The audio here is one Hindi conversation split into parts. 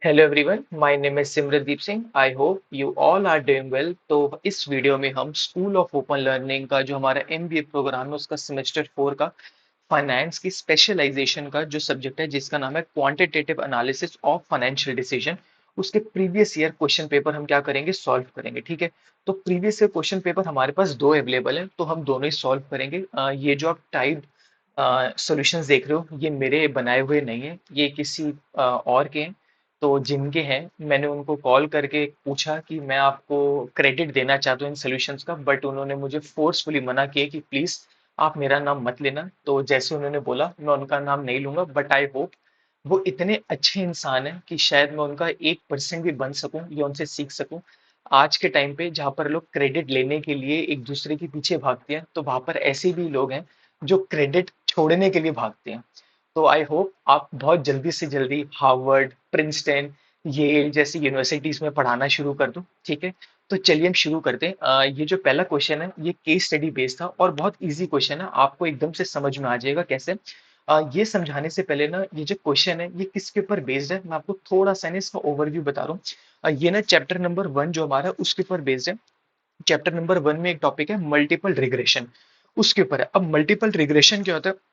Hello everyone, my name is Simrandeep Singh. I hope you all are doing well. तो इस वीडियो में हम स्कूल ऑफ ओपन लर्निंग का जो हमारा एमबीए प्रोग्राम है उसका सेमेस्टर 4 का फाइनेंस की स्पेशलाइजेशन का जो सब्जेक्ट है जिसका नाम है quantitative analysis of financial decision, उसके प्रीवियस ईयर क्वेश्चन पेपर हम क्या करेंगे, सॉल्व करेंगे। ठीक है। तो प्रीवियस ईयर क्वेश्चन पेपर हमारे पास दो अवेलेबल है, तो हम दोनों ही सॉल्व करेंगे। ये जो आप टाइप सॉल्यूशंस देख रहे हो ये मेरे बनाए हुए नहीं है, ये किसी और के हैं। तो जिनके हैं मैंने उनको कॉल करके पूछा कि मैं आपको क्रेडिट देना चाहता हूँ इन सॉल्यूशंस का, बट उन्होंने मुझे फोर्सफुली मना किया कि प्लीज आप मेरा नाम मत लेना। तो जैसे उन्होंने बोला मैं उनका नाम नहीं लूंगा, बट आई होप वो इतने अच्छे इंसान हैं कि शायद मैं उनका 1% भी बन सकूं या उनसे सीख सकूं। आज के टाइम पे जहाँ पर लोग क्रेडिट लेने के लिए एक दूसरे के पीछे भागते हैं, तो वहां पर ऐसे भी लोग हैं जो क्रेडिट छोड़ने के लिए भागते हैं। तो आई होप आप बहुत जल्दी से जल्दी हार्वर्ड, प्रिंसटन, येल जैसी यूनिवर्सिटीज में पढ़ाना शुरू कर दो। ठीक है। तो चलिए हम शुरू करते हैं। ये जो पहला क्वेश्चन है ये केस स्टडी बेस्ड था और बहुत इजी क्वेश्चन है, आपको एकदम से समझ में आ जाएगा कैसे। ये समझाने से पहले ना, ये जो क्वेश्चन है ये किसके ऊपर बेस्ड है मैं आपको थोड़ा सा ना इसका ओवरव्यू बता रहा हूँ। ये ना चैप्टर नंबर 1 जो हमारा उसके ऊपर बेस्ड है। चैप्टर नंबर 1 में एक टॉपिक है मल्टीपल रिग्रेशन, उसके ऊपर है। अब मल्टीपल रिग्रेशन क्या होता है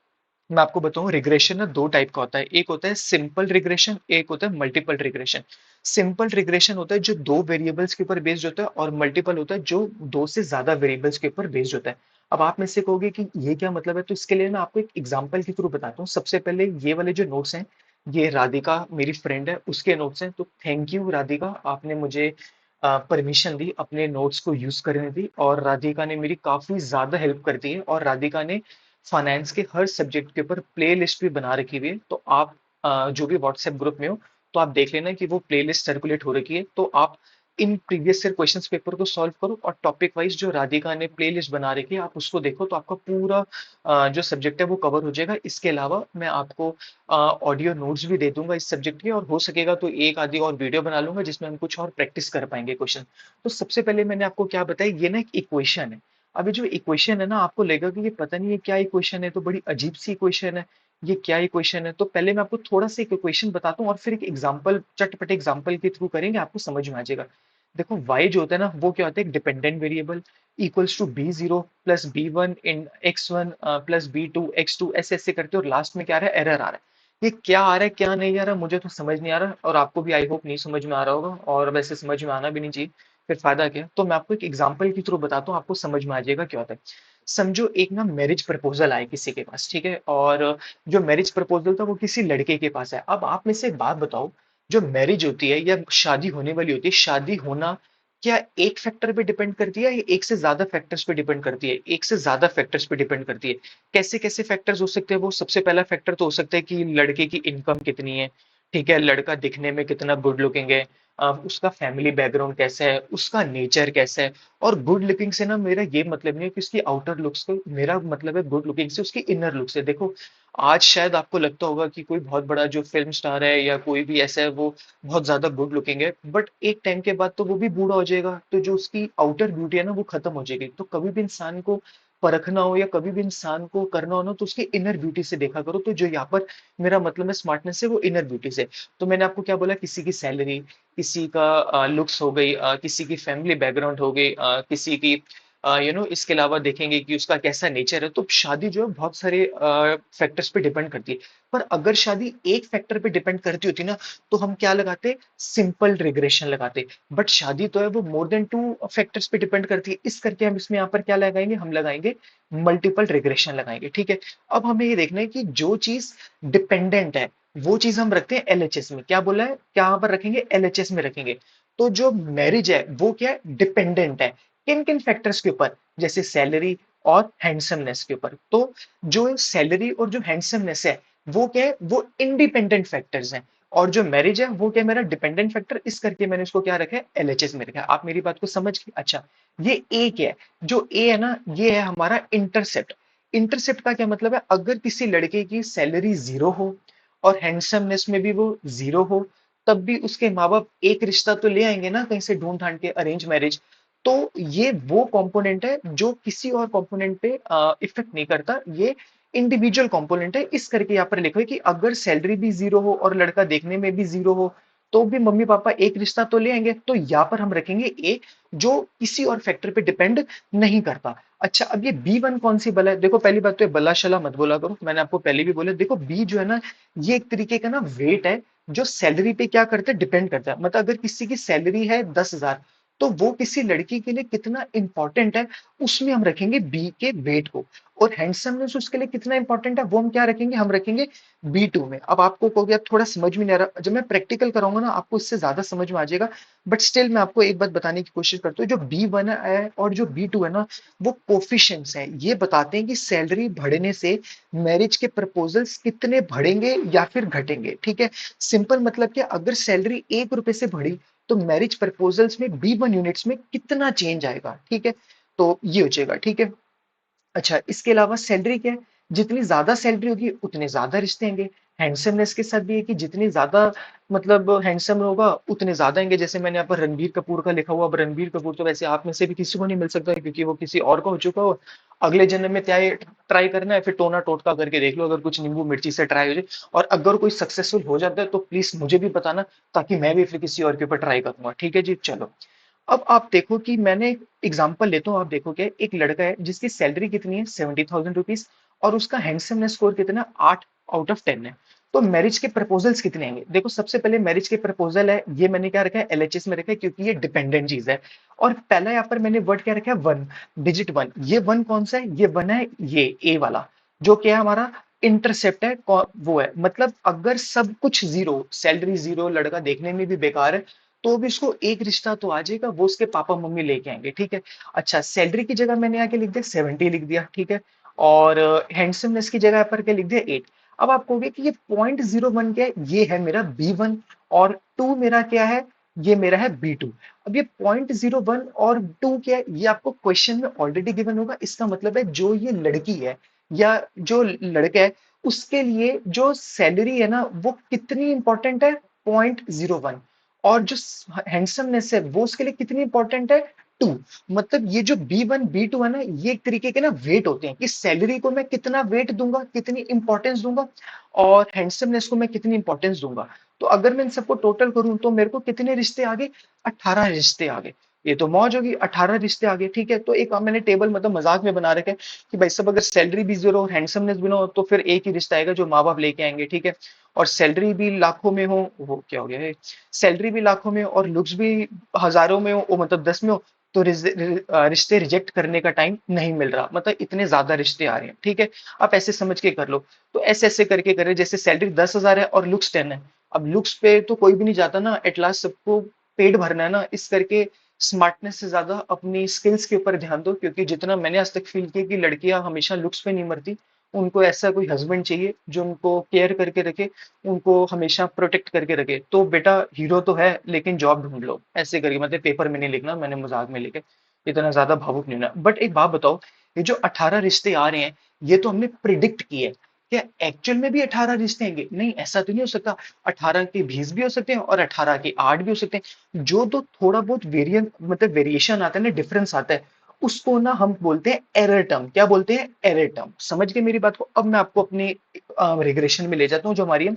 मैं आपको बताऊं। रिग्रेशन ना दो टाइप का होता है, एक होता है सिंपल रिग्रेशन, एक होता है मल्टीपल रिग्रेशन। सिंपल रिग्रेशन होता है जो दो वेरिएबल्स के ऊपर बेस्ड होता है, और मल्टीपल होता है जो दो से ज्यादा वेरिएबल्स के ऊपर बेस्ड होता है। अब आप में से कहोगे कि ये क्या मतलब है, तो इसके लिए मैं आपको एक एग्जांपल के थ्रू बताता हूँ। सबसे पहले ये वाले जो नोट्स हैं ये राधिका मेरी फ्रेंड है उसके नोट्स हैं, तो थैंक यू राधिका, आपने मुझे परमिशन दी अपने नोट्स को यूज करने दी, और राधिका ने मेरी काफी ज्यादा हेल्प कर दी है। और राधिका ने फाइनेंस के हर सब्जेक्ट के ऊपर प्ले लिस्ट भी बना रखी हुई है, तो आप जो भी व्हाट्सएप ग्रुप में हो तो आप देख लेना कि वो प्ले लिस्ट सर्कुलेट हो रखी है। तो आप in previous year question paper को सॉल्व करो, और टॉपिक वाइज जो राधिका ने प्ले लिस्ट बना रखी है आप उसको देखो, तो आपका पूरा जो सब्जेक्ट है वो कवर हो जाएगा। इसके अलावा मैं आपको ऑडियो नोट्स भी दे दूंगा इस सब्जेक्ट के, और हो सकेगा तो एक आधी और वीडियो बना लूंगा जिसमें हम कुछ और प्रैक्टिस कर पाएंगे क्वेश्चन। तो सबसे पहले मैंने आपको क्या बताया, ये ना एक इक्वेशन है। अभी जो इक्वेशन है ना, आपको लगेगा कि ये पता नहीं है क्या इक्वेशन है, तो बड़ी अजीब सी इक्वेशन है, ये क्या इक्वेशन है। तो पहले मैं आपको थोड़ा सा एक इक्वेशन बताता हूँ और फिर एक एग्जांपल, चटपटे एग्जांपल के थ्रू करेंगे, आपको समझ में आ जाएगा। देखो y जो होता है ना वो क्या होता है, एक dependent variable equals to b0 plus b1 in x1 plus b2 x2, ऐसे ऐसे करते, और लास्ट में क्या आ रहा है, एरर आ रहा है। ये क्या आ रहा है क्या नहीं आ रहा मुझे तो समझ नहीं आ रहा, और आपको भी आई होप नहीं समझ में आ रहा होगा, और वैसे समझ में आना भी नहीं चाहिए, फिर फायदा क्या। तो मैं आपको एक एग्जांपल के थ्रू बताता हूँ, आपको समझ में आ जाएगा क्या होता है। समझो एक ना मैरिज प्रपोजल आए किसी के पास, ठीक है, और जो मैरिज प्रपोजल था वो किसी लड़के के पास है। अब आप में से एक बात बताओ, जो मैरिज होती है या शादी होने वाली होती है, शादी होना क्या एक फैक्टर पे डिपेंड करती है या एक से ज्यादा फैक्टर्स पे डिपेंड करती है? एक से ज्यादा फैक्टर्स पे डिपेंड करती है। कैसे कैसे फैक्टर्स हो सकते हैं वो, सबसे पहला फैक्टर तो हो सकता है कि लड़के की इनकम कितनी है। ठीक है, लड़का दिखने में कितना गुड लुकिंग है, उसका फैमिली बैकग्राउंड कैसा है, उसका नेचर कैसा है। और गुड लुकिंग से ना मेरा ये मतलब नहीं है कि उसकी आउटर लुक्स को, मेरा मतलब है गुड लुकिंग से उसकी इनर लुक से। देखो आज शायद आपको लगता होगा कि कोई बहुत बड़ा जो फिल्म स्टार है या कोई भी ऐसा है वो बहुत ज्यादा गुड लुकिंग है, बट एक टाइम के बाद तो वो भी बूढ़ा हो जाएगा, तो जो उसकी आउटर ब्यूटी है ना वो खत्म हो जाएगी। तो कभी भी इंसान को परखना हो या कभी भी इंसान को करना हो ना, तो उसकी इनर ब्यूटी से देखा करो। तो जो यहाँ पर मेरा मतलब है स्मार्टनेस है वो इनर ब्यूटी से। तो मैंने आपको क्या बोला, किसी की सैलरी, किसी का लुक्स हो गई, किसी की फैमिली बैकग्राउंड हो गई, किसी की इसके अलावा देखेंगे कि उसका कैसा नेचर है। तो शादी जो है बहुत सारे फैक्टर्स पे डिपेंड करती है। पर अगर शादी एक फैक्टर पे डिपेंड करती होती ना, तो हम क्या लगाते, सिंपल रिग्रेशन लगाते। बट शादी तो है वो मोर देन 2 फैक्टर्स पे डिपेंड करती है, इस करके हम इसमें यहाँ पर क्या लगाएंगे, हम लगाएंगे मल्टीपल रिग्रेशन लगाएंगे। ठीक है। अब हमें ये देखना है कि जो चीज डिपेंडेंट है वो चीज हम रखते हैं एलएचएस में। क्या बोला है, क्या पर रखेंगे, एलएचएस में रखेंगे। तो जो मैरिज है वो क्या है, डिपेंडेंट है। किन किन फैक्टर्स के ऊपर, जैसे सैलरी और हैंडसमनेस के ऊपर। तो जो सैलरी और जो हैंडसमनेस है वो क्या है, वो इंडिपेंडेंट फैक्टर्स हैं। और जो मैरिज है वो क्या है, मेरा डिपेंडेंट फैक्टर, इस करके मैंने उसको क्या रखा है, एलएचएस में रखा है। आप मेरी बात को समझ गए? अच्छा, ये ए क्या है, जो ए है ना ये है हमारा इंटरसेप्ट। इंटरसेप्ट का क्या मतलब है, अगर किसी लड़के की सैलरी जीरो हो और हैंडसमनेस में भी वो जीरो हो, तब भी उसके माँ बाप एक रिश्ता तो ले आएंगे ना कहीं से ढूंढ ढांड के, अरेंज मैरिज। तो ये वो कंपोनेंट है जो किसी और कंपोनेंट पे इफेक्ट नहीं करता, ये इंडिविजुअल कंपोनेंट है। इस करके यहाँ पर लिखो है कि अगर सैलरी भी जीरो हो और लड़का देखने में भी जीरो हो, तो भी मम्मी पापा एक रिश्ता तो ले आएंगे, तो यहाँ पर हम रखेंगे ए, जो किसी और फैक्टर पे डिपेंड नहीं करता। अच्छा, अब ये बी वन कौन सी बला है? देखो पहली बात तो ये बला शला मत बोला करो, मैंने आपको पहले भी बोला। देखो बी जो है ना, ये एक तरीके का ना वेट है, जो सैलरी पे क्या करता है, डिपेंड करता है। मतलब अगर किसी की सैलरी है 10,000, तो वो किसी लड़की के लिए कितना इंपॉर्टेंट है, उसमें हम रखेंगे बी के वेट को। और हैंडसमनेस उसके लिए कितना इंपॉर्टेंट है, वो हम क्या रखेंगे, हम रखेंगे B2 में। अब आपको कहोगे यार थोड़ा समझ में नहीं आ रहा, जब मैं प्रैक्टिकल कराऊंगा ना आपको इससे ज्यादा समझ में आ जाएगा। बट स्टिल मैं आपको एक बात बताने की कोशिश करता हूँ, जो B1 है और जो B2 है ना, वो कोफिशिएंट्स है। ये बताते हैं कि सैलरी बढ़ने से मैरिज के प्रपोजल्स कितने बढ़ेंगे या फिर घटेंगे। ठीक है, सिंपल मतलब कि अगर सैलरी 1 रुपए से बढ़ी, तो मैरिज प्रपोजल्स में B1 यूनिट्स में कितना चेंज आएगा। ठीक है, तो ये हो जाएगा। ठीक है, अच्छा, इसके अलावा सैलरी क्या है, जितनी ज्यादा सैलरी होगी उतने ज्यादा रिश्ते आएंगे। हैंडसमनेस के साथ भी है कि जितनी ज्यादा मतलब हैंडसम होगा उतने ज्यादा आएंगे। जैसे मैंने यहाँ पर रणबीर कपूर का लिखा हुआ, अब रणबीर कपूर तो वैसे आप में से भी किसी को नहीं मिल सकता है, क्योंकि वो किसी और का हो चुका हो। अगले जन्म में क्या ट्राई करना है, फिर टोना टोटका करके देख लो, अगर कुछ नींबू मिर्ची से ट्राई हो जाए। और अगर कोई सक्सेसफुल हो जाता है तो प्लीज मुझे भी बताना, ताकि मैं भी फिर किसी और के ऊपर ट्राई करूंगा। ठीक है जी, चलो। अब आप देखो कि मैंने एग्जांपल लेता हूँ, आप देखो क्या, एक लड़का है जिसकी सैलरी कितनी है, 70,000 रुपीज, और उसका हैंडसमनेस स्कोर कितना, 8 आउट ऑफ 10 है। तो मैरिज के प्रपोजल्स कितने आएंगे? देखो सबसे पहले मैरिज के प्रपोजल है, ये मैंने क्या रखा है, LHS में रखा है, क्योंकि ये डिपेंडेंट चीज है। और पहला यहाँ पर मैंने वर्ड क्या रखा है, वन, डिजिट वन। ये वन कौन सा है, ये वन है, ये ए वाला, जो क्या है हमारा इंटरसेप्ट है, वो है। मतलब अगर सब कुछ जीरो, सैलरी जीरो, लड़का देखने में भी बेकार है, तो भी उसको एक रिश्ता तो आ जाएगा, वो उसके पापा मम्मी लेके आएंगे। ठीक है, अच्छा, सैलरी की जगह मैंने आके लिख दिया 70 लिख दिया। ठीक है, और हैंडसमनेस की जगह पर क्या लिख दिया, 8। अब आप कहोगे कि ये 0.01 क्या है, ये है मेरा B1, और 2 मेरा क्या है, ये मेरा है B2। अब ये 0.01 और 2 क्या है, ये आपको क्वेश्चन में ऑलरेडी गिवन होगा। इसका मतलब है जो ये लड़की है या जो लड़का है, उसके लिए जो सैलरी है ना, वो कितनी इंपॉर्टेंट है, 0.01। और जो हैंडसमनेस है वो उसके लिए कितनी इंपॉर्टेंट है, 2। मतलब ये जो B1 B2 है ना, ये एक तरीके के ना वेट होते हैं कि सैलरी को मैं कितना वेट दूंगा, कितनी इंपॉर्टेंस दूंगा, और हैंडसमनेस को मैं कितनी इंपॉर्टेंस दूंगा। तो अगर मैं इन सबको टोटल करूं तो मेरे को कितने रिश्ते आ गए, 18 रिश्ते आ गए। ये तो मौज होगी, 18 रिश्ते आ गए। ठीक है, तो एक मैंने टेबल मतलब मजाक में बना रखा है कि भाई सब अगर सैलरी भी जीरो और हैंडसमनेस भी ना हो, तो फिर एक ही रिश्ता आएगा जो माँ बाप लेके आएंगे। ठीक है, और सैलरी भी लाखों में हो, वो क्या हो गया है, सैलरी भी लाखों में और लुक्स भी हजारों में हो, मतलब 10 में हो, तो रिश्ते रिजेक्ट करने का टाइम नहीं मिल रहा। मतलब इतने ज्यादा रिश्ते आ रहे हैं। ठीक है, आप ऐसे समझ के कर लो। तो ऐसे ऐसे करके करें, जैसे सैलरी 10,000 है और लुक्स 10 है। अब लुक्स पे तो कोई भी नहीं जाता ना, एट लास्ट सबको पेट भरना है ना, इस करके स्मार्टनेस से ज्यादा अपनी स्किल्स के ऊपर ध्यान दो। क्योंकि जितना मैंने आज तक फील किया कि लड़कियां हमेशा लुक्स पे नहीं मरती, उनको ऐसा कोई हस्बैंड चाहिए जो उनको केयर करके रखे, उनको हमेशा प्रोटेक्ट करके रखे। तो बेटा हीरो तो है लेकिन जॉब ढूंढ लो, ऐसे करके। मतलब पेपर में नहीं लिखना, मैंने मजाक में लिखे, इतना ज्यादा भावुक नहीं होना। बट एक बात बताओ, ये जो 18 रिश्ते आ रहे हैं, ये तो हमने प्रिडिक्ट किए, क्या एक्चुअल में भी 18 रिश्ते आएंगे? नहीं, ऐसा तो नहीं हो सकता। 18 के 20 भी हो सकते हैं और 18 के 8 भी हो सकते हैं। जो तो थोड़ा बहुत वेरिएंट मतलब वेरिएशन आता है ना, डिफरेंस आता है, उसको ना हम बोलते हैं एरर टर्म। क्या बोलते हैं, एरर टर्म। समझ गए मेरी बात को? अब मैं आपको अपनी रिग्रेशन में ले जाता हूँ, जो हमारी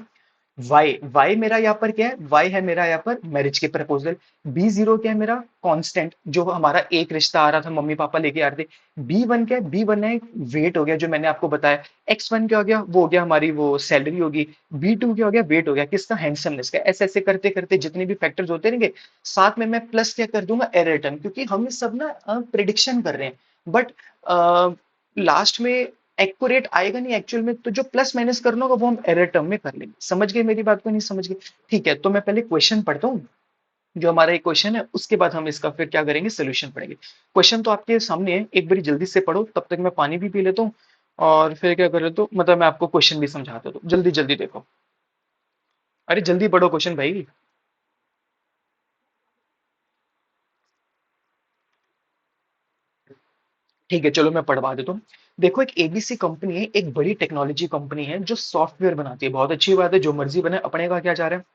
वाई वाई मेरा यहाँ पर क्या है, वाई है मेरा यहाँ पर मैरिज के प्रपोजल। B0 क्या है मेरा, कांस्टेंट, जो हमारा एक रिश्ता आ रहा था, मम्मी पापा लेके आ रहे थे। B1 क्या है, B1 है वेट हो गया जो मैंने आपको बताया। X1 क्या हो गया, वो हो गया हमारी वो सैलरी होगी। B2 क्या हो गया, वेट हो गया किसका, हैंडसमनेस का। ऐसे ऐसे करते करते जितने भी फैक्टर्स होते रहेंगे, साथ में मैं प्लस क्या कर दूंगा, एरर टर्म। क्योंकि हम ये सब ना प्रिडिक्शन कर रहे हैं, बट लास्ट में एक्यूरेट आएगा नहीं एक्चुअल में। तो जो प्लस माइनस करना होगा वो हम एरर टर्म में कर लेंगे। समझ गए मेरी बात को, नहीं समझ गए? ठीक है, तो मैं पहले क्वेश्चन पढ़ता हूँ, जो हमारा एक क्वेश्चन है, उसके बाद हम इसका फिर क्या करेंगे, सोल्यूशन पढ़ेंगे। क्वेश्चन तो आपके सामने है, एक बारी जल्दी से पढ़ो, तब तक मैं पानी भी पी लेता हूँ। और फिर क्या कर लेता हूँ, मतलब मैं आपको क्वेश्चन भी समझाता हूँ, जल्दी जल्दी देखो। अरे जल्दी पढ़ो क्वेश्चन भाई। ठीक है, चलो मैं पढ़वा देता हूँ। देखो, एक ABC कंपनी है, एक बड़ी टेक्नोलॉजी कंपनी है जो सॉफ्टवेयर बनाती है। बहुत अच्छी बात है, जो मर्जी बने, अपने का क्या जा रहा है।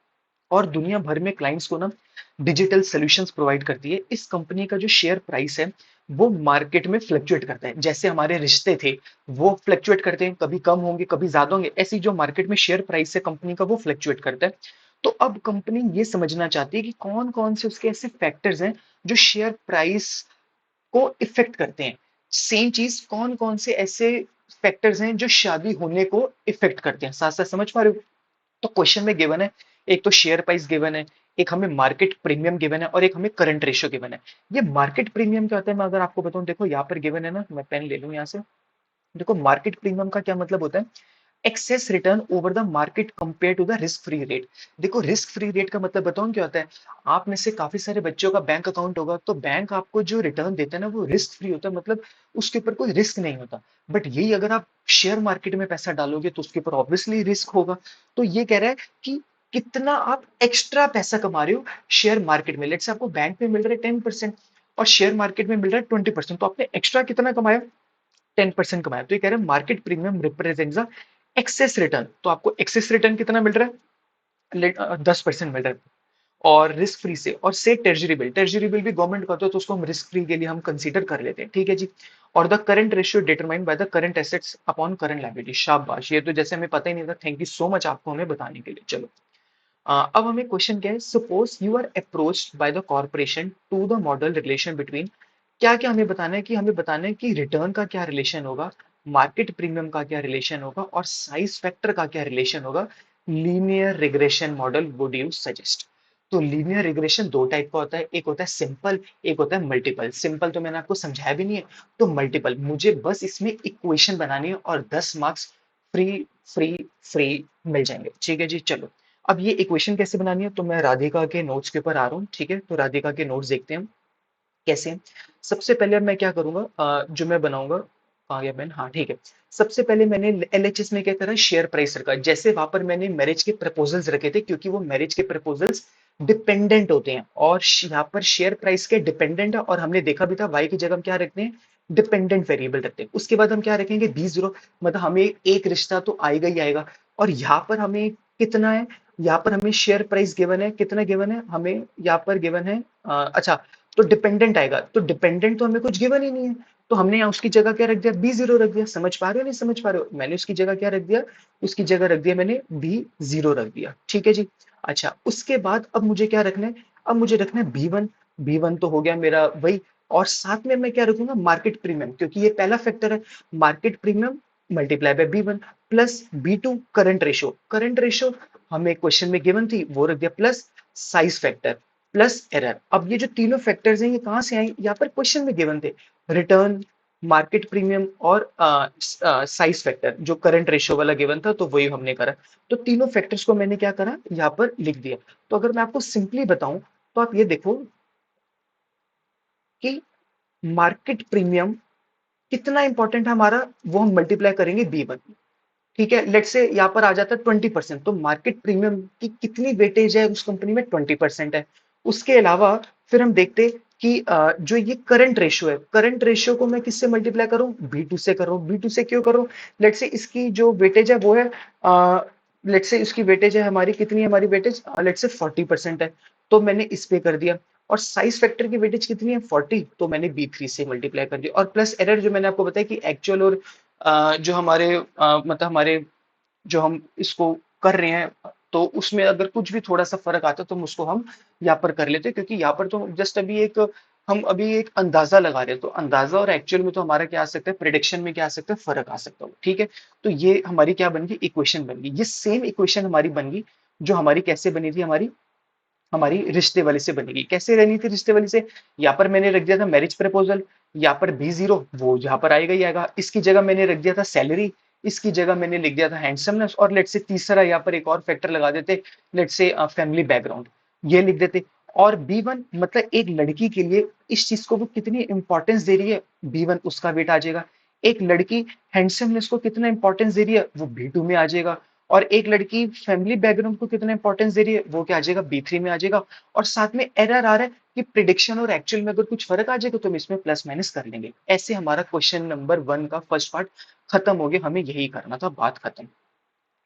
और दुनिया भर में क्लाइंट्स को ना डिजिटल सॉल्यूशंस प्रोवाइड करती है। इस कंपनी का जो शेयर प्राइस है, वो मार्केट में फ्लक्चुएट करता है। जैसे हमारे रिश्ते थे, वो फ्लक्चुएट करते हैं, कभी कम होंगे कभी ज्यादा होंगे, ऐसी जो मार्केट में शेयर प्राइस है कंपनी का, वो फ्लक्चुएट करता है। तो अब कंपनी ये समझना चाहती है कि कौन कौन से उसके ऐसे फैक्टर्स हैं जो शेयर प्राइस को इफेक्ट करते हैं। सेम चीज कौन कौन से ऐसे फैक्टर्स हैं जो शादी होने को इफेक्ट करते हैं, साथ साथ समझ पा रहे हो। तो क्वेश्चन में गिवन है, एक तो शेयर प्राइस गिवन है, एक हमें मार्केट प्रीमियम गिवन है और एक हमें करंट रेशियो गिवन है। ये मार्केट प्रीमियम क्या होता है मैं अगर आपको बताऊं, देखो यहाँ पर गिवन है ना, मैं पेन ले लूं यहाँ से। देखो मार्केट प्रीमियम का क्या मतलब होता है, excess return over the market compare to the risk free rate. देखो रिस्क फ्री रेट का मतलब बताऊं क्या होता है, आप में से काफी सारे बच्चों का बैंक अकाउंट होगा, तो बैंक आपको जो रिटर्न देता है ना वो रिस्क फ्री होता है, मतलब उसके ऊपर कोई रिस्क नहीं होता। बट यही अगर आप शेयर मार्केट में पैसा डालोगे तो उसके ऊपर ऑब्वियसली रिस्क होगा। तो ये कह रहा है कि कितना आप एक्स्ट्रा पैसा कमा रहे हो शेयर मार्केट में। लेट्स से आपको बैंक में मिल रहा है 10% और शेयर मार्केट में मिल रहा है 20%, तो आपने एक्स्ट्रा कितना कमाया, 10% कमाया। तो ये कह रहे हैं market premium represents the excess return. तो आपको एक्सेस रिटर्न कितना मिल रहा है, 10% मिल रहा है। और रिस्क फ्री से, और से ट्रेजरी बिल, ट्रेजरी बिल भी गवर्नमेंट करते हो तो उसको हम रिस्क फ्री के लिए हम कंसीडर कर लेते हैं, ठीक है जी। और the current ratio determined by the current assets upon current liability. शाबाश, ये तो जैसे हमें पता ही नहीं था, थैंक यू सो मच आपको हमें बताने के लिए। चलो अब हमें क्वेश्चन क्या है, suppose you are approached by the corporation to the model relation between. क्या क्या हमें बताना है, कि हमें बताना है कि रिटर्न का क्या रिलेशन होगा, मार्केट प्रीमियम का क्या रिलेशन होगा और साइज फैक्टर का क्या रिलेशन होगा। Linear regression model would you suggest. तो लीनियर रिग्रेशन दो टाइप का होता है, एक होता है सिंपल, एक होता है मल्टीपल। सिंपल तो मैंने आपको समझाया भी नहीं है, तो मल्टीपल मुझे बस इसमें इक्वेशन बनानी है और 10 मार्क्स फ्री फ्री फ्री मिल जाएंगे, ठीक है जी। चलो अब ये इक्वेशन कैसे बनानी है, तो मैं राधिका के नोट्स के ऊपर आ रहा हूँ, ठीक है। तो राधिका के नोट्स देखते हैं हम कैसे। सबसे पहले मैं क्या करूंगा, जो मैं बनाऊंगा, आ गया पेन, हाँ ठीक है। सबसे पहले मैंने एलएचएस में क्या करा, शेयर प्राइस रखा। जैसे वहां पर मैंने मैरिज के प्रपोजल्स रखे थे, क्योंकि वो मैरिज के प्रपोजल्स डिपेंडेंट होते हैं और यहाँ पर शेयर प्राइस के डिपेंडेंट है, और हमने देखा भी था वाई की जगह हम क्या रखते हैं, डिपेंडेंट वेरिएबल रखते हैं। उसके बाद हम क्या रखेंगे, B0, मतलब हमें एक रिश्ता तो आएगा ही आएगा। और यहाँ पर हमें कितना है, यहाँ पर हमें शेयर प्राइस गिवन है, कितना गिवन है हमें, यहाँ पर गिवन है, अच्छा, तो डिपेंडेंट आएगा, तो डिपेंडेंट तो हमें कुछ गिवन ही नहीं है, तो हमने यहाँ उसकी जगह क्या रख दिया, B0 रख दिया। समझ पा रहे हो नहीं समझ पा रहे हो, मैंने उसकी जगह क्या रख दिया, उसकी जगह रख दिया मैंने B0 रख दिया, ठीक है जी। अच्छा उसके बाद अब मुझे क्या रखना है, अब मुझे रखना है B1। B1 तो हो गया मेरा वही, और साथ में मैं क्या रखूंगा, मार्केट प्रीमियम, क्योंकि ये पहला फैक्टर है। Market premium multiply by B1 plus B2 current ratio, current ratio हमें क्वेश्चन में गिवन थी वो रख दिया, plus size factor plus error. अब ये जो तीनों फैक्टर्स हैं ये कहां से आए, यहाँ पर क्वेश्चन में गिवन थे, रिटर्न, मार्केट प्रीमियम और साइज फैक्टर, जो करंट रेशियो वाला गिवन था तो वही हमने करा। तो तीनों फैक्टर्स को मैंने क्या करा, यहाँ पर लिख दिया। तो अगर मैं आपको सिंपली बताऊं तो आप ये देखो कि मार्केट प्रीमियम कितना इंपॉर्टेंट है हमारा, वो हम मल्टीप्लाई करेंगे B1, ठीक है। लेट से यहाँ पर आ जाता है 20%, तो मार्केट प्रीमियम की कितनी वेटेज है उस कंपनी में, 20% है। उसके अलावा फिर हम देखते कि जो ये करंट रेशियो है, करंट रेशियो को मैं किससे मल्टीप्लाई करूं, B2 से करूं। B2 से क्यों करूं, लेट से इसकी जो वेटेज है वो है, लेट से इसकी वेटेज है हमारी, कितनी है हमारी वेटेज, लेट से 40% है, तो मैंने इस पे कर दिया। और साइज फैक्टर की वेटेज कितनी है, 40, तो मैंने B3 से मल्टीप्लाई कर दिया। और प्लस एरर जो मैंने आपको बताया कि एक्चुअल और जो हमारे मतलब हमारे जो हम इसको कर रहे हैं, तो उसमें अगर कुछ भी थोड़ा सा फर्क आता है तो उसको हम यहाँ पर कर लेते हैं, क्योंकि यहाँ पर तो जस्ट अभी एक हम अभी एक अंदाजा लगा रहे हैं, तो अंदाजा और एक्चुअल में तो हमारा क्या आ सकता है, प्रिडिक्शन में क्या आ सकता है, फर्क आ सकता है, ठीक है। तो ये हमारी क्या बन गई, इक्वेशन बन गई। ये सेम इक्वेशन हमारी बन गई जो हमारी कैसे बनी थी, हमारी हमारी रिश्ते वाली से बनेगी। कैसे रहनी थी रिश्ते वाली से, यहाँ पर मैंने रख दिया था मैरिज प्रपोजल, यहाँ पर B0 वो यहाँ पर आएगा ही आएगा। इसकी जगह मैंने रख दिया था सैलरी, इसकी जगह मैंने लिख दिया था हैंडसमनेस, और लेट से तीसरा यहाँ पर एक और फैक्टर लगा देते, लेट से फैमिली बैकग्राउंड, ये लिख देते। और B1 मतलब एक लड़की के लिए इस चीज को वो कितनी इंपॉर्टेंस दे रही है, B1 उसका वेट आ जाएगा। एक लड़की हैंडसमनेस को कितना इंपॉर्टेंस दे रही है, वो B2 में आ जाएगा। और एक लड़की फैमिली बैकग्राउंड को कितना इंपॉर्टेंस दे रही है, वो क्या आ जाएगा, B3 में आ जाएगा। और साथ में एरर आ रहा है कि प्रिडिक्शन और एक्चुअल में अगर कुछ फर्क आ जाएगा तो हम इसमें प्लस माइनस कर लेंगे। ऐसे हमारा क्वेश्चन नंबर 1 का फर्स्ट पार्ट खत्म हो गया, हमें यही करना था, बात खत्म।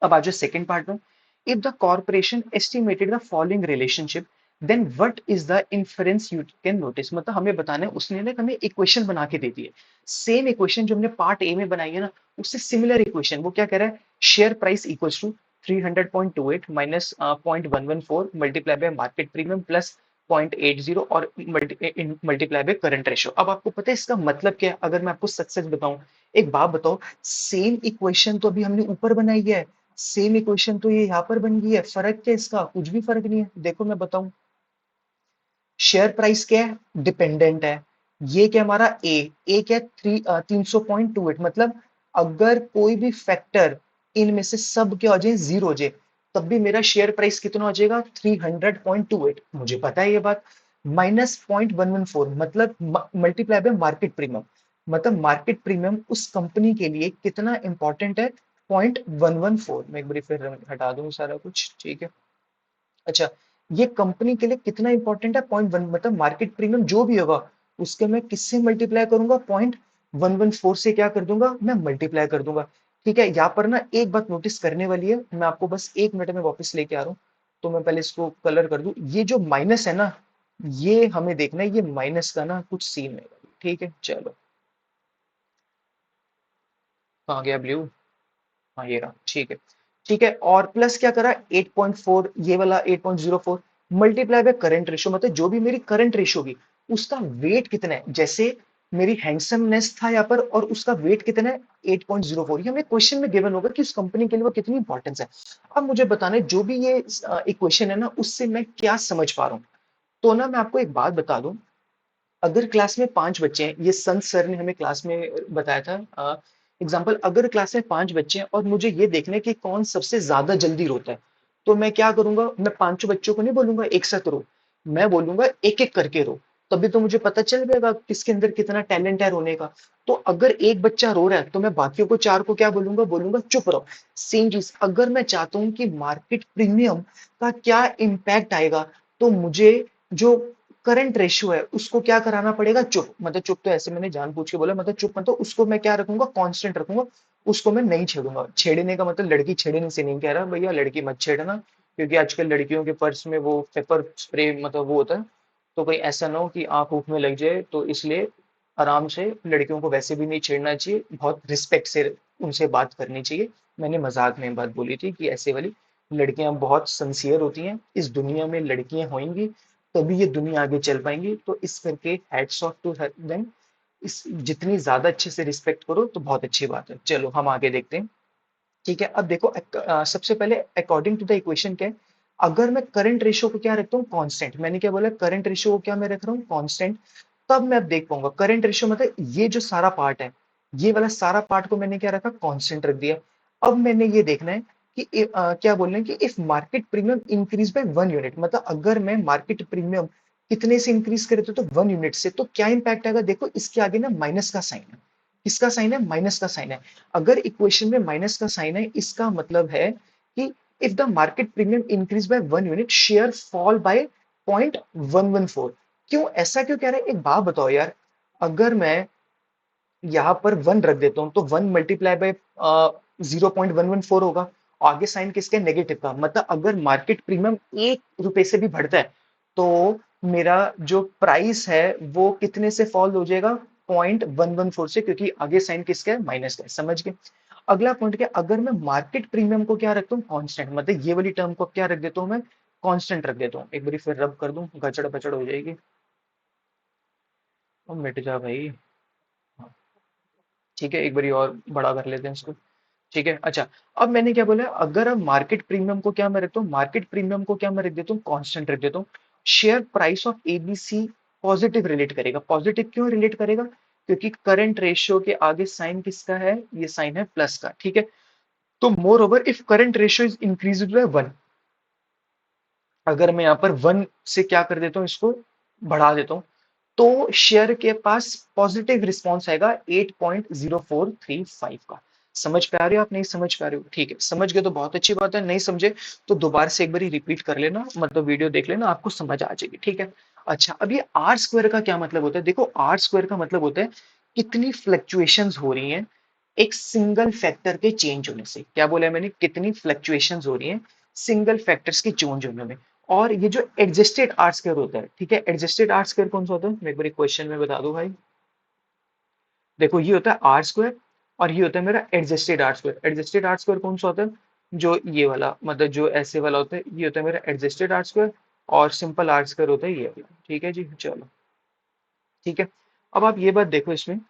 अब आ जाओ सेकंड पार्ट में। If the corporation estimated the following relationship, then what is the inference you can notice. मतलब हमें बताना है, उसने ना हमें इक्वेशन बना के दे दी है, सेम इक्वेशन जो हमने पार्ट ए में बनाई है ना, उससे सिमिलर इक्वेशन। वो क्या कह रहा है, share price equals to 300.28 minus 0.114 multiply by market premium plus 0.80 और मल्टीप्लाई बाय करंट रेशो। अब आपको पता है इसका मतलब क्या है? अगर मैं आपको सच सच बताऊं, एक बात बताओ, सेम इक्वेशन तो अभी हमने ऊपर बनाई है, सेम इक्वेशन तो ये यहाँ पर बन गई है, फर्क क्या है इसका? कुछ भी फर्क नहीं है। देखो मैं बताऊं, शेयर प्राइस क्या है? डिपेंडेंट है। ये क्या हमारा ए क्या? 300.28, मतलब अगर कोई भी फैक्टर इनमें से सब क्या हो जाए, जीरो हो जाए, तब भी मेरा शेयर प्राइस कितना हो जाएगा? 300.28, मुझे पता है ये बात। माइनस 0.114 मतलब मल्टीप्लाई बाय मार्केट प्रीमियम, मतलब मार्केट प्रीमियम उस कंपनी के लिए कितना इंपॉर्टेंट है? 0.114। मैं एक बार फिर हटा दूं सारा कुछ, ठीक है। अच्छा, ये कंपनी के लिए कितना इंपॉर्टेंट है? 0.1, मतलब मार्केट प्रीमियम जो भी होगा उसके मैं किससे मल्टीप्लाई करूंगा? 0.114 से क्या कर दूंगा? मैं मल्टीप्लाई कर दूंगा। ठीक है, यहाँ पर ना एक बात नोटिस करने वाली है, मैं आपको बस 1 मिनट में वापस लेके आ रहा हूँ। तो मैं पहले इसको कलर कर दूं। ये जो माइनस है ना, ये हमें देखना है, ये माइनस का ना कुछ सीन है। ठीक है, चलो। कहाँ गया ब्लू? हाँ ये रहा, ठीक है। ठीक है, और प्लस क्या करा? 8.4, ये वाला 8.04 मल्टीप्लाई बाय करंट रेशो, मतलब जो भी मेरी करंट रेशो होगी उसका वेट कितना है। जैसे मेरी हैंडसमनेस था यहाँ पर, और उसका वेट कितना है? 8.04। ये हमें क्वेश्चन में गिवन होगा कि उस कंपनी के लिए वो कितनी इंपॉर्टेंस है। अब मुझे बताना है जो भी ये इक्वेशन है ना, उससे मैं क्या समझ पा रहा हूँ। तो ना मैं आपको एक बात बता दूं, अगर क्लास में 5 बच्चे हैं, ये संत सर ने हमें क्लास में बताया था एग्जाम्पल, अगर क्लास में 5 बच्चे हैं और मुझे ये देखना है कि कौन सबसे ज्यादा जल्दी रोता है, तो मैं क्या करूंगा? मैं पांचों बच्चों को नहीं बोलूंगा एक साथ रो, मैं बोलूंगा एक एक करके रो। तभी तो मुझे पता चल जाएगा किसके अंदर कितना टैलेंट है रोने का। तो अगर एक बच्चा रो रहा है तो मैं बाकियों को 4 को क्या बोलूंगा? बोलूंगा चुप रहो। सेम चीज अगर मैं चाहता हूं कि मार्केट प्रीमियम का क्या इम्पैक्ट आएगा, तो मुझे जो करंट रेशियो है उसको क्या कराना पड़ेगा? चुप। मतलब चुप तो ऐसे मैंने जानबूझ के बोला, मतलब चुप, मतलब उसको मैं क्या रखूंगा? कांस्टेंट रखूंगा। उसको मैं नहीं छेड़ूंगा। छेड़ने का मतलब लड़की छेड़ने से नहीं कह रहा भैया, लड़की मत छेड़ना, क्योंकि आजकल लड़कियों के पर्स में वो पेपर स्प्रे मतलब वो होता है, तो कहीं ऐसा ना हो कि आंख ऊख में लग जाए, तो इसलिए आराम से लड़कियों को वैसे भी नहीं छेड़ना चाहिए, बहुत रिस्पेक्ट से उनसे बात करनी चाहिए। मैंने मजाक में बात बोली थी कि ऐसे वाली लड़कियां बहुत सिंसियर होती हैं, इस दुनिया में लड़कियां होंगी तभी ये दुनिया आगे चल पाएंगी। तो इस करके हैट्स ऑफ टू देम, इस जितनी ज्यादा अच्छे से रिस्पेक्ट करो तो बहुत अच्छी बात है। चलो हम आगे देखते हैं। ठीक है, अब देखो सबसे पहले अकॉर्डिंग टू द इक्वेशन क्या है? अगर मैं करंट रेशियो को क्या रखता हूँ? कांस्टेंट। मैंने क्या बोला? करंट रेशियो को क्या मैं रख रहा हूँ? कांस्टेंट। तब मैं अब देख पाऊंगा करंट रेशियो, मतलब ये जो सारा पार्ट है, ये वाला सारा पार्ट को मैंने क्या रखा? कांस्टेंट रख दिया। अब मैंने ये देखना है कि क्या बोल रहे हैं कि if market premium increase by 1 unit, मतलब अगर मैं मार्केट प्रीमियम कितने से इंक्रीज करे तो 1 यूनिट से, तो क्या इंपैक्ट आएगा? देखो इसके आगे ना माइनस का साइन है। किसका साइन है? माइनस का साइन है। अगर इक्वेशन में माइनस का साइन है, इसका मतलब है कि if the market premium increase by 1 unit, share fall bye 0.114। क्यों ऐसा क्यों कह रहे हैं? एक बात बताओ यार, अगर मैं यहाँ पर 1 रख देता हूँ तो 1 मल्टीप्लाई बाय 0.114 होगा। आगे साइन किसका है? नेगेटिव का। मतलब अगर मार्केट प्रीमियम 1 रुपए से भी बढ़ता है तो मेरा जो प्राइस है वो कितने से फॉल हो जाएगा? 0.114 से, क्योंकि आगे साइन किसका है? माइनस का है। समझ गए? अगला पॉइंट क्या? अगर मैं मार्केट प्रीमियम को क्या रखता हूँ? कांस्टेंट, मतलब ये वाली टर्म को क्या रख देता हूँ मैं? कांस्टेंट रख देता हूँ। एक बार फिर रब कर दूं, गचड़ पचड़ हो जाएगी। और मिट जा भाई। हाँ, ठीक है, एक बारी और बड़ा कर लेते हैं इसको। ठीक है, अच्छा। अब मैंने क्या बोला? अगर अब मार्केट प्रीमियम को क्या मैं रखता हूँ? मार्केट प्रीमियम को क्या मैं रख देता हूँ? कांस्टेंट रख देता हूँ। Share price of ABC positive relate करेगा। पॉजिटिव क्यों रिलेट करेगा? क्योंकि करंट रेशियो के आगे साइन किसका है? ये साइन है प्लस का। ठीक है, तो more over if current ratio is increase by 1, अगर मैं यहाँ पर 1 से क्या कर देता हूँ? इसको बढ़ा देता हूँ, तो शेयर के पास पॉजिटिव रिस्पॉन्स आएगा 8.0435 का। समझ पा रहे हो आप? नहीं समझ पा रहे हो? ठीक है, समझ गए तो बहुत अच्छी बात है, नहीं समझे तो दोबारा से एक बार रिपीट कर लेना, मतलब वीडियो देख लेना, आपको समझ आ जाएगी। ठीक है, अच्छा। अब ये आर स्क्वायर का क्या मतलब होता है? देखो आर स्क्वायर का मतलब होता है कितनी फ्लक्चुएशंस हो रही हैं एक सिंगल फैक्टर के चेंज होने से। क्या बोला है मैंने? कितनी फ्लक्चुएशंस हो रही हैं सिंगल फैक्टर्स के चेंज होने में। और ये जो एडजस्टेड आर स्क्वायर होता है, ठीक है, एडजस्टेड आर स्क्वायर कौन सा होता है? मैं एक बार क्वेश्चन में बता दूं भाई। देखो ये होता है आर स्क्वायर, और ये होता है मेरा adjusted are square. Adjusted are square कौन सा होता है? जो ये वाला मतलब जो ऐसे वाला होता है ये होता है मेरा एडजस्टेड आर स्क्वायर, और सिंपल आर स्क्वायर होता है ये वाला। ठीक है जी, चलो ठीक है। अब आप ये बात देखो, इसमें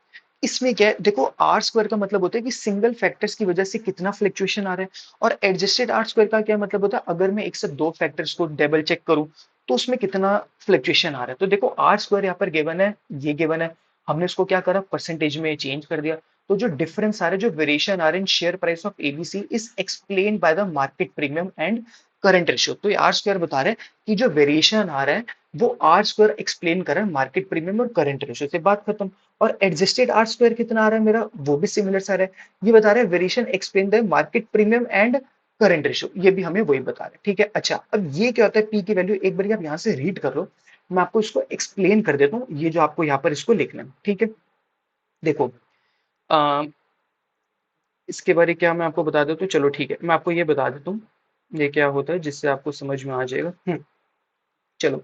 इसमें क्या है, देखो आर स्क्वायर का मतलब होता है कि सिंगल फैक्टर्स की वजह से कितना फ्लक्चुएशन आ रहा है, और एडजस्टेड आर स्क्वायर का क्या मतलब होता है, अगर मैं एक से दो फैक्टर्स को डबल चेक करूं तो उसमें कितना फ्लक्चुएशन आ रहा है। तो देखो आर स्क्वायर यहाँ पर गिवन है, ये गिवन है, हमने इसको क्या करा, परसेंटेज में चेंज कर दिया। तो जो डिफरेंस आ रहा है, जो वेरिएशन आ रहा है in share price of ABC is explain by the market premium and current ratio. तो ये आर स्क्वायर बता रहे हैं कि जो वेरिएशन आ रहा है वो आर स्क्वायर एक्सप्लेन कर रहा है मार्केट प्रीमियम और करंट रेशियो से, बात खत्म। और एडजस्टेड आर स्क्वायर कितना आ रहा है मेरा, वो भी सिमिलर सा रहा है, ये बता रहा है variation explain the market premium and current ratio, ये भी हमें वही बता रहे हैं। ठीक है, अच्छा अब ये क्या होता है, पी की वैल्यू एक बार आप यहाँ से रीड कर लो, मैं आपको इसको एक्सप्लेन कर देता हूँ, ये जो आपको यहाँ पर इसको लिखना है। ठीक है, देखो आ, इसके बारे क्या मैं आपको बता देता हूँ, चलो ठीक है मैं आपको ये बता देता हूँ ये क्या होता है, जिससे आपको समझ में आ जाएगा। चलो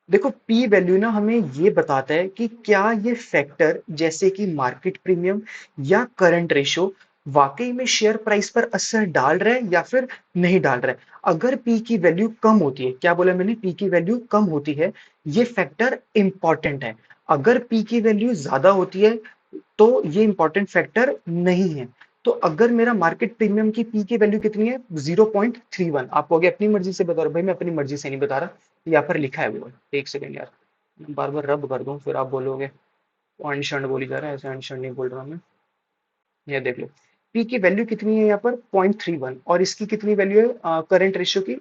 देखो, पी वैल्यू ना हमें ये बताता है कि क्या ये फैक्टर जैसे कि मार्केट प्रीमियम या करंट रेशो वाकई में शेयर प्राइस पर असर डाल रहा है या फिर नहीं डाल रहा है। अगर पी की वैल्यू कम होती है, क्या बोला मैंने, पी की वैल्यू कम होती है, ये फैक्टर इंपॉर्टेंट है। अगर पी की वैल्यू ज्यादा होती है तो ये इंपॉर्टेंट फैक्टर नहीं है। तो अगर मेरा मार्केट प्रीमियम की पी की वैल्यू कितनी है, 0.31, आप कहोगे अपनी मर्जी से बता रहा हूं। भाई मैं अपनी मर्जी से नहीं बता रहा, यहाँ पर लिखा है वो। एक सेकंड यार, बार बार रब कर दूं फिर आप बोलोगे पॉइंट शंड बोली जा रहा है, ऐसे अंड शंड नहीं बोल रहा मैं। ये देख लो, पी की वैल्यू कितनी है यहाँ पर 0.31, और इसकी कितनी वैल्यू है करंट रेशियो की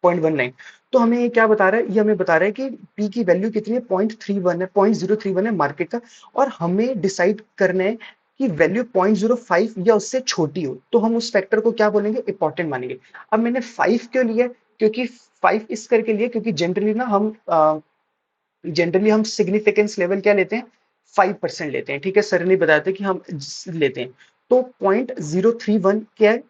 0.19। तो हमें ये क्या बता रहा है, ये हमें बता रहा है कि पी की वैल्यू कितनी है, 0.31 है, 0.031 है मार्केट का, और हमें डिसाइड करना है कि वैल्यू 0.05 या उससे छोटी हो तो हम उस फैक्टर को क्या बोलेंगे, इंपॉर्टेंट मानेंगे। अब मैंने 5 क्यों लिया, क्योंकि 5 इस करके लिए क्योंकि जनरली हम सिग्निफिकेंस लेवल क्या लेते हैं, 5% लेते हैं। ठीक है, सर ने बताया था कि हम लेते हैं। तो 0.031 क्या है,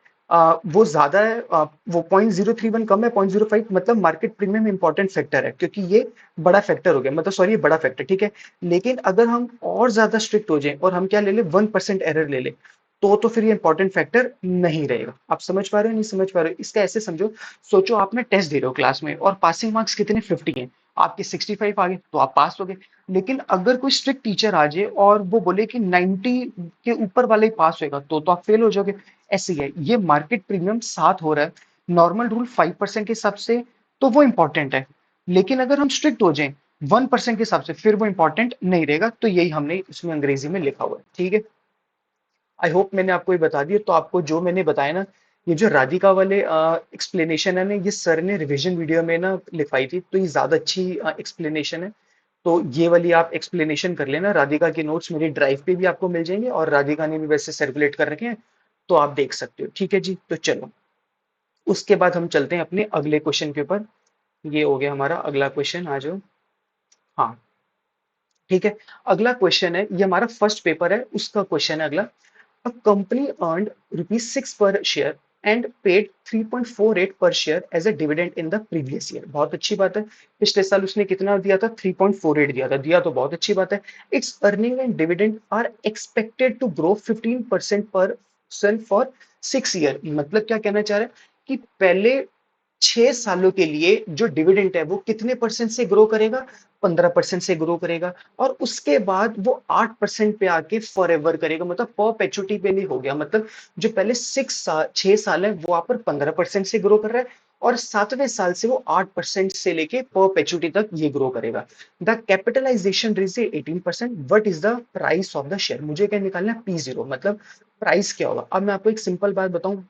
वो ज्यादा है, वो 0.031 कम है, 0.05 मतलब मार्केट प्रीमियम इंपॉर्टेंट फैक्टर है, क्योंकि ये बड़ा फैक्टर हो गया, मतलब सॉरी ये बड़ा फैक्टर। ठीक है, लेकिन अगर हम और ज्यादा स्ट्रिक्ट हो जाए और हम क्या ले ले, 1% एरर ले ले, तो फिर ये इंपॉर्टेंट फैक्टर नहीं रहेगा। आप समझ पा रहे हो नहीं समझ पा रहे हो, इसका ऐसे समझो, सोचो आप में टेस्ट दे रहे हो क्लास में और पासिंग मार्क्स कितने, 50 हैं, आपके 65 आ गए तो आप पास हो गए। लेकिन अगर कोई स्ट्रिक्ट टीचर आ जाए और वो बोले कि 90 के ऊपर वाला ही पास होएगा तो आप फेल हो जाओगे। ऐसे ही है, ये मार्केट प्रीमियम 7 हो रहा है, नॉर्मल रूल 5% के हिसाब से तो वो इंपॉर्टेंट है, लेकिन अगर हम स्ट्रिक्ट हो जाए 1% के हिसाब से फिर वो इंपॉर्टेंट नहीं रहेगा। तो यही हमने इसमें अंग्रेजी में लिखा हुआ है। ठीक है, आई होप मैंने आपको ये बता दिया। तो आपको जो मैंने बताया ना, ये जो राधिका वाले एक्सप्लेनेशन है ना, ये सर ने रिवीजन वीडियो में ना लिखवाई थी, तो ये ज्यादा अच्छी एक्सप्लेनेशन है। तो ये वाली आप एक्सप्लेनेशन कर लेना, राधिका के नोट्स मेरी ड्राइव पे भी आपको मिल जाएंगे, और राधिका ने भी वैसे सर्कुलेट कर रखे हैं, तो आप देख सकते हो। ठीक है जी, तो चलो उसके बाद हम चलते हैं अपने अगले क्वेश्चन के ऊपर। ये हो गया हमारा अगला क्वेश्चन, आ जाओ। हाँ ठीक है, अगला क्वेश्चन है, ये हमारा फर्स्ट पेपर है उसका क्वेश्चन है अगला। A company earned rupees 6 per share and paid 3.48 per share as a dividend in the previous year। बहुत अच्छी बात है, पिछले साल उसने कितना दिया था, 3.48 दिया था, दिया तो बहुत अच्छी बात है। Its earning and dividend are expected to grow 15% per cent for 6 year। मतलब क्या कहना चाह रहा है कि पहले 6 सालों के लिए जो डिविडेंड है वो कितने परसेंट से ग्रो करेगा, 15% से ग्रो करेगा, और उसके बाद वो 8% पे आके फॉर एवर करेगा, मतलब परपेचुटी पे नहीं हो गया। मतलब जो पहले 6 साल है वो आप पर 15% से ग्रो कर रहा है, और 7वें साल से वो 8% से लेके परपेचुटी तक ये ग्रो करेगा। द कैपिटलाइजेशन रेट है 18%। What is the price of the share, मुझे क्या निकालना है, P0 मतलब प्राइस क्या होगा। अब मैं आपको एक सिंपल बात बताऊं,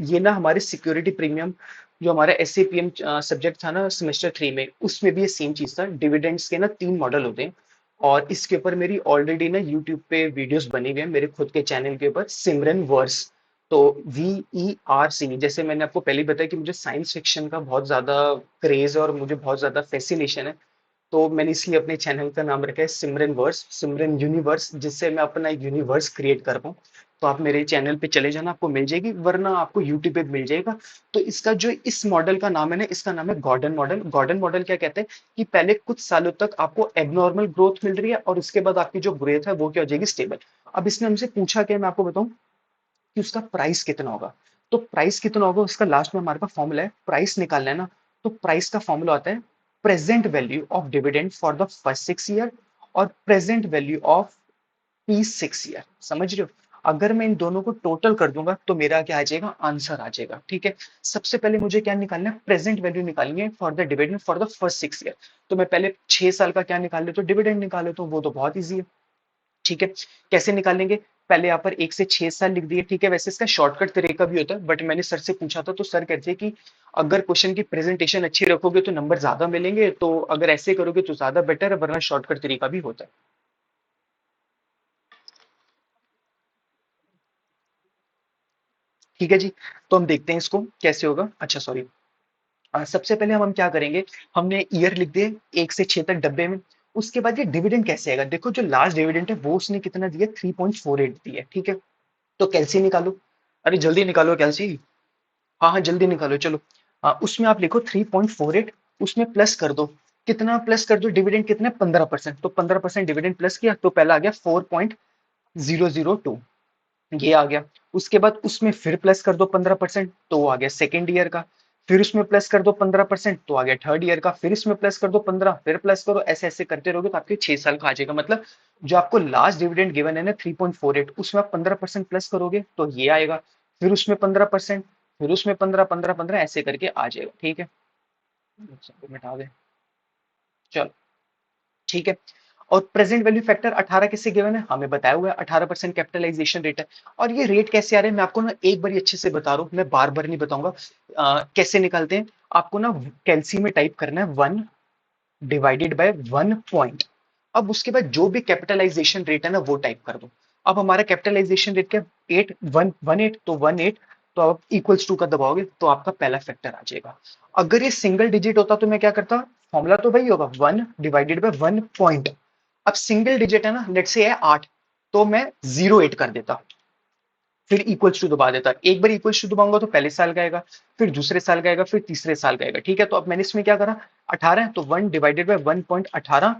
ये ना हमारे सिक्योरिटी प्रीमियम जो हमारा एसएपीएम सब्जेक्ट था ना सेमेस्टर 3 में, उसमें भी ये सेम चीज था। डिविडेंड्स के ना 3 मॉडल होते हैं, और इसके ऊपर मेरी ऑलरेडी ना यूट्यूब पे वीडियोस बनी हुई है मेरे खुद के चैनल के ऊपर, सिमरन वर्स। तो VERC, जैसे मैंने आपको पहले ही बताया कि मुझे साइंस फिक्शन का बहुत ज्यादा क्रेज है और मुझे बहुत ज्यादा फैसिनेशन है। तो मैंने इसलिए अपने चैनल का नाम रखा है सिमरन वर्स, सिमरन यूनिवर्स, जिससे मैं अपना एक यूनिवर्स क्रिएट कर पाऊँ। तो आप मेरे चैनल पे चले जाना, आपको मिल जाएगी, वरना आपको यूट्यूब पे मिल जाएगा। तो इसका जो इस मॉडल का नाम है ना, इसका नाम है गॉर्डन मॉडल। गॉर्डन मॉडल क्या कहते हैं कि पहले कुछ सालों तक आपको एबनॉर्मल ग्रोथ मिल रही है, और उसके बाद आपकी जो ग्रोथ है वो क्या हो जाएगी, स्टेबल। अब इसने हमसे पूछा क्या, मैं आपको बताऊं कि उसका प्राइस कितना होगा। तो प्राइस कितना होगा उसका लास्ट में हमारे पास फॉर्मूला है, प्राइस निकालना है ना, तो प्राइस का फॉर्मूला आता है present value of dividend for the first 6 year और present value of P6 year. समझ रहे हो? अगर मैं इन दोनों को टोटल कर दूंगा तो मेरा क्या आ जाएगा, आंसर आ जाएगा। ठीक है, सबसे पहले मुझे क्या निकालना है, प्रेजेंट वैल्यू निकालनी है for the dividend for the first 6 year. तो मैं पहले 6 साल का क्या निकाल लेता हूँ, डिविडेंड निकाल लेता हूँ, वो तो बहुत ईजी है। ठीक है, कैसे निकालेंगे, पहले यहाँ पर 1 से 6 साल लिख दिए। ठीक है, वैसे इसका शॉर्टकट तरीका भी होता है, बट मैंने सर से पूछा था तो सर कहते हैं कि अगर क्वेश्चन की प्रेजेंटेशन अच्छी रखोगे तो नंबर ज्यादा मिलेंगे, तो अगर ऐसे करोगे तो ज्यादा बेटर है, वरना शॉर्टकट तरीका भी होता है। ठीक है जी, तो हम देखते हैं इसको कैसे होगा। अच्छा सॉरी, सबसे पहले हम क्या करेंगे, हमने ईयर लिख दिए 1 से 6 तक डब्बे में। उसके बाद ये डिविडेंड कैसे आएगा, देखो जो लास्ट डिविडेंड है वो उसने कितना दिया, 3.48 दिया। ठीक है, तो कैलसी निकालो, अरे जल्दी निकालो कैलसी। हाँ हाँ जल्दी निकालो चलो। उसमें आप लिखो 3.48, उसमें प्लस कर दो, कितना प्लस कर दो, डिविडेंड कितना 15%, तो 15% डिविडेंड प्लस किया तो पहला आ गया 4.002, ये आ गया। उसके बाद उसमें फिर प्लस कर दो 15%, तो वो आ गया सेकेंड ईयर का। फिर उसमें प्लस कर दो 15%, तो आ गया थर्ड ईयर का। फिर इसमें प्लस कर दो 15, फिर प्लस करो, ऐसे ऐसे करते रहोगे तो आपके 6 साल का आ जाएगा। मतलब जो आपको लास्ट डिविडेंड गिवन है ना 3.48, उसमें आप 15% प्लस करोगे तो ये आएगा। फिर उसमें 15%, फिर उसमें 15 15 15 ऐसे करके आ जाएगा। ठीक है, मिटा दे, चलो। ठीक है, और प्रेजेंट वैल्यू फैक्टर 18 किससे गिवन है, हमें बताया हुआ है 18% कैपिटलाइजेशन रेट है। और ये रेट कैसे आ रहे हैं मैं आपको ना एक बार अच्छे से बता रहा हूँ, मैं बार बार नहीं बताऊंगा। कैसे निकालते हैं, आपको ना कैलसी में टाइप करना है 1/1 अब उसके बाद जो भी कैपिटलाइजेशन रेट है ना वो टाइप कर दो। अब हमारा कैपिटलाइजेशन रेट क्या, 8 1 1 8, तो 18, तो आप इक्वल्स टू का दबाओगे तो आपका पहला फैक्टर आ जाएगा। अगर ये सिंगल डिजिट होता तो मैं क्या करता, फॉर्मूला तो वही होगा 1/1 अब सिंगल डिजिट है ना, लेट से है 8, तो मैं 0.8 कर देता, फिर इक्वल्स टू दबा देता। एक बार इक्वल्स टू दबाऊंगा तो पहले साल का आएगा, फिर दूसरे साल का आएगा, फिर तीसरे साल का आएगा। ठीक है, तो अब मैंने इसमें क्या करा, 18 है तो 1/1.18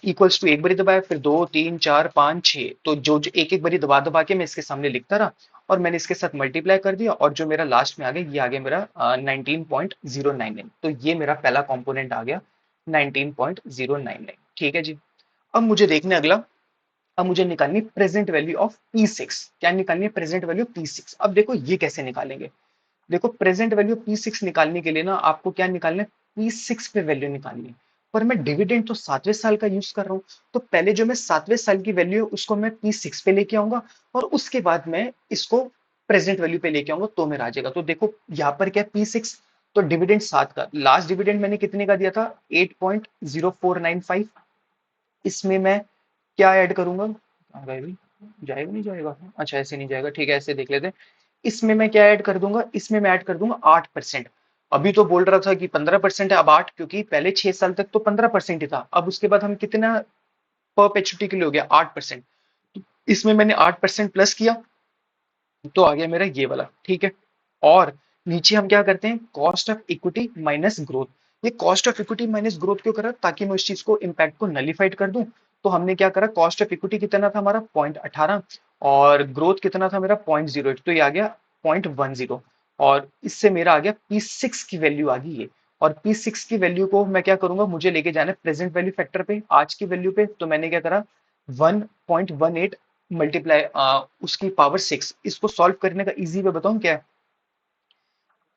इक्वल्स टू एक बारी दबाया, फिर 2 3 4 5 6, तो जो जो एक एक बारी दबा दबा के मैं इसके सामने लिखता रहा, और मैंने इसके साथ मल्टीप्लाई कर दिया, और जो मेरा लास्ट में आ गया ये आ गया मेरा 19.099, तो ये मेरा पहला कॉम्पोनेंट आ गया 19.099। ठीक है जी, अब मुझे देखने अगला, अब मुझे निकालनी प्रेजेंट वैल्यू ऑफ P6। क्या निकालनी है, प्रेजेंट वैल्यू P6। अब देखो ये कैसे निकालेंगे, देखो प्रेजेंट वैल्यू P6 निकालने के लिए ना आपको क्या निकालना है, P6 पे वैल्यू निकालनी है। पर मैं डिविडेंड तो 7वें साल का यूज कर रहा हूँ, तो पहले जो मैं 7वें साल की वैल्यू है उसको मैं P6 पे लेके आऊंगा, और उसके बाद मैं इसको प्रेजेंट वैल्यू पे लेके आऊंगा तो मेरा आ जाएगा। तो देखो यहाँ पर क्या P6, तो डिविडेंड 7 का, लास्ट डिविडेंड मैंने कितने का दिया था, 8.0495। इसमें मैं क्या ऐड करूंगा, कहाँ गए भाई, जाएगा नहीं जाएगा, अच्छा ऐसे नहीं जाएगा, ठीक है ऐसे देख लेते हैं। इसमें मैं क्या ऐड कर दूंगा, इसमें मैं ऐड कर दूंगा 8%। अभी तो बोल रहा था कि 15% है, अब 8, क्योंकि पहले 6 साल तक तो 15% ही था, अब उसके बाद हम कितना परपेचुटी के लिए हो गया 8%। इसमें मैंने 8% प्लस किया तो आ गया मेरा ये वाला। ठीक है, और नीचे हम क्या करते हैं, cost of equity minus growth. ये cost of equity minus growth क्यों करा, ताकि मैं उस चीज को इम्पैक्ट को नलिफाइड कर दूं। तो हमने क्या करा, कॉस्ट ऑफ इक्विटी कितना था हमारा 0.18, और ग्रोथ कितना था मेरा 0.08, तो ये आ गया 0.10, और इससे मेरा आ गया P6 की वैल्यू आ गई ये। और P6 की वैल्यू को मैं क्या करूंगा, मुझे लेके जाना है प्रेजेंट वैल्यू फैक्टर पे, आज की वैल्यू पे, तो मैंने क्या करा 1.18 मल्टीप्लाई उसकी पावर 6। इसको सॉल्व करने का इजी वे बताऊं क्या है,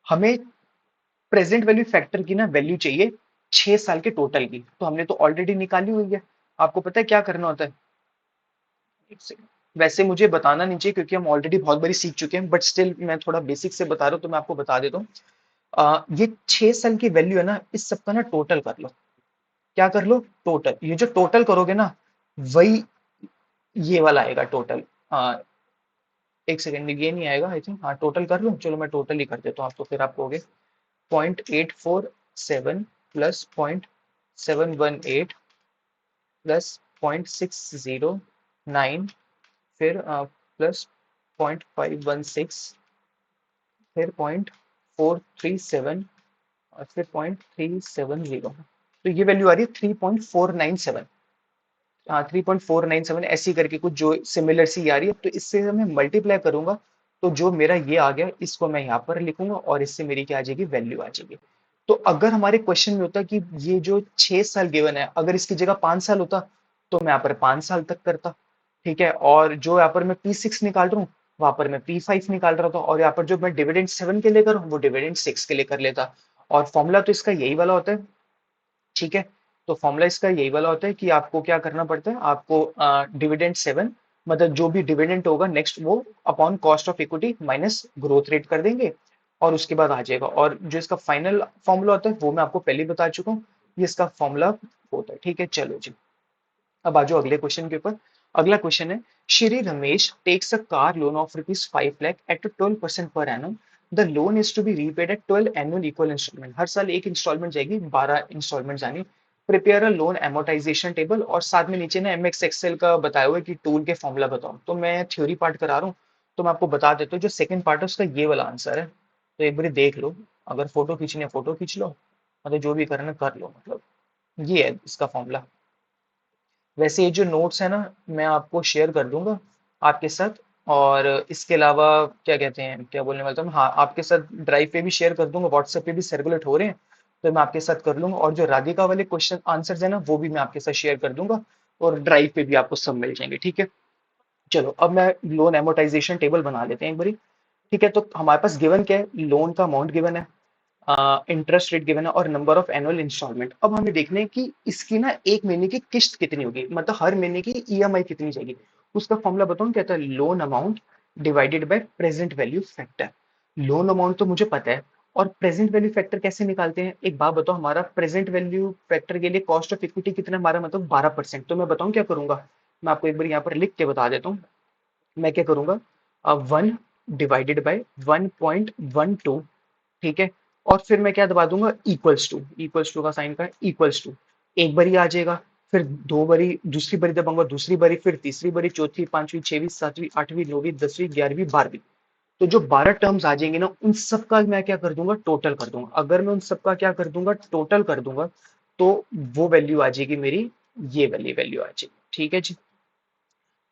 हमें प्रेजेंट वैल्यू फैक्टर की ना वैल्यू चाहिए 6 साल के टोटल की, तो हमने तो ऑलरेडी निकाली हुई है। आपको पता है क्या करना होता है, एक सेकंड, वैसे मुझे बताना नहीं चाहिए क्योंकि हम ऑलरेडी बहुत बारी सीख चुके हैं, बट स्टिल मैं थोड़ा बेसिक से बता रहा हूँ तो मैं आपको बता देता हूँ। ये 6 साल की वैल्यू है ना, इस सबका ना टोटल कर लो। क्या कर लो, टोटल, ये जो टोटल करोगे ना वही ये वाला आएगा टोटल। एक सेकंड, ये नहीं आएगा आई थिंक, हाँ टोटल कर लो, चलो मैं टोटल ही कर देता हूँ, आप तो फिर आप कहोगे 0.847 प्लस 0.718 प्लस 0.609, फिर प्लस 0.516, फिर 0.437, और फिर 0.370, तो ये वैल्यू आ रही है 3.497। हाँ 3.497 ऐसी करके कुछ जो सिमिलर सी आ रही है, तो इससे मैं मल्टीप्लाई करूंगा तो जो मेरा ये आ गया इसको मैं यहाँ पर लिखूंगा और इससे मेरी क्या आ जाएगी, वैल्यू आ जाएगी। तो अगर हमारे क्वेश्चन में होता कि ये जो 6 साल गिवन है, अगर इसकी जगह 5 साल होता तो मैं यहाँ पर 5 साल तक करता। ठीक है, और जो यहाँ पर मैं P6 निकाल रहा हूँ वहां पर मैं P5 निकाल रहा था, और यहाँ पर जो मैं डिविडेंड 7 के लिए कर रहा हूँ वो डिविडेंड 6 के लिए कर लेता। और फॉर्मूला तो इसका यही वाला होता है। ठीक है, तो फॉर्मूला इसका यही वाला होता है कि आपको क्या करना पड़ता है, आपको डिविडेंड 7 मतलब जो भी डिविडेंड होगा नेक्स्ट वो upon cost of equity minus growth rate कर देंगे, और उसके बाद आ जाएगा। और जो इसका फाइनल फॉर्मूला होता है वो मैं आपको पहले ही बता चुका हूँ, ये इसका फॉर्मूला होता है। ठीक है, चलो जी, अब आ जाओ अगले क्वेश्चन के ऊपर। अगला क्वेश्चन है, Shri Ramesh takes a car loan of ₹5 lakh at 12% per annum. The loan is to be repaid at 12 annual equal installment. हर साल एक इंस्टॉलमेंट जाएगी, 12 इंस्टॉलमेंट जानी। Prepare a loan amortization table, और साथ में नीचे ना एमएक्स एक्सेल का बताया हुआ है कि टूल के फॉर्मूला बताओ। तो मैं थ्योरी पार्ट करा रहा हूँ, तो मैं आपको बता देता हूँ जो सेकंड पार्ट है उसका ये वाला आंसर है। तो एक बार देख लो, अगर फोटो खींचनी है फोटो खींच लो, मतलब जो भी करना कर लो, मतलब ये है इसका फॉर्मूला। वैसे ये जो नोट्स है ना मैं आपको शेयर कर दूंगा आपके साथ, और इसके अलावा क्या कहते हैं, क्या बोलने वाला था मैं, हाँ आपके साथ ड्राइव पे भी शेयर कर दूंगा, व्हाट्सएप पे भी सर्कुलेट हो रहे हैं, तो मैं आपके साथ कर लूंगा। और जो राधिका वाले क्वेश्चन आंसर्स है ना वो भी मैं आपके साथ शेयर कर दूंगा, और ड्राइव पे भी आपको सब मिल जाएंगे। ठीक है, चलो अब मैं लोन एमोटाइजेशन टेबल बना लेते हैं एक बारी। ठीक है, तो हमारे पास गिवन क्या है, लोन का अमाउंट गिवन है, इंटरेस्ट रेट गिवन है, और नंबर ऑफ एनुअल इंस्टॉलमेंट। अब हमें देखना है कि इसकी ना एक महीने की किस्त कितनी होगी, मतलब हर महीने की ईएमआई कितनी जाएगी। उसका फॉर्मूला बताऊं, कहता है loan amount divided by present value factor. Loan amount तो मुझे पता है, और प्रेजेंट वैल्यू फैक्टर कैसे निकालते हैं, एक बात बताओ, हमारा प्रेजेंट वैल्यू फैक्टर के लिए कॉस्ट ऑफ इक्विटी कितना है, हमारा मतलब 12%। तो मैं बताऊं क्या करूंगा, मैं आपको एक बार यहाँ पर लिख के बता देता हूँ। मैं क्या करूंगा, 1 डिवाइडेड बाय 1.12। ठीक है, और फिर मैं क्या दबा दूंगा, इक्वल्स टू का साइन का इक्वल्स टू। एक बारी आ जाएगा, फिर दो बारी, दूसरी बारी दबाऊंगा, दूसरी बारी, फिर तीसरी बारी, चौथी, पांचवी, छठवीं, सातवीं, आठवीं, नौवीं, 10वीं, 11वीं, 12वीं। तो जो 12 टर्म्स आ जाएंगे ना उन सबका मैं क्या कर दूंगा, टोटल कर दूंगा। अगर मैं उन सबका क्या कर दूंगा, टोटल कर दूंगा, तो वो वैल्यू आ जाएगी मेरी, ये वाली वैल्यू आ जाएगी। ठीक है जी,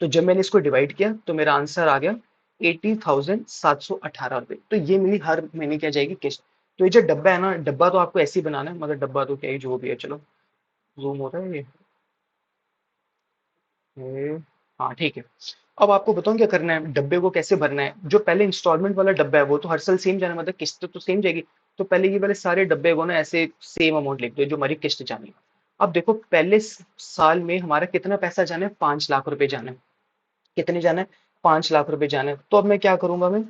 तो जब मैंने इसको डिवाइड किया तो मेरा आंसर आ गया 80,718 रुपये। तो ये मेरी हर महीने क्या जाएगी, किस्त। तो ये जो डब्बा है ना, डब्बा तो आपको ऐसे ही बनाना है, मगर डब्बा तो क्या ही जो भी है, चलो जूम हो रहा है ये। हाँ ठीक है, अब आपको बताऊं क्या करना है, डब्बे को कैसे भरना है। जो पहले इंस्टॉलमेंट वाला डब्बा है वो तो हर साल सेम जाना है, मतलब किस्त तो सेम जाएगी। तो पहले ये वाले सारे डब्बे को ना ऐसे सेम अमाउंट लिख दो जो हमारी किस्त जानी है। अब देखो पहले साल में हमारा कितना पैसा जाना है, 5 लाख रुपए जाना है। कितने जाना है, 5 लाख रुपए जाना है। तो अब मैं क्या करूंगा, मैं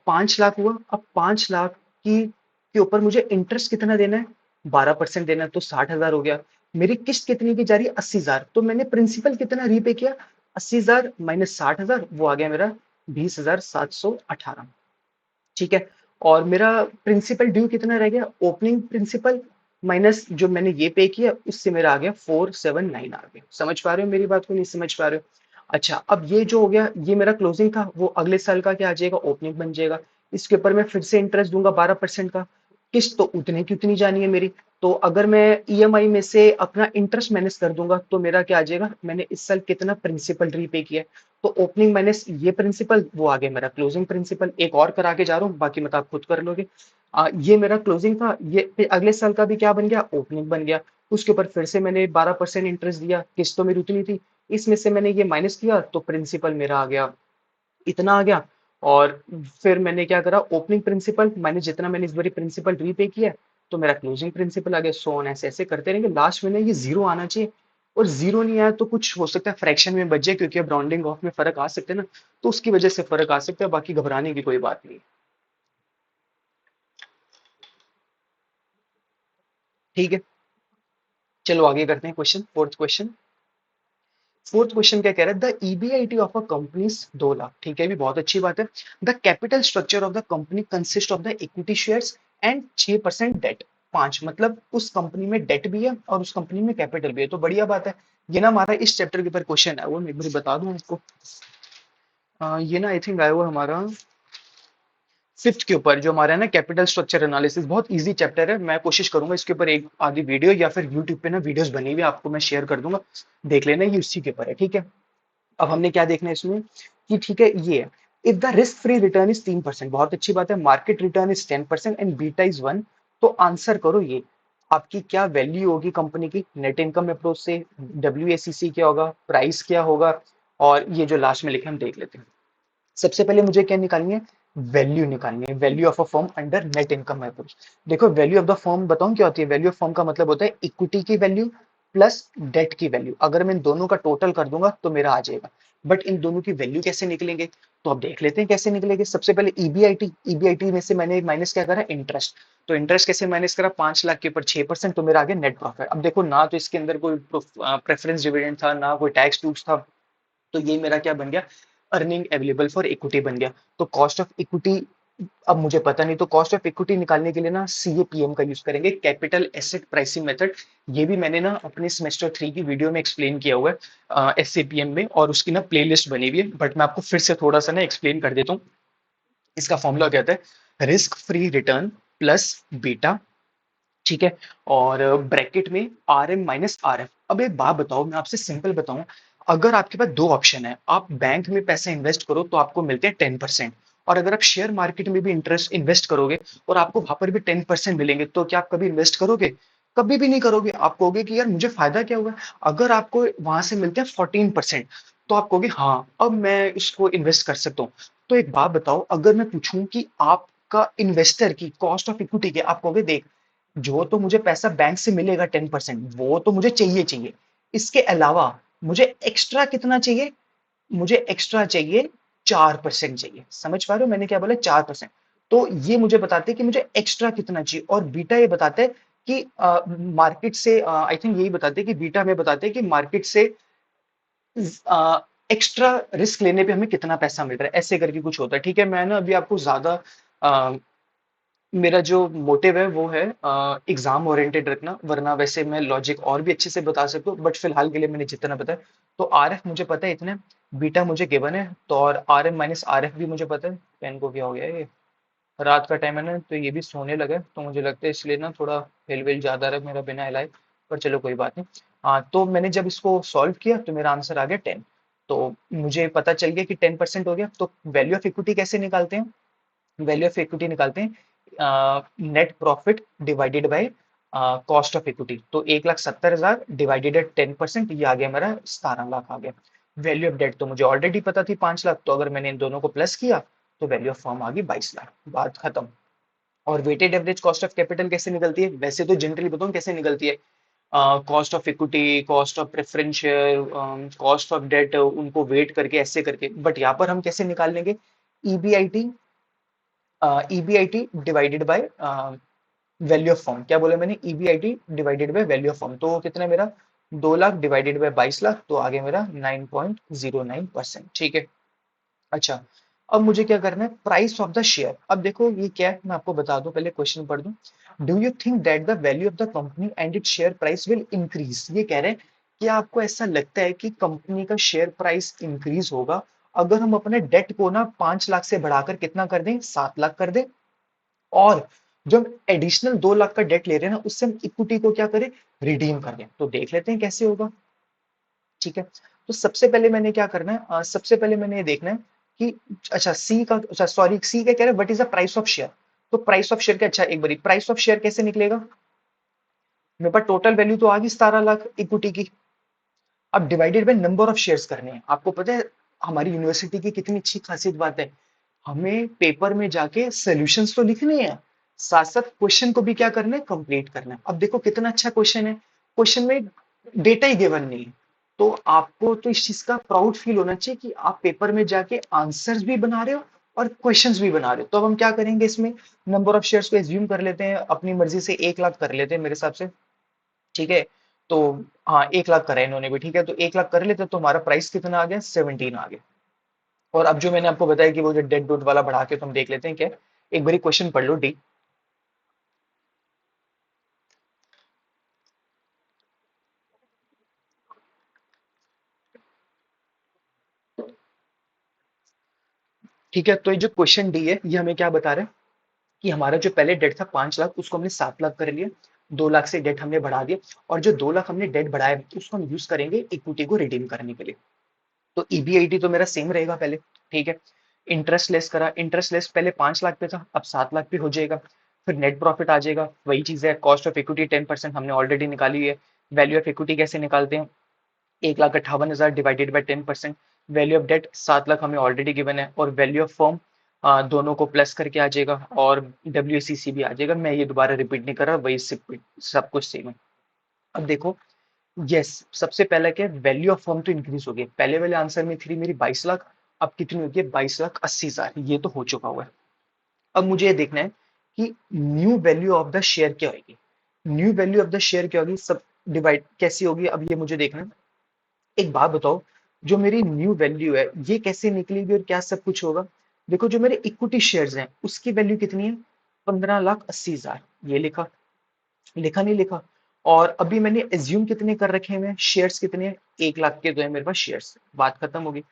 5 लाख हुआ, अब 5 लाख की के ऊपर मुझे इंटरेस्ट कितना देना है, 12% देना है, तो 60,000 हो गया। मेरी किस्त कितनी की जा रही है, 80,000। तो मैंने प्रिंसिपल कितना रीपे किया, 80,000 माइनस 60,000, वो आ गया मेरा 20,718। ठीक है, और मेरा प्रिंसिपल ड्यू कितना रह गया, ओपनिंग प्रिंसिपल माइनस जो मैंने ये पे किया उससे मेरा आ गया 479 आ गया। समझ पा रहे हो मेरी बात को, नहीं समझ पा रहे हो। अच्छा, अब ये जो हो गया ये मेरा क्लोजिंग था, वो अगले साल का क्या आ जाएगा, ओपनिंग बन जाएगा। इसके ऊपर मैं फिर से इंटरेस्ट दूंगा 12% का। किस्त तो उतने की उतनी जानी है मेरी। तो अगर मैं ईएमआई में से अपना इंटरेस्ट माइनस कर दूंगा तो मेरा क्या आ जाएगा, मैंने इस साल कितना प्रिंसिपल रीपे किया है। तो ओपनिंग माइनस ये प्रिंसिपल, वो आ गया मेरा क्लोजिंग प्रिंसिपल। एक और करा के जा रहा हूँ, बाकी मतलब आप खुद कर लोगे। ये मेरा क्लोजिंग था, ये फिर अगले साल का भी क्या बन गया, ओपनिंग बन गया। उसके ऊपर फिर से मैंने 12% इंटरेस्ट दिया, किस्त तो मेरी उतनी थी, इसमें से मैंने ये माइनस किया तो प्रिंसिपल मेरा आ गया, इतना आ गया। और फिर मैंने क्या करा, ओपनिंग प्रिंसिपल माइनस जितना मैंने इस बारी प्रिंसिपल रीपे किया, तो मेरा क्लोजिंग प्रिंसिपल आ गया। सो ऑन, ऐसे ऐसे करते रहेंगे, लास्ट में ना ये जीरो आना चाहिए। और जीरो नहीं आया तो कुछ हो सकता है फ्रैक्शन में बच जाए, क्योंकि अब राउंडिंग ऑफ में फर्क आ सकते हैं ना, तो उसकी वजह से फर्क आ सकता है, बाकी घबराने की कोई बात नहीं। ठीक है, चलो आगे करते हैं question, fourth question. Fourth question क्या कह रहा है, the EBIT of a company 2 lakh. ठीक है, भी बहुत अच्छी बात है। The capital structure of the company consist of the equity shares and 6% debt. 5 मतलब उस कंपनी में डेट भी है और उस कंपनी में कैपिटल भी है, तो बढ़िया बात है। ये ना हमारा इस चैप्टर के ऊपर क्वेश्चन है, वो मैं एक बार बता दूं आपको। ये ना आई थिंक आया हुआ हमारा फिफ्थ के ऊपर, जो हमारा है ना कैपिटल स्ट्रक्चर एनालिसिस, बहुत इजी चैप्टर है। मैं कोशिश करूंगा इसके ऊपर एक आधी वीडियो या फिर यूट्यूब पे ना वीडियोस बनी हुई है, आपको मैं शेयर कर दूंगा, देख लेना, ये उसी के ऊपर है। ठीक है, अब हमने क्या देखना है इसमें कि ठीक है ये है, if the risk free return is 3%, बहुत अच्छी बात है, market return is 10% and beta is 1, तो आंसर करो ये आपकी क्या वैल्यू होगी कंपनी की नेट इनकम अप्रोच से, डब्ल्यू क्या होगा, प्राइस क्या होगा, और ये जो लास्ट में लिखे हम देख लेते हैं। सबसे पहले मुझे क्या निकालनी है, वैल्यू निकालनी है, value of a firm under net income approach. देखो वैल्यू ऑफ द फर्म बताऊं क्या होती है, वैल्यू ऑफ फर्म का मतलब होता है इक्विटी की वैल्यू प्लस डेट की वैल्यू, अगर मैं इन दोनों का टोटल कर दूंगा तो मेरा आ जाएगा। बट इन दोनों की वैल्यू कैसे निकलेंगे, तो अब देख लेते हैं कैसे निकलेंगे। सबसे पहले ईबीआईटी, ईबीआईटी में से मैंने माइनस क्या करा, इंटरेस्ट, तो इंटरेस्ट कैसे माइनस करा, 5 लाख के ऊपर 6%, तो मेरा आ गया नेट प्रॉफिट। अब देखो ना तो इसके अंदर कोई प्रेफरेंस डिविडेंड था ना कोई टैक्स टूक्स था, तो ये मेरा क्या बन गया, अर्निंग अवेलेबल फॉर इक्विटी बन गया। तो कॉस्ट ऑफ इक्विटी अब मुझे पता नहीं, तो कॉस्ट ऑफ इक्विटी निकालने के लिए ना सीएपीएम का यूज करेंगे, कैपिटल एसेट प्राइसिंग मेथड। ये भी मैंने ना अपने सेमेस्टर 3 की वीडियो में एक्सप्लेन किया हुआ है एससीपीएम में, और उसकी ना प्लेलिस्ट बनी हुई है, बट मैं आपको फिर से थोड़ा सा ना एक्सप्लेन कर देता हूँ। इसका फॉर्मूला क्या होता है, risk free return plus beta, ठीक है, और ब्रैकेट में R M minus R F. अब एक बात बताओ, मैं आपसे सिंपल बताऊं, अगर आपके पास दो ऑप्शन है, आप बैंक में पैसे इन्वेस्ट करो तो आपको मिलते हैं 10%, और अगर आप शेयर मार्केट में भी इंटरेस्ट इन्वेस्ट करोगे और आपको वहां पर भी 10% मिलेंगे, तो क्या आप कभी इन्वेस्ट करोगे, कभी भी नहीं करोगे। आप कहोगे कि यार मुझे फायदा क्या हुआ। अगर आपको वहां से मिलते हैं 14%, तो आप कहोगे हाँ अब मैं इसको इन्वेस्ट कर सकता हूँ। तो एक बात बताओ, अगर मैं पूछूं कि आपका इन्वेस्टर की कॉस्ट ऑफ इक्विटी क्या, आप कहोगे देख जो तो मुझे पैसा बैंक से मिलेगा 10%, वो तो मुझे चाहिए चाहिए, इसके अलावा मुझे एक्स्ट्रा कितना चाहिए, मुझे एक्स्ट्रा चाहिए 4% चाहिए। समझ पा रहे हो मैंने क्या बोला, 4%। तो ये मुझे बताते हैं कि मुझे एक्स्ट्रा कितना चाहिए, और बीटा ये बताते हैं कि मार्केट से, आई थिंक यही बताते हैं कि बीटा में बताते हैं कि मार्केट से एक्स्ट्रा रिस्क लेने पे हमें कितना पैसा मिल रहा है, ऐसे करके कुछ होता है। ठीक है, मैं ना अभी आपको ज्यादा मेरा जो मोटिव है वो है एग्जाम ओरिएंटेड रखना, वरना वैसे मैं लॉजिक और भी अच्छे से बता सकता हूँ, बट फिलहाल के लिए मैंने जितना बताया। तो आर एफ मुझे पता है इतने, बीटा मुझे गिवन है, तो और R M minus R F भी मुझे पता है। पेन को क्या हो गया ये, रात का टाइम है ना, तो ये भी सोने लगा है, तो मुझे लगता है इसलिए ना थोड़ा हिल विल ज्यादा रहा मेरा बिना हिलाए, पर चलो कोई बात नहीं। हाँ, तो मैंने जब इसको सॉल्व किया तो मेरा आंसर आ गया 10। तो मुझे पता चल गया कि 10% हो गया। तो वैल्यू ऑफ इक्विटी कैसे निकालते हैं, वैल्यू ऑफ इक्विटी निकालते हैं net profit divided by cost of equity. तो 1,70,000 डिवाइडेड 10%, ये आ गया मेरा 17 लाख आ गया। वैल्यू ऑफ डेट तो मुझे ऑलरेडी पता थी 5 लाख, तो अगर मैंने इन दोनों को प्लस किया तो वैल्यू ऑफ फर्म आ गई 22 लाख, बात खत्म। और weighted average cost of capital कैसे निकलती है, वैसे तो जनरली बताऊं कैसे निकलती है, cost of equity, cost of preference share, cost of debt, उनको वेट करके ऐसे करके, बट यहाँ पर हम कैसे निकाल लेंगे, EBIT, EBIT divided by value of firm. क्या बोला मैंने, EBIT divided by value of firm, तो कितना है मेरा, 2 लाख डिवाइडेड बाय 22 लाख, तो आगे मेरा 9.09%। ठीक है। अच्छा, अब मुझे क्या करना है, प्राइस ऑफ द शेयर। अब देखो ये क्या है, मैं आपको बता दूं, पहले क्वेश्चन पढ़ दूं। Do you think that the value of the company and it share price will increase, ये कह रहे हैं कि आपको ऐसा लगता है कि कंपनी का शेयर प्राइस इंक्रीज होगा अगर हम अपने डेट को ना 5 लाख से बढ़ाकर कितना कर दें, 7 लाख कर दें, और जो हम एडिशनल 2 लाख का डेट ले रहे हैं ना, उससे हम इक्विटी को क्या करें, रिडीम कर दें। तो देख लेते हैं कैसे होगा। ठीक है, तो सबसे पहले मैंने क्या करना है, सबसे पहले मैंने ये देखना है कि अच्छा सी का, अच्छा सॉरी सी का कह रहा है what is the price of share. तो प्राइस ऑफ शेयर का, अच्छा एक बारी प्राइस ऑफ शेयर कैसे निकलेगा, मेरे पास टोटल वैल्यू तो आ गई 17 लाख इक्विटी की। अब divided by number of shares करने हैं। आपको पता है हमारी यूनिवर्सिटी की कितनी अच्छी खासियत बात है, हमें पेपर में जाके सॉल्यूशंस तो लिखने हैं, साथ साथ क्वेश्चन को भी क्या करना है, कंप्लीट करना है। अब देखो कितना अच्छा क्वेश्चन है, क्वेश्चन में डेटा ही गिवन नहीं है, तो आपको तो इस चीज का प्राउड फील होना चाहिए कि आप पेपर में जाके आंसर्स भी बना रहे हो और क्वेश्चंस भी बना रहे हो। तो अब हम क्या करेंगे इसमें, नंबर ऑफ शेयर्स को एज्यूम कर लेते हैं, अपनी मर्जी से 1 लाख कर लेते हैं मेरे हिसाब से। ठीक है, तो हाँ 1 लाख करा है इन्होंने भी, ठीक है, तो 1 लाख कर लेते तो हमारा प्राइस कितना आ गया, 17 आ गया। और अब जो मैंने आपको बताया कि वो जो डेड डॉट वाला बढ़ा के तुम देख लेते हैं क्या, एक बारी क्वेश्चन पढ़ लो डी। ठीक है, तो ये जो क्वेश्चन डी है ये हमें क्या बता रहा है कि हमारा जो पहले डेट था 5 लाख, उसको हमने 7 लाख कर लिया, 2 लाख से डेट हमने बढ़ा दिया, और जो 2 लाख हमने डेट बढ़ाया उसको हम यूज करेंगे इक्विटी को रिडीम करने के लिए। तो ईबीआईटी तो मेरा सेम रहेगा पहले, ठीक है, इंटरेस्ट लेस करा, इंटरेस्ट लेस पहले 5 लाख पे था, अब 7 लाख पे हो जाएगा। फिर नेट प्रॉफिट आ जाएगा, वही चीज है, कॉस्ट ऑफ इक्विटी 10% हमने ऑलरेडी निकाली है। वैल्यू ऑफ इक्विटी कैसे निकालते हैं, 1,58,000 divided by 10%। Value of debt 7 lakh हमें ऑलरेडी गिवन है, और वैल्यू ऑफ फर्म दोनों को प्लस करके आ जाएगा, और WACC भी आ जाएगा। मैं ये दोबारा रिपीट नहीं कर रहा, वही सब कुछ सेम है। अब देखो, यस, सबसे पहला क्या है, वैल्यू ऑफ फर्म तो इंक्रीज हो गई, पहले वाले आंसर में थी मेरी 22 लाख, अब कितनी होगी, 22,80,000, ये तो हो चुका हुआ है। अब मुझे ये देखना है कि new value of the share क्या होगी। New value of the share क्या होगी, सब डिवाइड कैसी होगी, अब ये मुझे देखना है। एक बात बताओ, जो मेरी न्यू वैल्यू है ये कैसे निकलेगी और क्या सब कुछ होगा। देखो, जो मेरे इक्विटी शेयर्स हैं उसकी वैल्यू कितनी है, 15,80,000, ये लिखा, लिखा नहीं लिखा। और अभी मैंने एज्यूम कितने कर रखे हैं, शेयर्स कितने हैं, 1 लाख के जो है मेरे पास शेयर्स, बात खत्म होगी।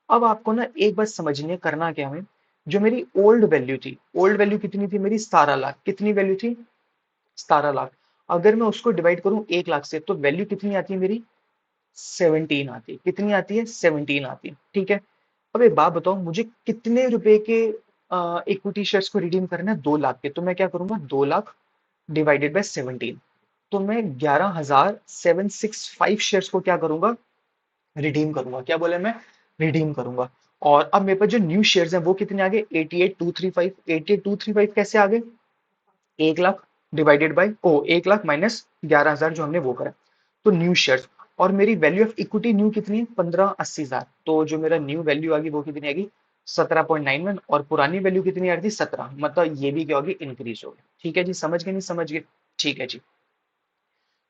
अब आपको ना एक बात समझनी है, करना क्या हमें, जो मेरी ओल्ड वैल्यू थी, ओल्ड वैल्यू कितनी थी मेरी, 17 लाख, कितनी वैल्यू थी, 17 लाख। अगर मैं उसको डिवाइड करूं 1 लाख से, तो वैल्यू कितनी आती है मेरी, 17 आती है, कितनी आती है, 17 आती है, ठीक है। अब एक बात बताओ, मुझे कितने रुपए के इक्विटी शेयर्स को रिडीम करना है, 2 लाख के, तो मैं क्या करूंगा, 2 लाख डिवाइडेड बाय 17, तो मैं 11,765 शेयर्स को क्या करूंगा, रिडीम करूंगा, क्या बोले मैं, रिडीम करूंगा। और अब मेरे पास जो न्यू शेयर्स हैं वो कितने आ गए, 88,235, 88,235 कैसे आ गए, 1 lakh divided by, oh 1 lakh minus 11,000 जो हमने वो करा, तो न्यू शेयर्स। और मेरी वैल्यू ऑफ इक्विटी न्यू कितनी है, 15,80,000, तो जो मेरा न्यू वैल्यू आ गई वो कितनी आएगी, 17.91, और पुरानी वैल्यू कितनी आ रही थी, 17, मतलब ये भी क्या होगी, इंक्रीज होगी। ठीक है जी, समझ गए, नहीं समझ गए, ठीक है जी।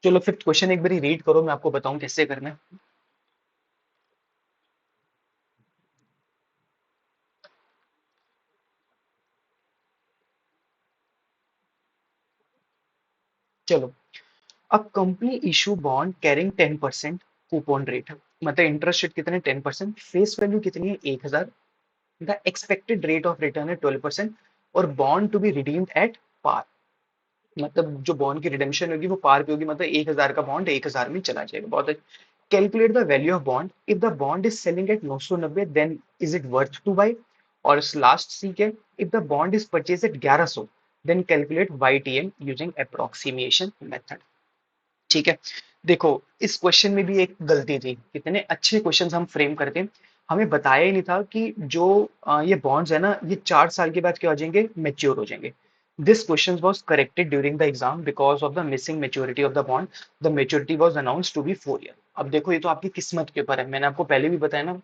चलो फिफ्थ क्वेश्चन एक बारी रीड करो, मैं आपको बताऊं कैसे करना है। चलो, a company issue bond carrying 10% coupon rate, मतलब इंटरेस्ट रेट कितने, 10%, फेस वैल्यू कितनी है, 1,000, the expected rate of return है 12%, और bond to be redeemed at par, मतलब जो बॉन्ड की रिडेम्पशन होगी वो पार पे होगी, मतलब 1,000 का बॉन्ड 1,000 में चला जाएगा, बहुत अच्छा। Calculate the value of bond if the bond is selling at 990, then is it worth to buy. और लास्ट सी के, if the bond is purchase at 1100, then calculate YTM using approximation method. ठीक है, देखो, इस क्वेश्चन में भी एक गलती थी, कितने अच्छे क्वेश्चंस हम फ्रेम करते हैं, हमें बताया ही नहीं था कि जो ये बॉन्ड्स है ना, ये 4 साल के बाद क्या हो जाएंगे, मेच्योर हो जाएंगे। This question was corrected during the exam because of the missing maturity of the bond, the maturity was announce to be 4 year. अब देखो, ये तो आपकी किस्मत के ऊपर है, मैंने आपको पहले भी बताया ना,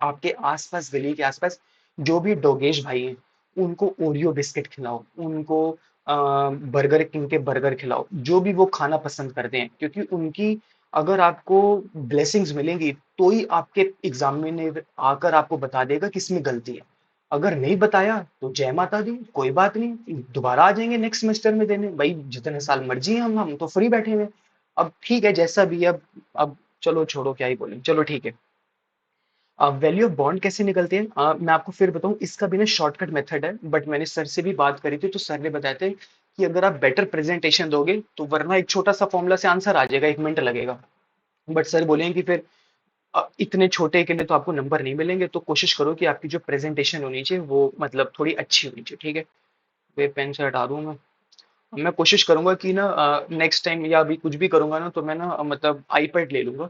आपके आसपास, गली के आसपास जो भी डोगेश भाई हैं, उनको ओरियो बिस्किट खिलाओ, उनको बर्गर किंग के बर्गर खिलाओ, जो भी वो खाना पसंद करते हैं, क्योंकि उनकी अगर आपको ब्लेसिंग्स मिलेंगी तो ही आपके एग्जाम में आकर आपको बता देगा किसमें गलती है। अगर नहीं बताया तो जय माता दी, कोई बात नहीं, दोबारा आ जाएंगे नेक्स्ट सेमेस्टर में देने, भाई जितने साल मर्जी हैं, हम तो फ्री बैठे हुए हैं। अब ठीक है, जैसा भी है, अब चलो छोड़ो, क्या ही बोले, चलो ठीक है। वैल्यू ऑफ बॉन्ड कैसे निकलते हैं, मैं आपको फिर बताऊं, इसका भी ना शॉर्टकट मेथड है, बट मैंने सर से भी बात करी थी, तो सर ने बताया था कि अगर आप बेटर प्रेजेंटेशन दोगे तो वरना एक छोटा सा फॉर्मूला से आंसर आ जाएगा, 1 मिनट लगेगा। बट सर बोलेंगे कि फिर इतने छोटे के लिए तो आपको नंबर नहीं मिलेंगे, तो कोशिश करो कि आपकी जो प्रेजेंटेशन होनी चाहिए वो मतलब थोड़ी अच्छी होनी चाहिए, ठीक है। वे पेन से हटा दूं मैं कोशिश करूंगा कि ना नेक्स्ट टाइम या अभी कुछ भी करूंगा ना, तो मैं ना मतलब आईपैड ले लूंगा,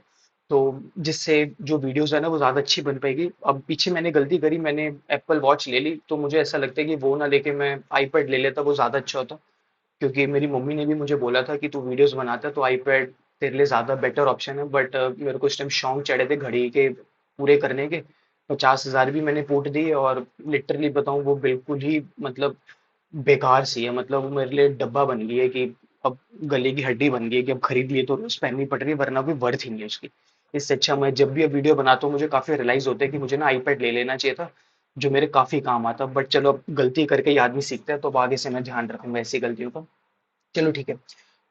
तो जिससे जो वीडियोस है ना वो ज़्यादा अच्छी बन पाएगी। अब पीछे मैंने गलती करी, मैंने एप्पल वॉच ले ली, तो मुझे ऐसा लगता है कि वो ना लेके मैं आईपैड ले लेता, वो ज़्यादा अच्छा होता। क्योंकि मेरी मम्मी ने भी मुझे बोला था कि तू वीडियोस बनाता है तो आईपैड तेरे लिए ज़्यादा बेटर ऑप्शन है, बट मेरे को इस टाइम शौक चढ़े थे घड़ी के पूरे करने के, 50,000 भी मैंने फूट दिए, और लिटरली बताऊं वो बिल्कुल ही मतलब बेकार सी है, मतलब वो मेरे लिए डब्बा बन गई है कि अब गले की हड्डी बन गई है कि अब खरीद लिए तो रोज पहननी पड़ रही है, वरना कोई वर्थ ही नहीं है उसकी। इससे अच्छा मैं जब भी अब वीडियो बनाता हूँ मुझे काफी रियलाइज होता है कि मुझे ना आईपैड ले लेना चाहिए था, जो मेरे काफी काम आता, बट चलो अब गलती करके ही आदमी सीखता है, तो अब आगे से मैं ध्यान रखूंगा ऐसी गलतियों का। चलो ठीक है,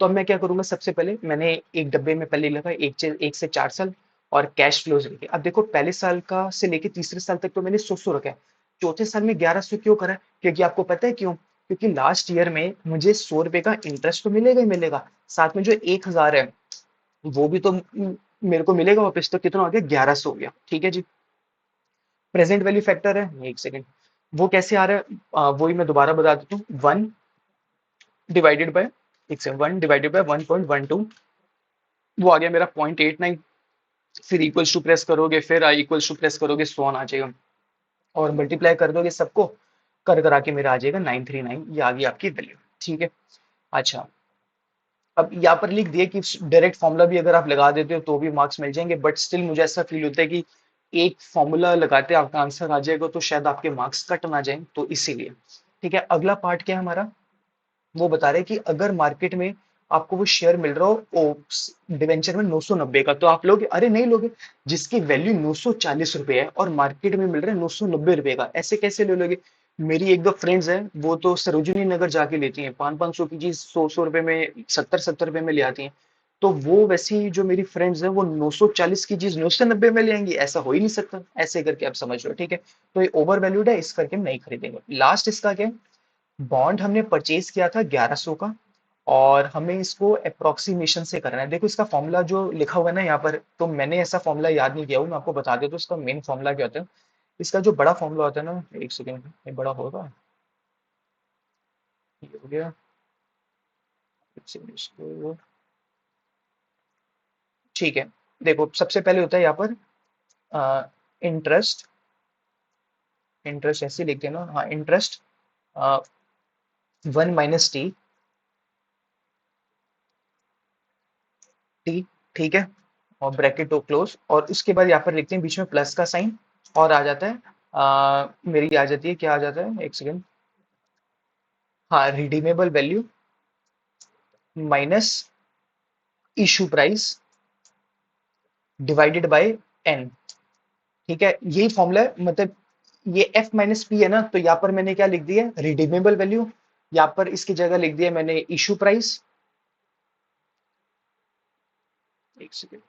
तो अब मैं क्या करूंगा, सबसे पहले मैंने एक डब्बे में पहले लिखा 1 से 4 साल और कैश फ्लोज लिखे। अब देखो, पहले साल का से लेके तीसरे साल तक तो मैंने 100 रखा है, चौथे साल में 1100 क्यों करा है? क्योंकि आपको पता है क्यों, क्योंकि लास्ट ईयर में मुझे 100 रुपए का इंटरेस्ट तो मिलेगा ही मिलेगा, साथ में जो 1,000 है वो भी तो मेरे को मिलेगा वापस, तो कितना हो गया, 1100 हो गया, ठीक है जी। प्रेजेंट वैल्यू फैक्टर है, एक सेकेंड, वो कैसे आ रहा है, वही मैं दोबारा बता देता हूँ। 1 डिवाइडेड बाय वो आ गया मेरा 0.89। फिर इक्वल्स टू प्रेस करोगे, फिर आई इक्वल्स टू प्रेस करोगे, सो ऑन आ जाएगा, और मल्टीप्लाई कर दोगे सबको, कर करा के मेरा आ जाएगा 939। ये आ गई आपकी वैल्यू। ठीक है। अच्छा, अब यहाँ पर लिख दिया कि डायरेक्ट फॉर्मूला भी अगर आप लगा देते हो तो भी मार्क्स मिल जाएंगे, बट स्टिल मुझे ऐसा फील होता है कि एक फॉर्मूला लगाते आपका आंसर आ जाएगा तो शायद आपके मार्क्स कट ना जाए, तो इसीलिए। ठीक है, अगला पार्ट क्या है हमारा, वो बता रहे हैं कि अगर मार्केट में आपको वो शेयर मिल रहा हो डिवेंचर में 990 का, तो आप लोगे? अरे नहीं लोगे। जिसकी वैल्यू 940 रुपए है और मार्केट में मिल रहा है 990 रुपए का, ऐसे कैसे ले लोगे? मेरी एक दो फ्रेंड्स हैं, वो तो सरोजिनी नगर जाके लेती हैं, 500 500 की चीज 100 100 रुपए में, 70 70 रुपए में ले आती हैं। तो वो वैसी जो मेरी फ्रेंड्स हैं, वो 940 की चीज 990 में ले आएंगी? ऐसा हो ही नहीं सकता। ऐसे करके आप समझ लो। ठीक है, तो ये ओवर वैल्यूड है, इस करके हम नहीं खरीदेंगे। लास्ट इसका क्या है, बॉन्ड हमने परचेज किया था 1100 का, और हमें इसको अप्रोक्सीमेशन से करना है। देखो इसका फॉर्मूला जो लिखा हुआ है ना यहाँ पर, तो मैंने ऐसा फॉर्मूला याद नहीं किया हूँ, मैं आपको बता देता हूँ इसका मेन फॉर्मूला क्या होता है। इसका जो बड़ा फॉर्मूला होता है ना, एक सेकेंड, ये बड़ा होगा, ये हो गया, एक सेकंड इसको, ठीक है। देखो सबसे पहले होता है यहाँ पर इंटरेस्ट, इंटरेस्ट ऐसे लिख देना, हाँ इंटरेस्ट 1 - टी, ठीक है, और ब्रैकेट को क्लोज, और उसके बाद यहाँ पर लिखते हैं बीच में प्लस का साइन, और आ जाता है मेरी आ जाती है, क्या आ जाता है, एक सेकेंड, हाँ, redeemable value minus issue price divided by N. ठीक है, यही फॉर्मूला है, मतलब ये एफ माइनस पी है ना, तो यहाँ पर मैंने क्या लिख दिया, रिडीमेबल वैल्यू, यहाँ पर इसकी जगह लिख दिया मैंने इशू प्राइस, एक सेकेंड,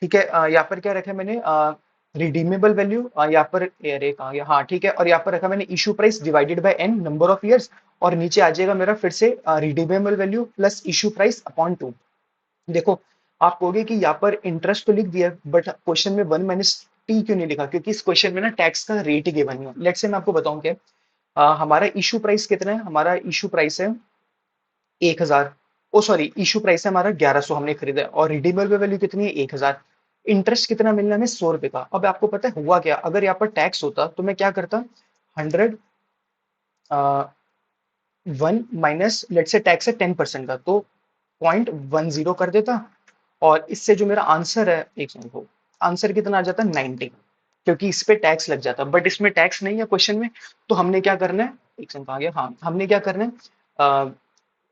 ठीक है, यहाँ पर क्या रखा है मैंने, रिडीमेबल वैल्यू, यहाँ पर, अरे कहाँ गया, हाँ ठीक है, और यहाँ पर रखा मैंने issue price divided by N number of years, और नीचे आ जाएगा मेरा फिर से redeemable value plus issue price upon 2। देखो, आप कहोगे कि यहाँ पर इंटरेस्ट तो लिख दिया, बट क्वेश्चन में 1 - टी क्यों नहीं लिखा? क्योंकि इस क्वेश्चन में ना टैक्स का रेट गिवन है। लेट्स से मैं आपको बताऊं क्या, हमारा इशू प्राइस कितना है, हमारा इशू प्राइस है 1000, ओ सॉरी, इशू प्राइस है हमारा 1100, हमने खरीदा है, और रिडीमेबल वैल्यू कितनी है 1000। इंटरेस्ट कितना मिलना है, 100 रुपए का। अब आपको पता है हुआ क्या, अगर यहाँ पर टैक्स होता तो मैं क्या करता, 100 1 माइनस, लेट से टैक्स है 10% का, तो 0.10 कर देता, और इससे जो मेरा आंसर है, एक सेकंड को, आंसर कितना आ जाता है 90, क्योंकि इस पे टैक्स लग जाता, बट इसमें टैक्स नहीं है क्वेश्चन में। तो हमने क्या करना है, एक सेकंड, आ गया, हाँ, हमने क्या करना है,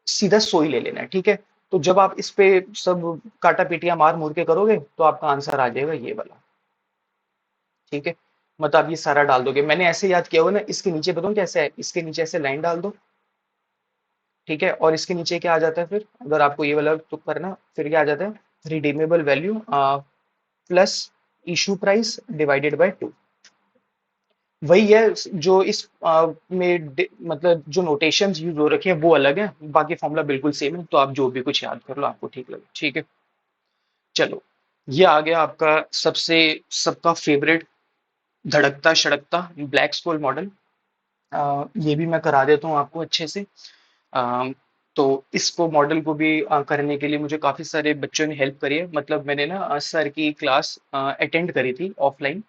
सीधा सोई ले लेना है। ठीक है, तो जब आप इस पे सब काटा पीटियां मार मूर के करोगे तो आपका आंसर आ जाएगा ये वाला। ठीक है, मतलब आप ये सारा डाल दोगे, मैंने ऐसे याद किया हुआ ना, इसके नीचे बताऊं कैसे है, इसके नीचे ऐसे लाइन डाल दो, ठीक है, और इसके नीचे क्या आ जाता है फिर, अगर आपको ये वाला तो करना, फिर क्या आ जाता है, redeemable value plus issue price divided bye 2। वही है जो इस मतलब जो नोटेशंस यूज हो रखे हैं वो अलग है, बाकी फॉर्मूला बिल्कुल सेम है, तो आप जो भी कुछ याद कर लो आपको ठीक लगे। ठीक है, चलो, ये आ गया आपका सबसे, सबका फेवरेट, धड़कता सड़कता ब्लैक स्कोल मॉडल। ये भी मैं करा देता हूँ आपको अच्छे से। अ, तो इसको मॉडल को भी करने के लिए मुझे काफी सारे बच्चों ने हेल्प करी है। मतलब मैंने ना सर की क्लास अटेंड करी थी ऑफलाइन,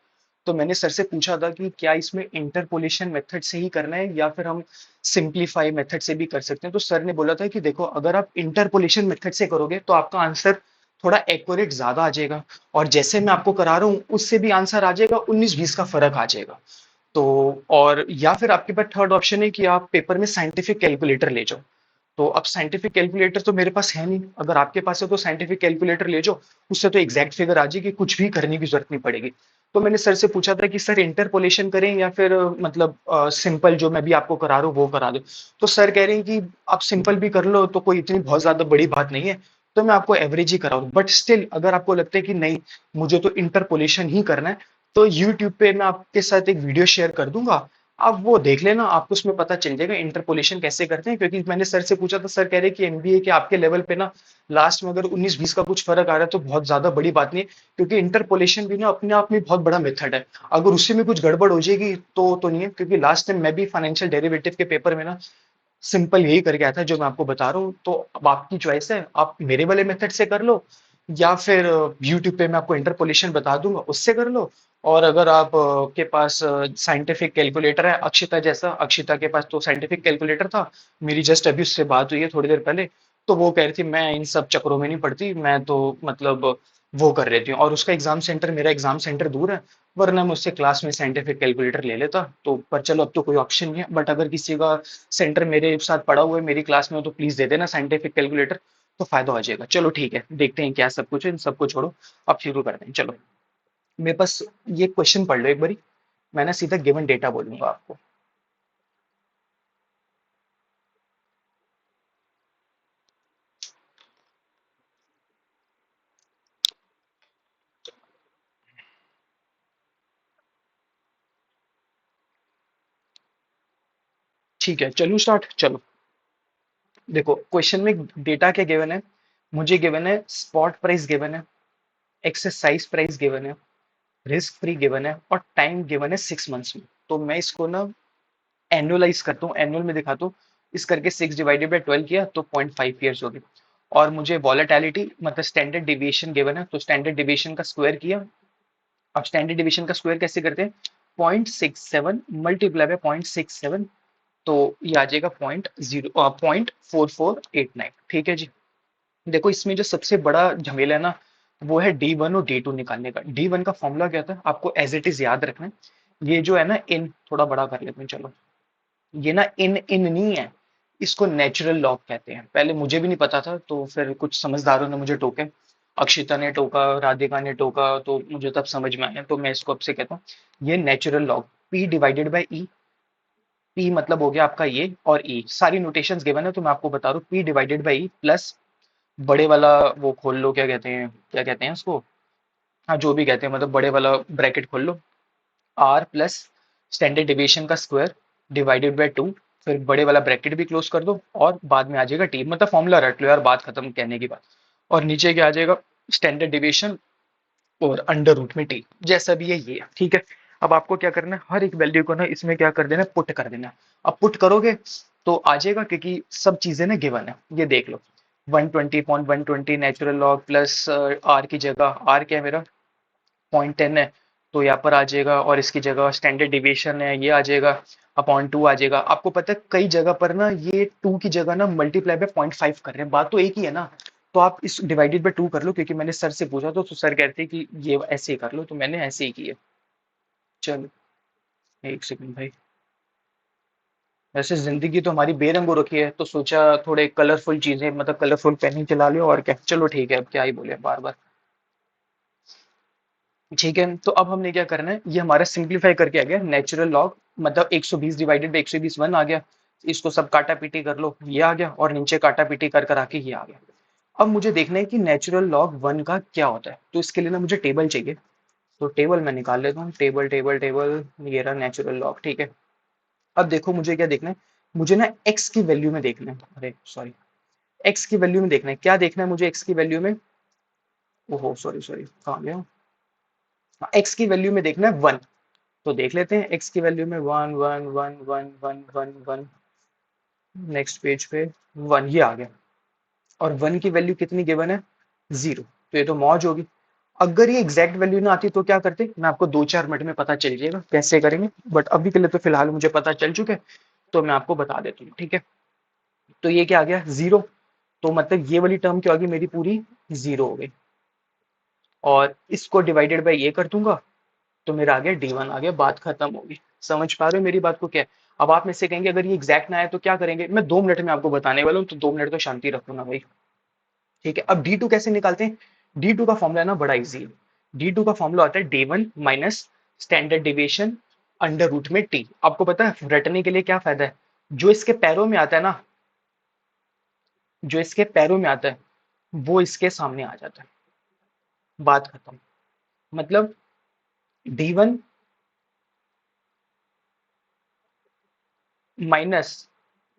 तो मैंने सर से पूछा था कि क्या इसमें इंटरपोलेशन मेथड से ही करना है या फिर हम सिंप्लीफाई मेथड से भी कर सकते हैं। तो सर ने बोला था कि देखो, अगर आप इंटरपोलेशन मेथड से करोगे तो आपका आंसर थोड़ा एक्यूरेट ज्यादा आ जाएगा, और जैसे मैं आपको करा रहा हूँ उससे भी आंसर आ जाएगा, 19 20 का फर्क आ जाएगा। तो और या फिर आपके पास थर्ड ऑप्शन है कि आप पेपर में साइंटिफिक कैलकुलेटर ले जाओ। तो अब साइंटिफिक कैलकुलेटर तो मेरे पास है नहीं, अगर आपके पास है तो साइंटिफिक कैलकुलेटर ले जाओ, उससे तो एग्जैक्ट फिगर आ जाएगी, कुछ भी करने की जरूरत नहीं पड़ेगी। तो मैंने सर से पूछा था कि सर इंटरपोलेशन करें या फिर मतलब सिंपल जो मैं भी आपको करा रहा हूँ वो करा दो। तो सर कह रहे हैं कि आप सिंपल भी कर लो तो कोई इतनी बहुत ज्यादा बड़ी बात नहीं है, तो मैं आपको एवरेज ही कराऊँ, बट स्टिल अगर आपको लगता है कि नहीं, मुझे तो इंटरपोलेशन ही करना है, तो यूट्यूब पे मैं आपके साथ एक वीडियो शेयर कर दूंगा, आप वो देख लेना, आपको उसमें पता चल जाएगा इंटरपोलेशन कैसे करते हैं, क्योंकि मैंने सर से पूछा था, सर कह रहे कि एमबीए के आपके लेवल पे ना लास्ट में अगर 19-20 का कुछ फर्क आ रहा है तो बहुत ज्यादा बड़ी बात नहीं है, क्योंकि इंटरपोलेशन भी ना अपने आप में बहुत बड़ा मेथड है। अगर उससे में कुछ गड़बड़ हो जाएगी तो नहीं है, क्योंकि लास्ट टाइम मैं भी फाइनेंशियल डेरिवेटिव के पेपर में ना सिंपल यही करके आया था जो मैं आपको बता रहा हूँ। तो अब आपकी चॉइस है, आप मेरे वाले मेथड से कर लो या फिर यूट्यूब पे मैं आपको इंटरपोलेशन बता दूंगा उससे कर लो। और अगर आप के पास साइंटिफिक कैलकुलेटर है अक्षिता जैसा, अक्षिता के पास तो साइंटिफिक कैलकुलेटर था, मेरी जस्ट अभी उससे बात हुई है थोड़ी देर पहले, तो वो कह रही थी मैं इन सब चक्करों में नहीं पड़ती, मैं तो मतलब वो कर रही थी, और उसका एग्जाम सेंटर, मेरा एग्जाम सेंटर दूर है, वरना मैं उससे क्लास में साइंटिफिक कैलकुलेटर ले लेता। तो पर चलो अब तो कोई ऑप्शन नहीं है, बट अगर किसी का सेंटर मेरे साथ पड़ा हुआ है मेरी क्लास में हो तो प्लीज दे देना साइंटिफिक कैलकुलेटर, तो फायदा हो जाएगा। चलो ठीक है, देखते हैं क्या सब कुछ है, इन सबको छोड़ो, अब शुरू करते हैं। चलो मेरे पास ये क्वेश्चन पढ़ लो एक बारी, मैं ना सीधा गिवन डेटा बोलूंगा आपको। ठीक है चलूं स्टार्ट, चलो। देखो क्वेश्चन में डेटा क्या गिवन है, मुझे गिवन है स्पॉट प्राइस गिवन है, एक्सरसाइज प्राइस गिवन है, रिस्क फ्री गिवन है, और टाइम गिवन है 6 मंथ्स में। तो मैं इसको ना एनुअलाइज करता हूँ, एनुअल में दिखाता हूँ। इस करके 6/12 किया तो 0.5 ईयर्स होगी। और मुझे वॉलेटिलिटी मतलब स्टैंडर्ड डिविएशन गिवन है, तो स्टैंडर्ड डिविएशन का स्क्वायर किया। अब स्टैंडर्ड डिविएशन का स्क्वायर कैसे करते हैं, 0.67 मल्टीप्लाई बाय 0.67, तो ये आ जाएगा 0.4489। ठीक है जी। देखो इसमें जो सबसे बड़ा झमेला है ना, वो है D1 और D2 निकालने का। D1 का फॉर्मूला क्या था आपको एज इट इज याद रखना है। ये जो है ना इन, थोड़ा बड़ा कर लेते हैं चलो, ये ना इन इन नहीं है, इसको नेचुरल लॉग कहते हैं। पहले मुझे भी नहीं पता था, तो फिर कुछ समझदारों ने मुझे टोके, अक्षिता ने टोका, राधिका ने टोका, तो मुझे तब समझ में आया, तो मैं इसको अब से कहता हूँ ये natural log, P divided by E. P मतलब हो गया आपका ये, और ई सारी नोटेशंस गिवन है तो मैं आपको बता रहा हूँ, P divided by E plus बड़े वाला वो खोल लो, क्या कहते हैं, क्या कहते हैं उसको, हाँ जो भी कहते हैं, मतलब बड़े वाला ब्रैकेट खोल लो, आर प्लस स्टैंडर्ड डिविएशन का स्क्वायर डिवाइडेड बाय 2, फिर बड़े वाला ब्रैकेट भी क्लोज कर दो, और बाद में आ जाएगा टी, मतलब फॉर्मूला रट लो यार, बात खत्म कहने की बात। और नीचे क्या आ जाएगा, स्टैंडर्ड डिविएशन और अंडर रूट में टी, जैसा भी है ये, ठीक है। अब आपको क्या करना है, हर एक वैल्यू को ना इसमें क्या कर देना, पुट कर देना। अब पुट करोगे तो आ जाएगा, क्योंकि सब चीजें ना गिवन है, ये देख लो 120.120 नेचुरल लॉग प्लस आर की जगह, आर क्या है मेरा 0.10 है, तो यहाँ पर आ जाएगा, और इसकी जगह स्टैंडर्ड डिविएशन है ये आ जाएगा, अपॉन 2 आ जाएगा। आपको पता है कई जगह पर ना ये 2 की जगह ना मल्टीप्लाई बाय 0.5 कर रहे हैं, बात तो एक ही है ना। तो आप इस डिवाइडेड बाय 2 कर लो, क्योंकि मैंने सर से पूछा तो सर कहते हैं कि ये ऐसे ही कर लो, तो मैंने ऐसे ही किया। चलो एक सेकंड भाई, वैसे जिंदगी तो हमारी बेरंग हो रखी है, तो सोचा थोड़े कलरफुल चीजें, मतलब कलरफुल पेन ही चला लियो, और क्या, चलो ठीक है, अब क्या ही बोले बार बार। ठीक है, तो अब हमने क्या करना है, ये हमारा सिंप्लीफाई करके आ गया नेचुरल लॉग, मतलब 120 डिवाइडेड बाई 120 1 आ गया। इसको सब काटा पीटी कर लो, ये आ गया, और नीचे काटा पीटी कर कर आके ये आ गया। अब मुझे देखना है कि नेचुरल लॉग 1 का क्या होता है, तो इसके लिए ना मुझे टेबल चाहिए। तो टेबल मैं निकाल लेता हूँ, टेबल टेबल टेबल, ये रहा नेचुरल लॉग, ठीक है। अब देखो मुझे क्या देखना है, मुझे ना एक्स की वैल्यू में देखना है, अरे सॉरी, एक्स की वैल्यू में देखना है, क्या देखना है मुझे एक्स की वैल्यू में, ओहो सॉरी सॉरी, कहाँ गया, एक्स की वैल्यू में देखना है 1। तो देख लेते हैं एक्स की वैल्यू में, 1 1 1 1 1 1 1, नेक्स्ट पेज पे 1 ये आ गया। और 1 की वैल्यू कितनी गिवन है, 0, तो ये तो मौज होगी। अगर ये एग्जैक्ट वैल्यू ना आती तो क्या करते, मैं आपको 2-4 मिनट में पता चल जाएगा कैसे करेंगे, बट अभी के लिए तो फिलहाल मुझे पता चल चुके हैं, तो मैं आपको बता देता हूँ, ठीक है। तो ये क्या आ गया 0, तो मतलब ये वाली टर्म क्या होगी मेरी पूरी 0 हो गई, और इसको डिवाइडेड बाई ये कर दूंगा, तो मेरा आ गया D1 आ गया, बात खत्म होगी। समझ पा रहे हो मेरी बात को क्या है। अब आप में से कहेंगे अगर ये एग्जैक्ट ना आए तो क्या करेंगे, मैं 2 मिनट में आपको बताने वाला हूँ, तो 2 मिनट तो शांति रखो ना भाई। ठीक है, अब D2 कैसे निकालते हैं, D2 का फॉर्मूला ना बड़ा इजी है। D2 का फॉर्मूला आता है D1 minus standard deviation under root में टी। आपको पता है रटने के लिए क्या फायदा है, जो इसके पैरों में आता है ना, जो इसके पैरों में आता है वो इसके सामने आ जाता है, बात खत्म। मतलब D1 माइनस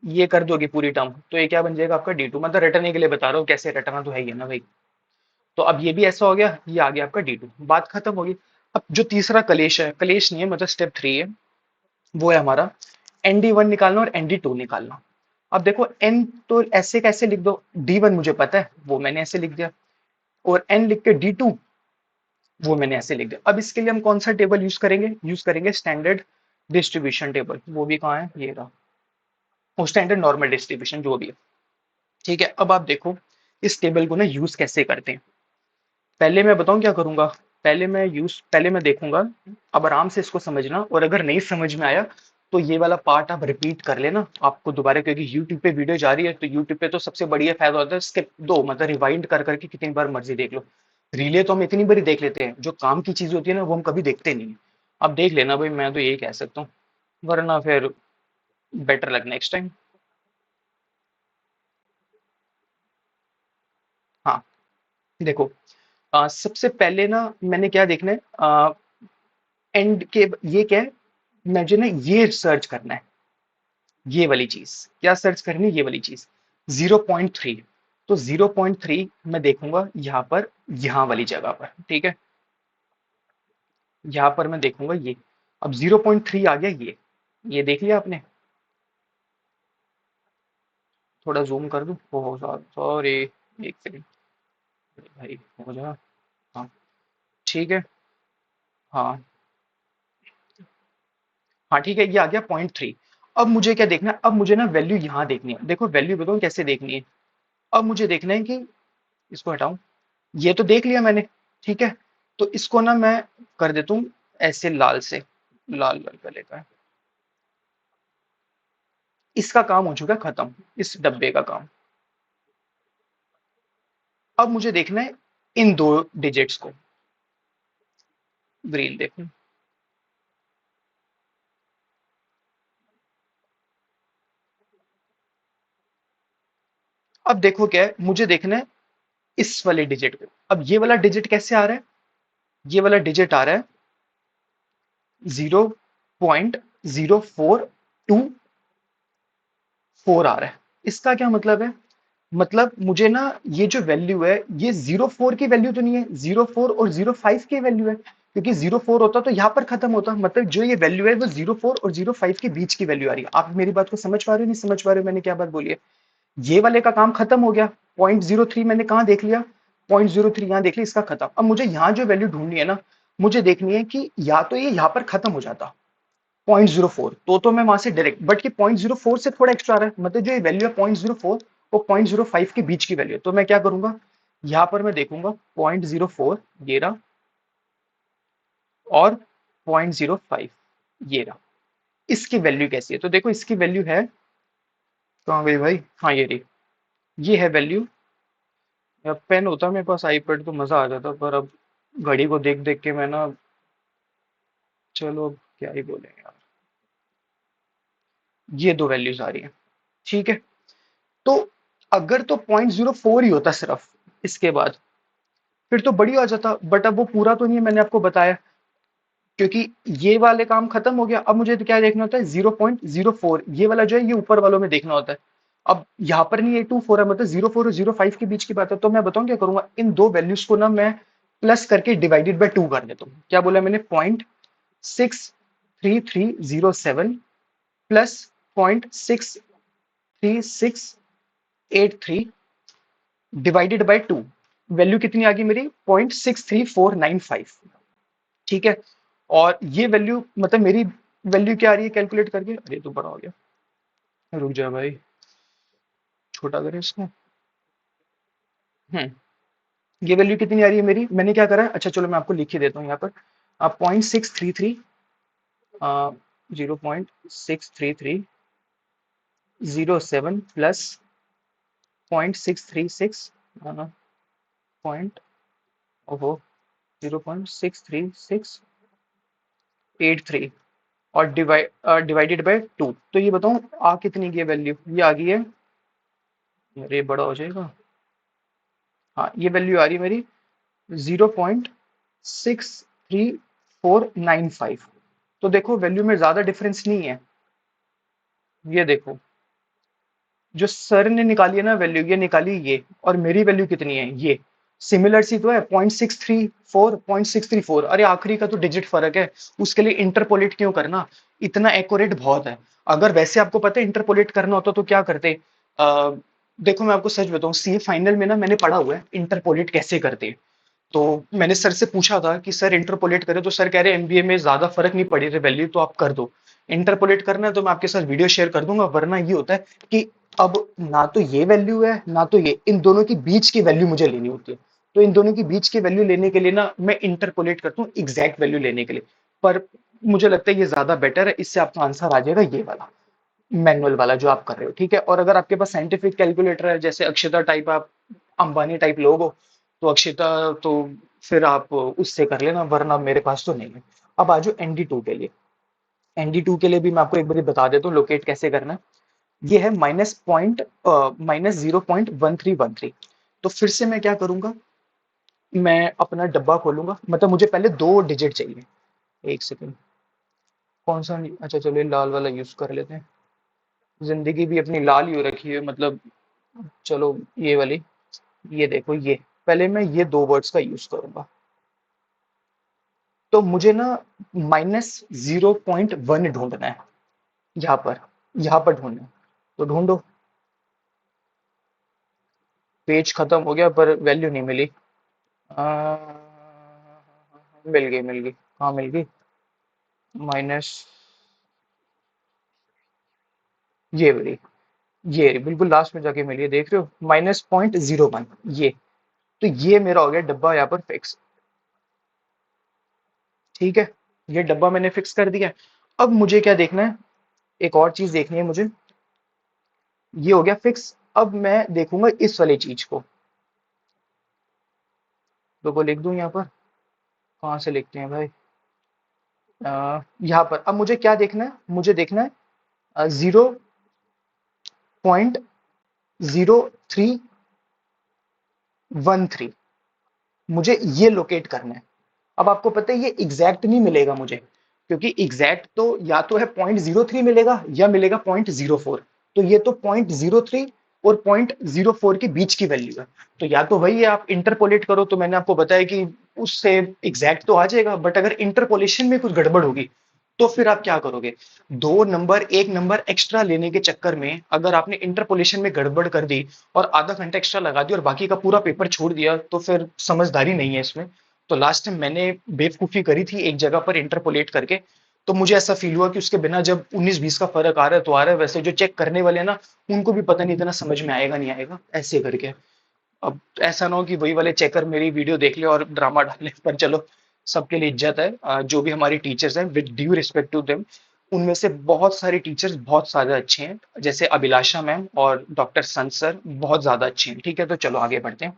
ये कर दोगे पूरी टर्म, तो ये क्या बन जाएगा आपका डी टू। मतलब रटने के लिए बता रहा हूँ, कैसे रटना तो है ही है ना भाई। तो अब ये भी ऐसा हो गया, ये आ गया आपका डी टू, बात खत्म होगी। अब जो तीसरा कलेश है, कलेश नहीं है मतलब स्टेप थ्री है, वो है हमारा एन डी वन निकालना और एन डी टू निकालना। अब देखो एन तो ऐसे कैसे लिख दो, डी वन मुझे पता है वो मैंने ऐसे लिख दिया, और एन लिख के डी टू वो मैंने ऐसे लिख दिया। अब इसके लिए हम कौन सा टेबल यूज करेंगे स्टैंडर्ड डिस्ट्रीब्यूशन टेबल। वो भी कहाँ है, ये रहा, वो स्टैंडर्ड नॉर्मल डिस्ट्रीब्यूशन जो भी है। ठीक है, अब आप देखो इस टेबल को ना यूज कैसे करते हैं। पहले मैं बताऊं क्या करूंगा, पहले मैं देखूंगा। अब आराम से इसको समझना, और अगर नहीं समझ में आया तो ये वाला पार्ट आप रिपीट कर लेना आपको दोबारा, क्योंकि यूट्यूब पे वीडियो जा रही है, तो यूट्यूब पे तो सबसे बढ़िया फायदा होता है स्किप दो, मतलब रिवाइंड कर करके कितनी बार मर्जी देख लो। रीले तो हम इतनी बारी देख लेते हैं, जो काम की चीज होती है ना वो हम कभी देखते नहीं। अब देख लेना भाई, मैं तो यही कह सकता हूँ, वरना फिर बेटर लग नेक्स्ट टाइम। हाँ, देखो, सबसे पहले ना मैंने क्या देखना है, एंड के ये क्या है, मुझे ना ये सर्च करना है, ये वाली चीज। क्या सर्च करनी है, ये वाली चीज, 0.3। तो 0.3 मैं देखूंगा यहाँ पर, यहाँ वाली जगह पर, ठीक है। यहाँ पर मैं देखूंगा ये, अब 0.3 आ गया, ये देख लिया आपने। थोड़ा जूम कर दूं, ओहो सॉरी, एक सेकंड भाई, हो जा। हाँ, ठीक है। हाँ, हाँ ठीक है, ये आ गया 0.3। अब मुझे क्या देखना है, अब मुझे ना वैल्यू यहाँ देखनी है। देखो वैल्यू बताऊँ कैसे देखनी है। अब मुझे देखना है कि इसको हटाऊं, ये तो देख लिया मैंने, ठीक है। तो इसको ना मैं कर देता हूँ ऐसे लाल से, लाल लाल कलर का। इसका काम हो चुका है खत्म, इस डब्बे का काम। अब मुझे देखना है इन दो डिजिट्स को, ग्रीन देखूं। अब देखो क्या है, मुझे देखना है इस वाले डिजिट को। अब ये वाला डिजिट कैसे आ रहा है, ये वाला डिजिट आ रहा है 0.0424 आ रहा है। इसका क्या मतलब है, मतलब मुझे ना ये जो वैल्यू है, ये 0.4 की वैल्यू तो नहीं है, 0.4 और 0.5 की वैल्यू है, क्योंकि 0.4 होता तो यहां पर खत्म होता। मतलब जो ये वैल्यू है वो 0.4 और 0.5 के बीच की वैल्यू आ रही है। आप मेरी बात को समझ पा रहे हो, नहीं समझ पा रहे हो, मैंने क्या बात बोली है। ये वाले का काम खत्म हो गया, 0.03 मैंने कहा देख लिया, 0.03 यहाँ देख लिया, इसका खत्म। अब मुझे यहाँ जो वैल्यू ढूंढनी है ना, मुझे देखनी है कि या तो ये यहाँ पर खत्म हो जाता 0.04, तो मैं वहां से डायरेक्ट, बट कि 0.04 से थोड़ा एक्स्ट्रा आ रहा है, मतलब जो ये वैल्यू है 0.04 और 0.05 के बीच की वैल्यू है। तो मैं क्या करूंगा, यहां पर मैं देखूंगा 0.04 ये रहा, और 0.05 ये रहा। इसकी वैल्यू कैसी है, तो देखो इसकी वैल्यू है, कहाँ गई भाई, हाँ ये रही, ये है वैल्यू। अब पेन होता मेरे पास आईपैड तो मजा आ जाता, पर अब घड़ी को देख देख के मैं ना, चलो अब क्या ही बोले यार। ये दो वैल्यूज आ रही है, ठीक है। तो अगर तो 0.04 ही होता सिर्फ इसके बाद, फिर तो बढ़िया आ जाता, बट अब वो पूरा तो नहीं है, मैंने आपको बताया, क्योंकि ये वाले काम खत्म हो गया। अब मुझे तो क्या देखना होता है, 0.04, ये वाला जो है ये ऊपर वालों में देखना होता है। अब यहाँ पर नहीं, 824 है, मतलब 0.4 और 0.5 के बीच की बात है। तो मैं बताऊं क्या करूंगा, इन दो वैल्यूज को ना मैं प्लस करके डिवाइडेड बाय 2 कर देता हूँ। क्या बोला मैंने, 0.63307 प्लस 0.63683 डिवाइडेड बाय 2। वैल्यू कितनी आ गई मेरी, 0.63495, ठीक है। और ये वैल्यू मतलब मेरी वैल्यू क्या आ रही है कैलकुलेट करके, अरे तो बड़ा हो गया, रुक जा भाई, छोटा करें इसको। ये वैल्यू कितनी आ रही है मेरी, मैंने क्या करा है, अच्छा चलो मैं आपको लिख ही देता हूँ यहाँ पर। 0.633 प्लस 0.636 पॉइंट, ओहो, 0.63683 और डिवाइडेड बाय 2। तो ये बताऊं आ कितनी की है वैल्यू, ये आ गई है, अरे बड़ा हो जाएगा, हाँ ये वैल्यू आ रही है मेरी 0.63495। तो देखो वैल्यू में ज्यादा डिफरेंस नहीं है, ये देखो, जो सर ने निकाली है ना वैल्यू, ये निकाली ये, और मेरी वैल्यू कितनी है ये, सिमिलर सी तो है, 0.634, 0.634। अरे आखिरी का तो डिजिट फर्क है, उसके लिए इंटरपोलेट क्यों करना, इतना एक्यूरेट बहुत है। अगर वैसे आपको पता है इंटरपोलेट करना होता तो क्या करते। आ, देखो मैं आपको सच बताऊं, सीए फाइनल में ना मैंने पढ़ा हुआ है इंटरपोलेट कैसे करते हैं। तो मैंने सर से पूछा था कि सर इंटरपोलेट करें, तो सर कह रहे एमबीए में ज्यादा फर्क नहीं पड़ी वैल्यू, तो आप कर दो। इंटरपोलेट करना है तो मैं आपके साथ वीडियो शेयर कर दूंगा, वरना ये होता है कि अब ना तो ये वैल्यू है ना तो ये, इन दोनों की बीच की वैल्यू मुझे लेनी होती है। तो इन दोनों की बीच की वैल्यू लेने के लिए ना मैं इंटरपोलेट करता हूँ एग्जैक्ट वैल्यू लेने के लिए। पर मुझे लगता है ये ज्यादा बेटर है, इससे आपका आंसर आ जाएगा ये वाला, मैनुअल वाला जो आप कर रहे हो, ठीक है। और अगर आपके पास साइंटिफिक कैलकुलेटर है, जैसे अक्षता टाइप, आप अंबानी टाइप लोग हो, तो अक्षता तो फिर आप उससे कर लेना, वरना मेरे पास तो नहीं है। अब आज एनडी टू के लिए, एनडी टू के लिए भी मैं आपको एक बार बता देता हूँ लोकेट कैसे करना है। ये है -0.1313। तो फिर से मैं क्या करूंगा, मैं अपना डब्बा खोलूंगा, मतलब मुझे पहले दो डिजिट चाहिए। एक सेकंड, कौन सा, अच्छा चलो ये लाल वाला यूज कर लेते हैं, जिंदगी भी अपनी लाल ही हो रखी है मतलब। चलो ये वाली, ये देखो ये, पहले मैं ये दो वर्ड्स का यूज करूंगा। तो मुझे ना -0.1 ढूंढना है, यहाँ पर, यहाँ पर ढूंढना है। तो ढूंढो, पेज खत्म हो गया पर वैल्यू नहीं मिली। आ, मिल गई, मिल गई, कहाँ मिल गई, माइनस, ये वाली, ये बिल्कुल लास्ट में जाके मिली है, देख रहे हो, -0.01 ये। तो ये मेरा हो गया डब्बा यहाँ पर फिक्स, ठीक है। ये डब्बा मैंने फिक्स कर दिया है। अब मुझे क्या देखना है, एक और चीज देखनी है मुझे। ये हो गया फिक्स। अब मैं देखूंगा इस वाली चीज को, तो लिख दूं यहाँ पर, कहाँ से लिखते हैं भाई, यहाँ पर। अब मुझे क्या देखना है, मुझे देखना है 0.0313, मुझे ये लोकेट करना है। अब आपको पता है ये एग्जैक्ट नहीं मिलेगा मुझे, क्योंकि एग्जैक्ट तो या तो है 0.03 मिलेगा या मिलेगा 0.04। तो ये तो 0.03 और 0.04 के बीच की वैल्यू है। तो या तो वही है, आप इंटरपोलेट करो, तो मैंने आपको बताया कि उससे एग्जैक्ट तो आ जाएगा, बट अगर इंटरपोलेशन में कुछ गड़बड़ होगी तो फिर आप क्या करोगे, दो नंबर एक नंबर एक्स्ट्रा लेने के चक्कर में अगर आपने इंटरपोलेशन में गड़बड़ कर दी और आधा घंटा एक्स्ट्रा लगा दिया और बाकी का पूरा पेपर छोड़ दिया, तो फिर समझदारी नहीं है इसमें। तो लास्ट टाइम मैंने बेवकूफी करी थी एक जगह पर इंटरपोलेट करके, तो मुझे ऐसा फील हुआ कि उसके बिना जब 19-20 का फर्क आ रहा है तो आ रहा है, वैसे जो चेक करने वाले हैं ना, उनको भी पता नहीं इतना समझ में आएगा नहीं आएगा ऐसे करके। अब ऐसा ना हो कि वही वाले चेकर मेरी वीडियो देख ले और ड्रामा डाले, पर चलो, सबके लिए इज्जत है। जो भी हमारी टीचर्स हैं, with due respect to them, उनमें से बहुत सारे टीचर्स बहुत ज्यादा अच्छे हैं, जैसे अभिलाषा मैम और डॉक्टर संत सर बहुत ज्यादा अच्छे हैं, ठीक है। तो चलो आगे बढ़ते हैं।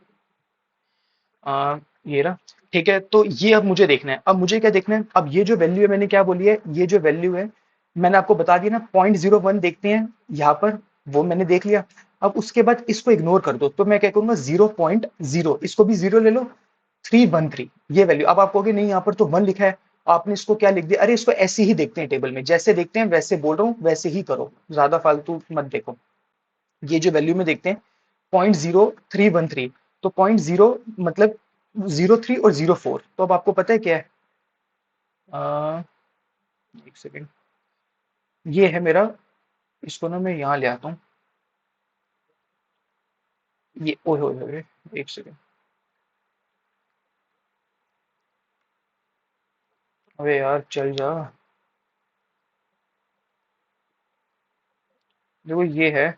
ये रहा, ठीक है। तो ये अब मुझे देखना है, अब मुझे क्या देखना है, अब ये जो वैल्यू है, मैंने क्या बोली है, ये जो वैल्यू है मैंने आपको बता दिया ना, 0.01 देखते हैं यहाँ पर, वो मैंने देख लिया। अब उसके बाद इसको इग्नोर कर दो, तो मैं क्या करूंगा, 0.0, इसको भी जीरो ले लो, 313 ये वैल्यू। अब आप कहोगे नहीं यहाँ पर तो 1 लिखा है, आपने इसको क्या लिख दिया, अरे इसको ऐसे ही देखते हैं टेबल में, जैसे देखते हैं वैसे बोल रहा हूँ, वैसे ही करो, ज्यादा फालतू मत देखो। ये जो वैल्यू में देखते हैं 0.0313, तो 0.0 मतलब 03 और 04, तो अब आपको पता है क्या है, एक सेकेंड, ये है मेरा, इसको ना मैं यहाँ ले आता हूँ, ये ओए होए होए, एक सेकेंड, अबे यार चल जा, देखो ये है,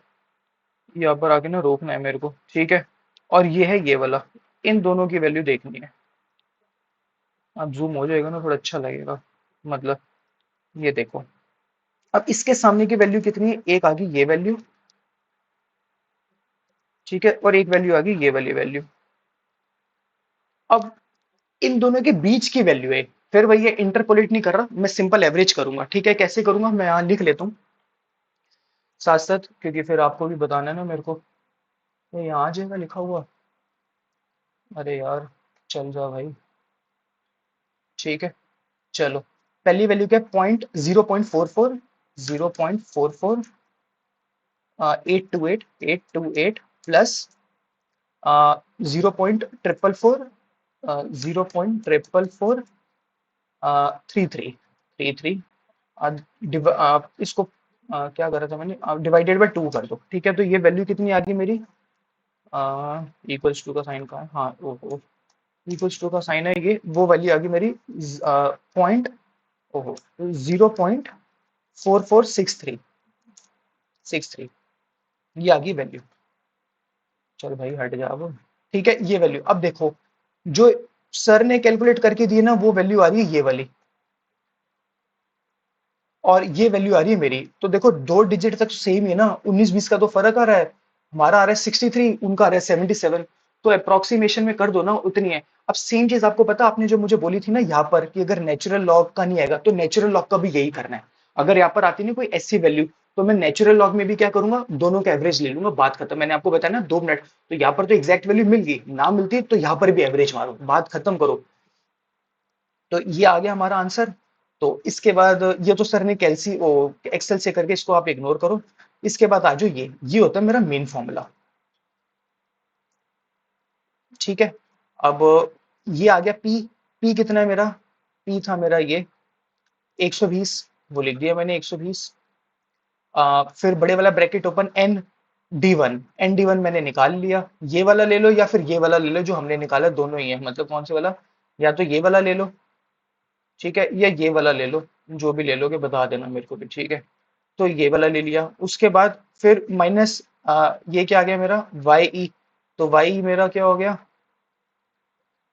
यहाँ पर आके ना रोकना है मेरे को, ठीक है। और ये है ये वाला, इन दोनों की वैल्यू देखनी है। अब जूम हो जाएगा ना थोड़ा अच्छा लगेगा, मतलब ये देखो, अब इसके सामने की वैल्यू कितनी है, एक आ गई ये वैल्यू, ठीक है, और एक वैल्यू आ गई ये वाली वैल्यू। अब इन दोनों के बीच की वैल्यू है, फिर वही है, इंटरपोलेट नहीं कर रहा मैं, सिंपल एवरेज करूंगा, ठीक है। कैसे करूंगा मैं यहाँ लिख लेता हूँ साथ साथ, क्योंकि फिर आपको भी बताना है ना मेरे को। ये यहाँ आ जाएगा लिखा हुआ, अरे यार चल जा भाई, ठीक है। चलो, पहली वैल्यू क्या है, 0.04, 0.44, 828 प्लस 0.444 0.444 33 इसको क्या करा था मैंने, डिवाइडेड बाय 2 कर दो, ठीक है। तो ये वैल्यू कितनी आ गई मेरी, इक्वल्स टू का साइन कहाँ है, हाँ ओहो, इक्वल्स टू का साइन है ये, वो वैल्यू आ गई मेरी पॉइंट, ओहो, 0.4463 ये आ गई वैल्यू। चल भाई हट जा अब, ठीक है। ये वैल्यू अब देखो, जो सर ने कैलकुलेट करके दी है ना, वो वैल्यू आ रही है ये वाली, और ये वैल्यू आ रही है मेरी। तो देखो दो डिजिट तक सेम ही है ना, 19-20 का तो फर्क आ रहा है, हमारा आ रहा है 63, उनका आ रहा है 77, तो अप्रोक्सीमेशन में कर दो ना, उतनी है। अब सेम चीज आपको पता, आपने जो मुझे बोली थी ना यहाँ पर कि अगर नेचुरल लॉग का नहीं आएगा तो नेचुरल लॉग का भी यही करना है। अगर यहाँ पर आती नहीं कोई ऐसी वैल्यू, तो मैं नेचुरल लॉग में भी क्या करूंगा, दोनों का एवरेज ले लूंगा, बात खत्म। मैंने आपको बताया ना 2 मिनट, तो यहाँ पर तो एग्जैक्ट वैल्यू मिल गई, ना मिलती तो यहाँ पर भी एवरेज मारो, बात खत्म करो। तो ये आ गया हमारा आंसर। तो इसके बाद ये तो सर ने कैलसी ओ एक्सेल से करके, इसको आप इग्नोर करो। इसके बाद आ जाओ, ये होता है मेरा मेन फॉर्मूला, ठीक है। अब ये आ गया पी, पी कितना है मेरा, पी था मेरा ये 120, वो लिख दिया मैंने 120। फिर बड़े वाला bracket open, N D one मैंने निकाल लिया। ये वाला ले लो या फिर ये वाला ले लो, जो हमने निकाला दोनों ही है, मतलब कौन से वाला, या तो ये वाला ले लो, ठीक है, या ये वाला ले लो, जो भी ले लोगे बता देना मेरे को भी, ठीक है। तो ये वाला ले लिया, उसके बाद फिर माइनस ये क्या आ गया मेरा वाई ई, तो वाई मेरा क्या हो गया,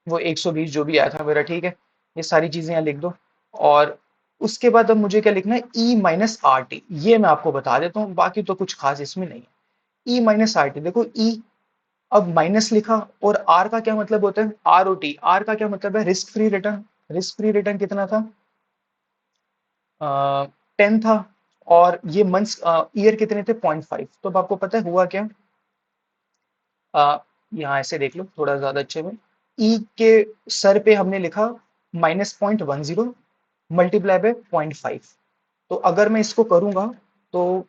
वो 120 जो भी आया था मेरा, ठीक है। ये सारी चीजें यहाँ लिख दो। और उसके बाद अब मुझे क्या लिखना है, ई माइनस आर टी, ये मैं आपको बता देता हूँ, बाकी तो कुछ खास इसमें नहीं है। ई माइनस आर टी, देखो ई, अब माइनस लिखा, और आर का क्या मतलब होता है, आर ओ टी, आर का क्या मतलब है, risk free return. Risk free return कितना था, 10 था, और ये मंथ्स ईयर कितने थे, 0.5। तो अब आपको पता है हुआ क्या, यहाँ ऐसे देख लो थोड़ा ज्यादा अच्छे में, ई के सर पे हमने लिखा -0.10 मल्टीप्लाई बाय 0.5। तो अगर मैं इसको करूंगा तो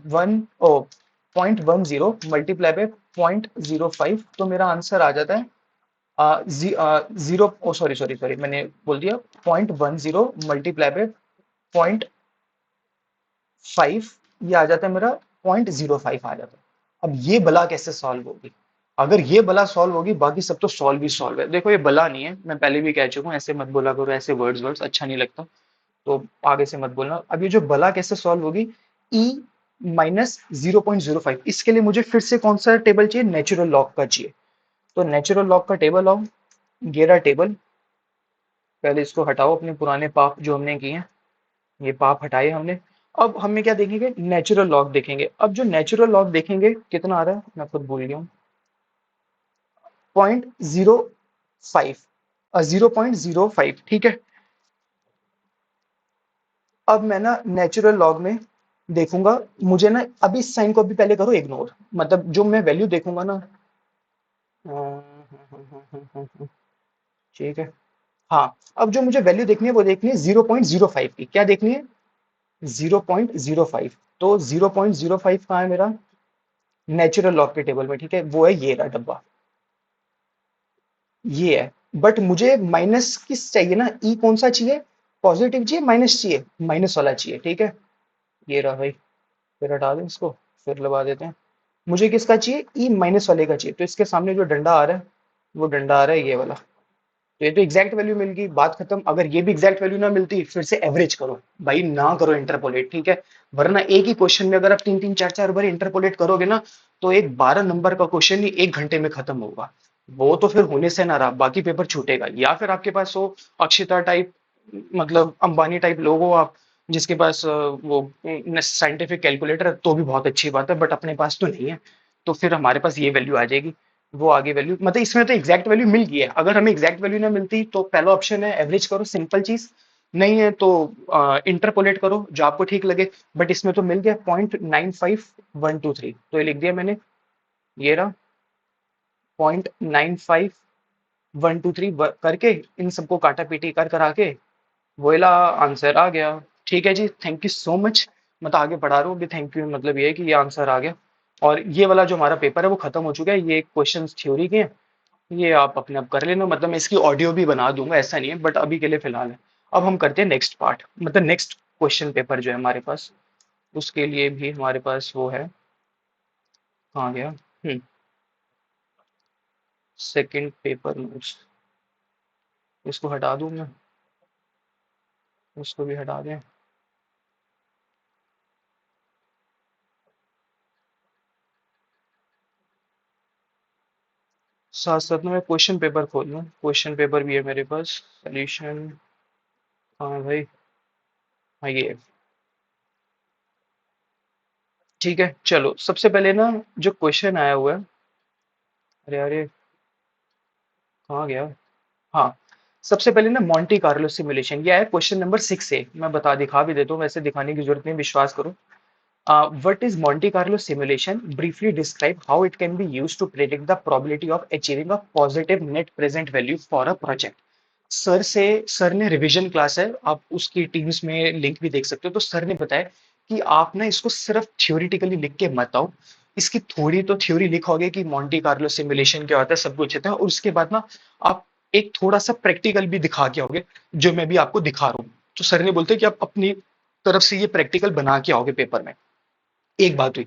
0.10 मल्टीप्लाई बाय 0.05, तो मेरा आंसर आ जाता है जीरो, ओ सॉरी सॉरी सॉरी, मैंने बोल दिया 0.10 मल्टीप्लाई बाय 0.5, ये आ जाता है मेरा 0.05 आ जाता है। अब ये बला कैसे सॉल्व होगी, अगर ये बला सॉल्व होगी, बाकी सब तो सॉल्व ही सॉल्व है। देखो ये बला नहीं है, मैं पहले भी कह चुका हूँ, ऐसे मत बोला करो, ऐसे वर्ड्स वर्ड्स अच्छा नहीं लगता, तो आगे से मत बोलना। अब ये जो बला कैसे सॉल्व होगी, ई -0.05, इसके लिए मुझे फिर से कौन सा टेबल चाहिए, नेचुरल लॉग का चाहिए। तो नेचुरल लॉग का टेबल आओ, ये रहा टेबल। पहले इसको हटाओ, अपने पुराने पाप जो हमने किए हैं, ये पाप हटाए हमने। अब हमें क्या देखेंगे, नेचुरल लॉग देखेंगे। अब जो नेचुरल लॉग देखेंगे कितना आ रहा है, मैं खुद भूल गया हूँ, 0.05, 0.05, ठीक है। अब मैं ना नेचुरल लॉग में देखूंगा, मुझे ना अभी इस साइन को भी पहले करो इग्नोर, मतलब जो मैं वैल्यू देखूंगा ना, ठीक है। हाँ, अब जो मुझे वैल्यू देखनी है वो देखनी है 0.05 की, क्या देखनी है, 0.05। तो 0.05 कहाँ है मेरा, नेचुरल लॉग के टेबल में, ठीक है, वो है ये रहा डब्बा, ये है। बट मुझे माइनस किस चाहिए ना, ई कौन सा चाहिए, पॉजिटिव चाहिए, माइनस चाहिए, माइनस वाला चाहिए, ठीक है। ये रहा भाई, फिर हटा दें इसको, फिर लगा देते हैं। मुझे किसका चाहिए, ई माइनस वाले का चाहिए, तो इसके सामने जो डंडा आ रहा है, वो डंडा आ रहा है ये वाला। तो ये तो एग्जैक्ट वैल्यू मिल गई, बात खत्म। अगर ये भी एग्जैक्ट वैल्यू ना मिलती, फिर से एवरेज करो भाई, ना करो इंटरपोलेट, ठीक है। वरना एक ही क्वेश्चन में अगर आप 3-3 4-4 बार इंटरपोलेट करोगे ना, तो एक 12 नंबर का क्वेश्चन ही 1 घंटे में खत्म होगा। वो तो फिर होने से ना रहा, बाकी पेपर छूटेगा। या फिर आपके पास हो अक्षिता टाइप, मतलब अंबानी टाइप लोग हो आप, जिसके पास वो साइंटिफिक कैलकुलेटर है, तो भी बहुत अच्छी बात है, बट अपने पास तो नहीं है। तो फिर हमारे पास ये वैल्यू आ जाएगी, वो आगे वैल्यू, मतलब इसमें तो एग्जैक्ट वैल्यू मिल गई है। अगर हमें एग्जैक्ट वैल्यू ना मिलती, तो पहला ऑप्शन है एवरेज करो, सिंपल चीज। नहीं है तो इंटरपोलेट करो, जो आपको ठीक लगे। बट इसमें तो मिल गया 0.95123, तो ये लिख दिया मैंने, ये रहा 0.95123 करके, इन सबको काटा पीटी कर करा के, वोला आंसर आ गया। ठीक है जी, थैंक यू सो मच। मैं तो आगे पढ़ा रहा हूँ अभी, थैंक यू, मतलब ये है कि ये आंसर आ गया। और ये वाला जो हमारा पेपर है वो खत्म हो चुका है, ये क्वेश्चन थ्योरी के हैं, ये आप अपने आप कर लेना, मतलब मैं इसकी ऑडियो भी बना दूंगा, ऐसा नहीं है, बट अभी के लिए फिलहाल है। अब हम करते हैं नेक्स्ट पार्ट, मतलब नेक्स्ट क्वेश्चन पेपर जो है हमारे पास, उसके लिए भी हमारे पास वो है, कहाँ गया, सेकंड पेपर नोट्स, इसको हटा दूं मैं, उसको भी हटा दें। साथ साथ में मैं क्वेश्चन पेपर खोल लूँ, क्वेश्चन पेपर भी है मेरे पास, सोल्यूशन, हाँ भाई, हाँ ये है। ठीक है, चलो सबसे पहले ना जो क्वेश्चन आया हुआ है, अरे अरे कहाँ गया, हाँ, सबसे पहले ना मॉन्टी कार्लो सिमुलेशन, ये है क्वेश्चन नंबर 6 से, मैं बता दिखा भी देता हूँ, वैसे दिखाने की जरूरत नहीं, विश्वास करो। What is Monte Carlo simulation? Briefly describe how it can be used to predict the probability of achieving a positive net present value for a project. Sir ने रिवीजन क्लास है, आप उसकी टीम्स में लिंक भी देख सकते हो, तो सर ने बताया कि आप ना इसको सिर्फ थ्योरिटिकली लिख के मत आओ, इसकी थोड़ी तो थ्योरी लिखोगे कि मॉन्टी कार्लो सिमुलेशन क्या होता है, सब कुछ होता है, और उसके बाद ना आप एक थोड़ा सा प्रैक्टिकल भी दिखा के आओगे, जो मैं भी आपको दिखा रहा हूँ। तो सर ने बोलते हैं कि आप अपनी तरफ से ये प्रैक्टिकल बना के आओगे पेपर में, एक बात हुई।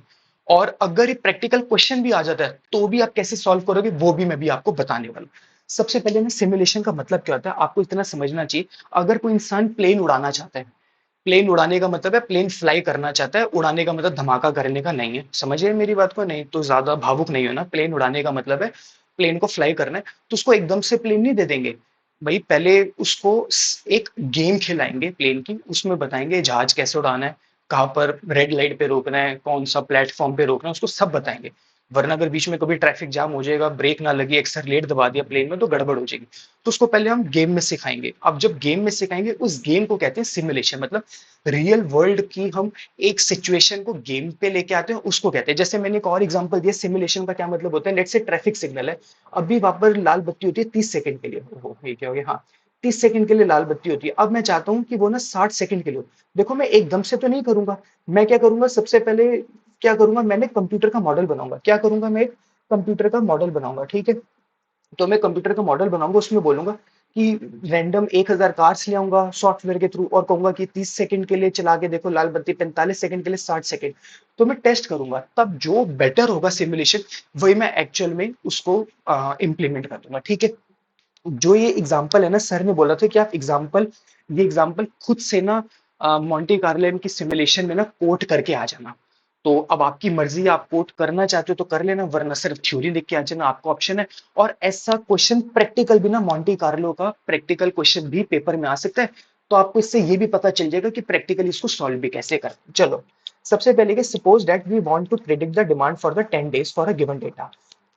और अगर ये प्रैक्टिकल क्वेश्चन भी आ जाता है तो भी आप कैसे सॉल्व करोगे वो भी मैं भी आपको बताने वाला हूं। सबसे पहले ना सिमुलेशन का मतलब क्या होता है आपको इतना समझना चाहिए, अगर कोई इंसान प्लेन उड़ाना चाहता है, प्लेन उड़ाने का मतलब है प्लेन फ्लाई करना चाहता है, उड़ाने का मतलब धमाका करने का नहीं है, समझिए मेरी बात को, नहीं तो ज्यादा भावुक नहीं हो ना, प्लेन उड़ाने का मतलब है प्लेन को फ्लाई करना है, तो उसको एकदम से प्लेन नहीं दे देंगे भाई, पहले उसको एक गेम खिलाएंगे प्लेन की, उसमें बताएंगे जहाज कैसे उड़ाना है, कहाँ पर रेड लाइट पे रोकना है, कौन सा प्लेटफॉर्म पे रोकना है, उसको सब बताएंगे। वरना अगर बीच में कभी ट्रैफिक जाम हो जाएगा, ब्रेक ना लगी, एक्सेलरेट दबा दिया प्लेन में, तो गड़बड़ हो जाएगी। तो उसको पहले हम गेम में सिखाएंगे, अब जब गेम में सिखाएंगे उस गेम को कहते हैं सिमुलेशन, मतलब रियल वर्ल्ड की हम एक सिचुएशन को गेम पे लेके आते हैं, उसको कहते हैं। जैसे मैंने एक और एग्जांपल दिया, सिमुलेशन का क्या मतलब होता है, लेट्स से ट्रैफिक सिग्नल है, अभी वहां पर लाल बत्ती होती है 30 सेकंड के लिए, ओहो ये क्या हो गया, हाँ 30 सेकंड के लिए लाल बत्ती होती है, अब मैं चाहता हूँ कि वो ना 60 सेकंड के लिए हो। देखो मैं एकदम से तो नहीं करूंगा, मैं क्या करूंगा सबसे पहले, क्या करूंगा मैंने कंप्यूटर का मॉडल बनाऊंगा, क्या करूंगा मैं एक कंप्यूटर का मॉडल बनाऊंगा, ठीक है। तो मैं कंप्यूटर का मॉडल बनाऊंगा, उसमें बोलूंगा कि रैंडम 1000 कार्स ले आऊंगा सॉफ्टवेयर के थ्रू, और कहूंगा कि 30 सेकंड के लिए चला के देखो लाल बत्ती, 45 सेकंड के लिए 60 सेकंड, तो मैं टेस्ट करूंगा, तब जो बेटर होगा सिमुलेशन वही मैं एक्चुअल में उसको इम्प्लीमेंट कर दूंगा, ठीक है। जो ये एग्जाम्पल है ना, सर ने बोला था कि आप एग्जाम्पल, ये एग्जाम्पल खुद से ना मॉन्टी कार्लो की सिमुलेशन में ना कोट करके आ जाना। तो अब आपकी मर्जी, आप कोट करना चाहते हो तो कर लेना, वरना सिर्फ थ्योरी लिख के आ जाना, आपका ऑप्शन है। और ऐसा क्वेश्चन प्रैक्टिकल भी ना, मॉन्टी कार्लो का प्रैक्टिकल क्वेश्चन भी पेपर में आ सकता है, तो आपको इससे ये भी पता चल जाएगा कि प्रैक्टिकली इसको सॉल्व भी कैसे कर। चलो सबसे पहले कि suppose that we want to predict the demand for the 10 days for a given data.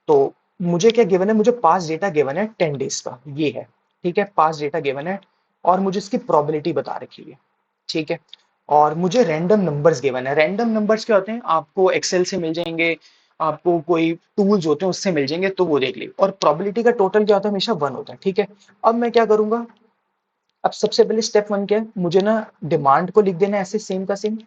तो मुझे क्या गिवन है, मुझे पास डेटा गिवन है 10 डेज का, ये है, ठीक है, पास डेटा गिवन है, और मुझे इसकी प्रोबेबिलिटी बता रखी है, ठीक है। और मुझे रैंडम नंबर्स गिवन है, रैंडम नंबर्स क्या होते हैं आपको एक्सेल से मिल जाएंगे, आपको कोई टूल्स होते हैं उससे मिल जाएंगे, तो वो देख ली। और प्रोबेबिलिटी का टोटल क्या होता है, हमेशा 1 होता है, ठीक है। अब मैं क्या करूंगा, अब सबसे पहले स्टेप 1 क्या है, मुझे ना डिमांड को लिख देना है ऐसे सेम का सेम,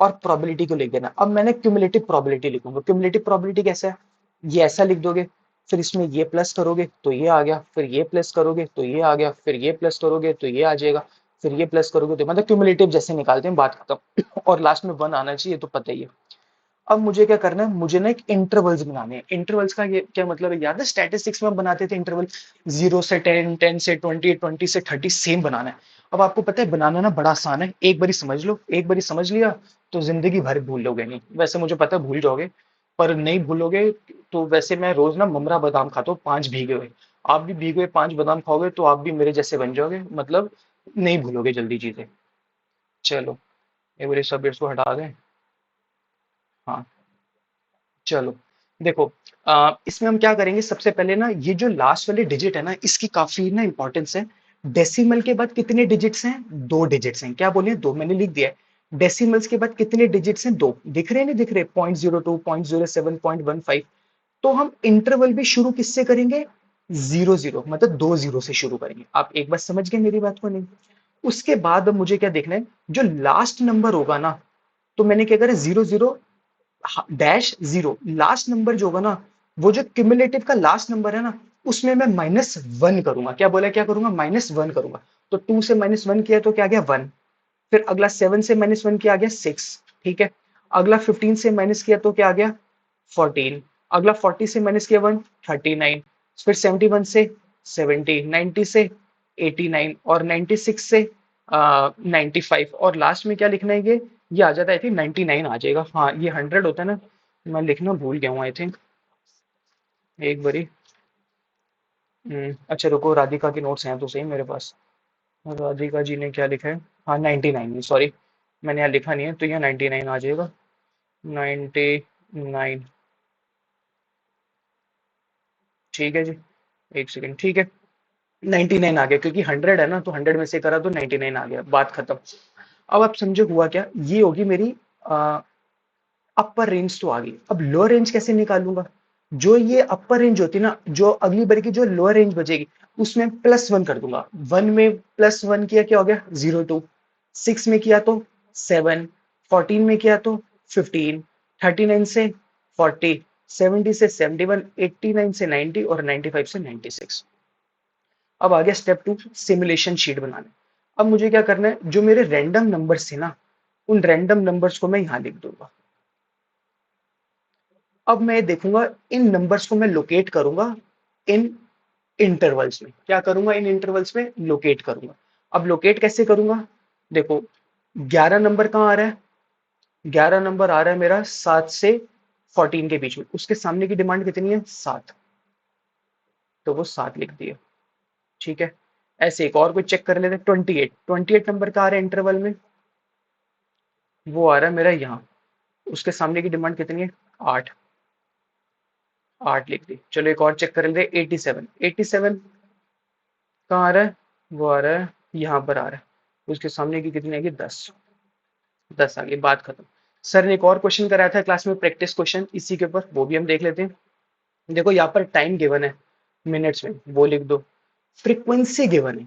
और प्रोबेबिलिटी को लिख देना। अब मैंने क्यूमुलेटिव प्रोबेबिलिटी लिखूंगा, क्यूमुलेटिव प्रोबेबिलिटी कैसा है, ये ऐसा लिख दोगे, फिर इसमें ये प्लस करोगे तो ये आ गया, फिर ये प्लस करोगे तो ये आ गया, फिर ये प्लस करोगे तो ये आ जाएगा, फिर ये प्लस करोगे तो, मतलब क्यूमुलेटिव जैसे निकालते हैं, बात खत्म। और लास्ट में 1 आना चाहिए, तो पता ही है। अब मुझे क्या करना है, मुझे ना एक इंटरवल्स बनाने हैं, इंटरवल्स का ये क्या मतलब है, याद है स्टैटिस्टिक्स में हम बनाते थे इंटरवल, 0 से 10, 10 से 20, 20 से 30, सेम बनाना है। अब आपको पता है बनाना ना बड़ा आसान है, एक बारी समझ लो, एक बारी समझ लिया तो जिंदगी भर भूल लोगे नहीं, वैसे मुझे पता है भूल जाओगे, पर नहीं भूलोगे। तो वैसे मैं रोज ना ममरा बादाम खाता हूँ 5 भीगे हुए, आप भी भीगे हुए 5 बादाम खाओगे तो आप भी मेरे जैसे बन जाओगे, मतलब नहीं भूलोगे जल्दी चीजें। चलो एक बार सब को हटा दें, हाँ चलो देखो, इसमें हम क्या करेंगे, सबसे पहले ना ये जो लास्ट वाले डिजिट है ना, इसकी काफी ना इंपॉर्टेंस है। डेसिमल के बाद कितने डिजिट्स हैं, 2 डिजिट्स हैं, क्या बोलिए, दो, मैंने लिख दिया है। डेसिमल्स के बाद कितने डिजिट्स हैं, दो, दिख रहे हैं नहीं दिख रहे, 0.02, 0.07, 0.15। तो हम इंटरवल भी शुरू किससे करेंगे, 0 0, मतलब 2 0 से शुरू करेंगे, आप एक बार समझ गए मेरी बात को नहीं। उसके बाद अब मुझे क्या देखना है, जो लास्ट नंबर होगा ना, तो मैंने क्या करा, 0 0 डैश 0, लास्ट नंबर जो होगा ना, वो जो क्यूमुलेटिव का लास्ट नंबर है ना, उसमें मैं -1 करूंगा। क्या बोला, क्या करूंगा, -1 करूंगा। तो 2 से -1 किया तो क्या गया, 1। फिर अगला 7 से -1 किया, आ गया 6। ठीक है। अगला 15 से माइनस किया तो क्या आ गया, 14। अगला 40 से माइनस किया 1, 39। फिर 71 से 70, 90 से 89 और 96 से 95। और लास्ट में क्या लिखना है, ये आ जाता है, आई थिंक 99 आ जाएगा। हाँ, ये 100 होता है ना, मैं लिखना भूल गया हूँ आई थिंक, एक बारी। अच्छा रुको, राधिका के नोट्स हैं तो सही मेरे पास। राधिका जी ने क्या लिखा है, हाँ 99, सॉरी मैंने यहाँ लिखा नहीं है, तो यहाँ 99 आ जाएगा। 99। ठीक है जी, एक सेकंड, ठीक है। 99 आ गया, क्योंकि 100 है ना, तो 100 में से करा तो 99 आ गया, बात खत्म। अब आप समझो हुआ क्या, ये होगी मेरी अपर रेंज तो आ गई। अब लोअर रेंज कैसे निकालूंगा, जो ये अपर रेंज होती है ना, जो अगली बार की जो लोअर रेंज बचेगी, उसमें +1 कर दूंगा। 1 में +1 किया, क्या हो गया, 0 2। 6 में किया तो 7। 14 में किया तो 15। 39 से 40। 70 से 71। 89 से 90 और 95 से 96। अब आ गया स्टेप 2, सिमुलेशन शीट बनाने। अब मुझे क्या करना है, जो मेरे रैंडम नंबर्स थे ना, उन रैंडम नंबर्स को मैं यहां लिख दूंगा। अब मैं देखूंगा, इन नंबर्स को मैं लोकेट करूंगा इन इंटरवल्स में। क्या करूंगा, इन इंटरवल्स में लोकेट करूंगा। अब लोकेट कैसे करूंगा, देखो 11 नंबर कहाँ आ रहा है, 11 नंबर आ रहा है मेरा 7 से 14 के बीच में। उसके सामने की डिमांड कितनी है, 7, तो वो 7 लिख दिया। ठीक है। ऐसे एक और कोई चेक कर लेते हैं, 28। 28 नंबर का आ रहा है इंटरवल में, वो आ रहा है मेरा यहाँ। उसके सामने की डिमांड कितनी है, 8। 8 लिख दी। चलो एक और चेक कर लेते हैं, 87। 87 कहाँ आ रहा है, वो आ रहा है यहाँ पर आ रहा है। उसके सामने की कितनी आएगी, 10। 10 आ गई, बात खत्म। सर ने एक और क्वेश्चन कराया था क्लास में, प्रैक्टिस क्वेश्चन इसी के ऊपर, वो भी हम देख लेते हैं। देखो यहाँ पर टाइम गिवन है मिनट्स में, वो लिख दो। फ्रीक्वेंसी गिवन है,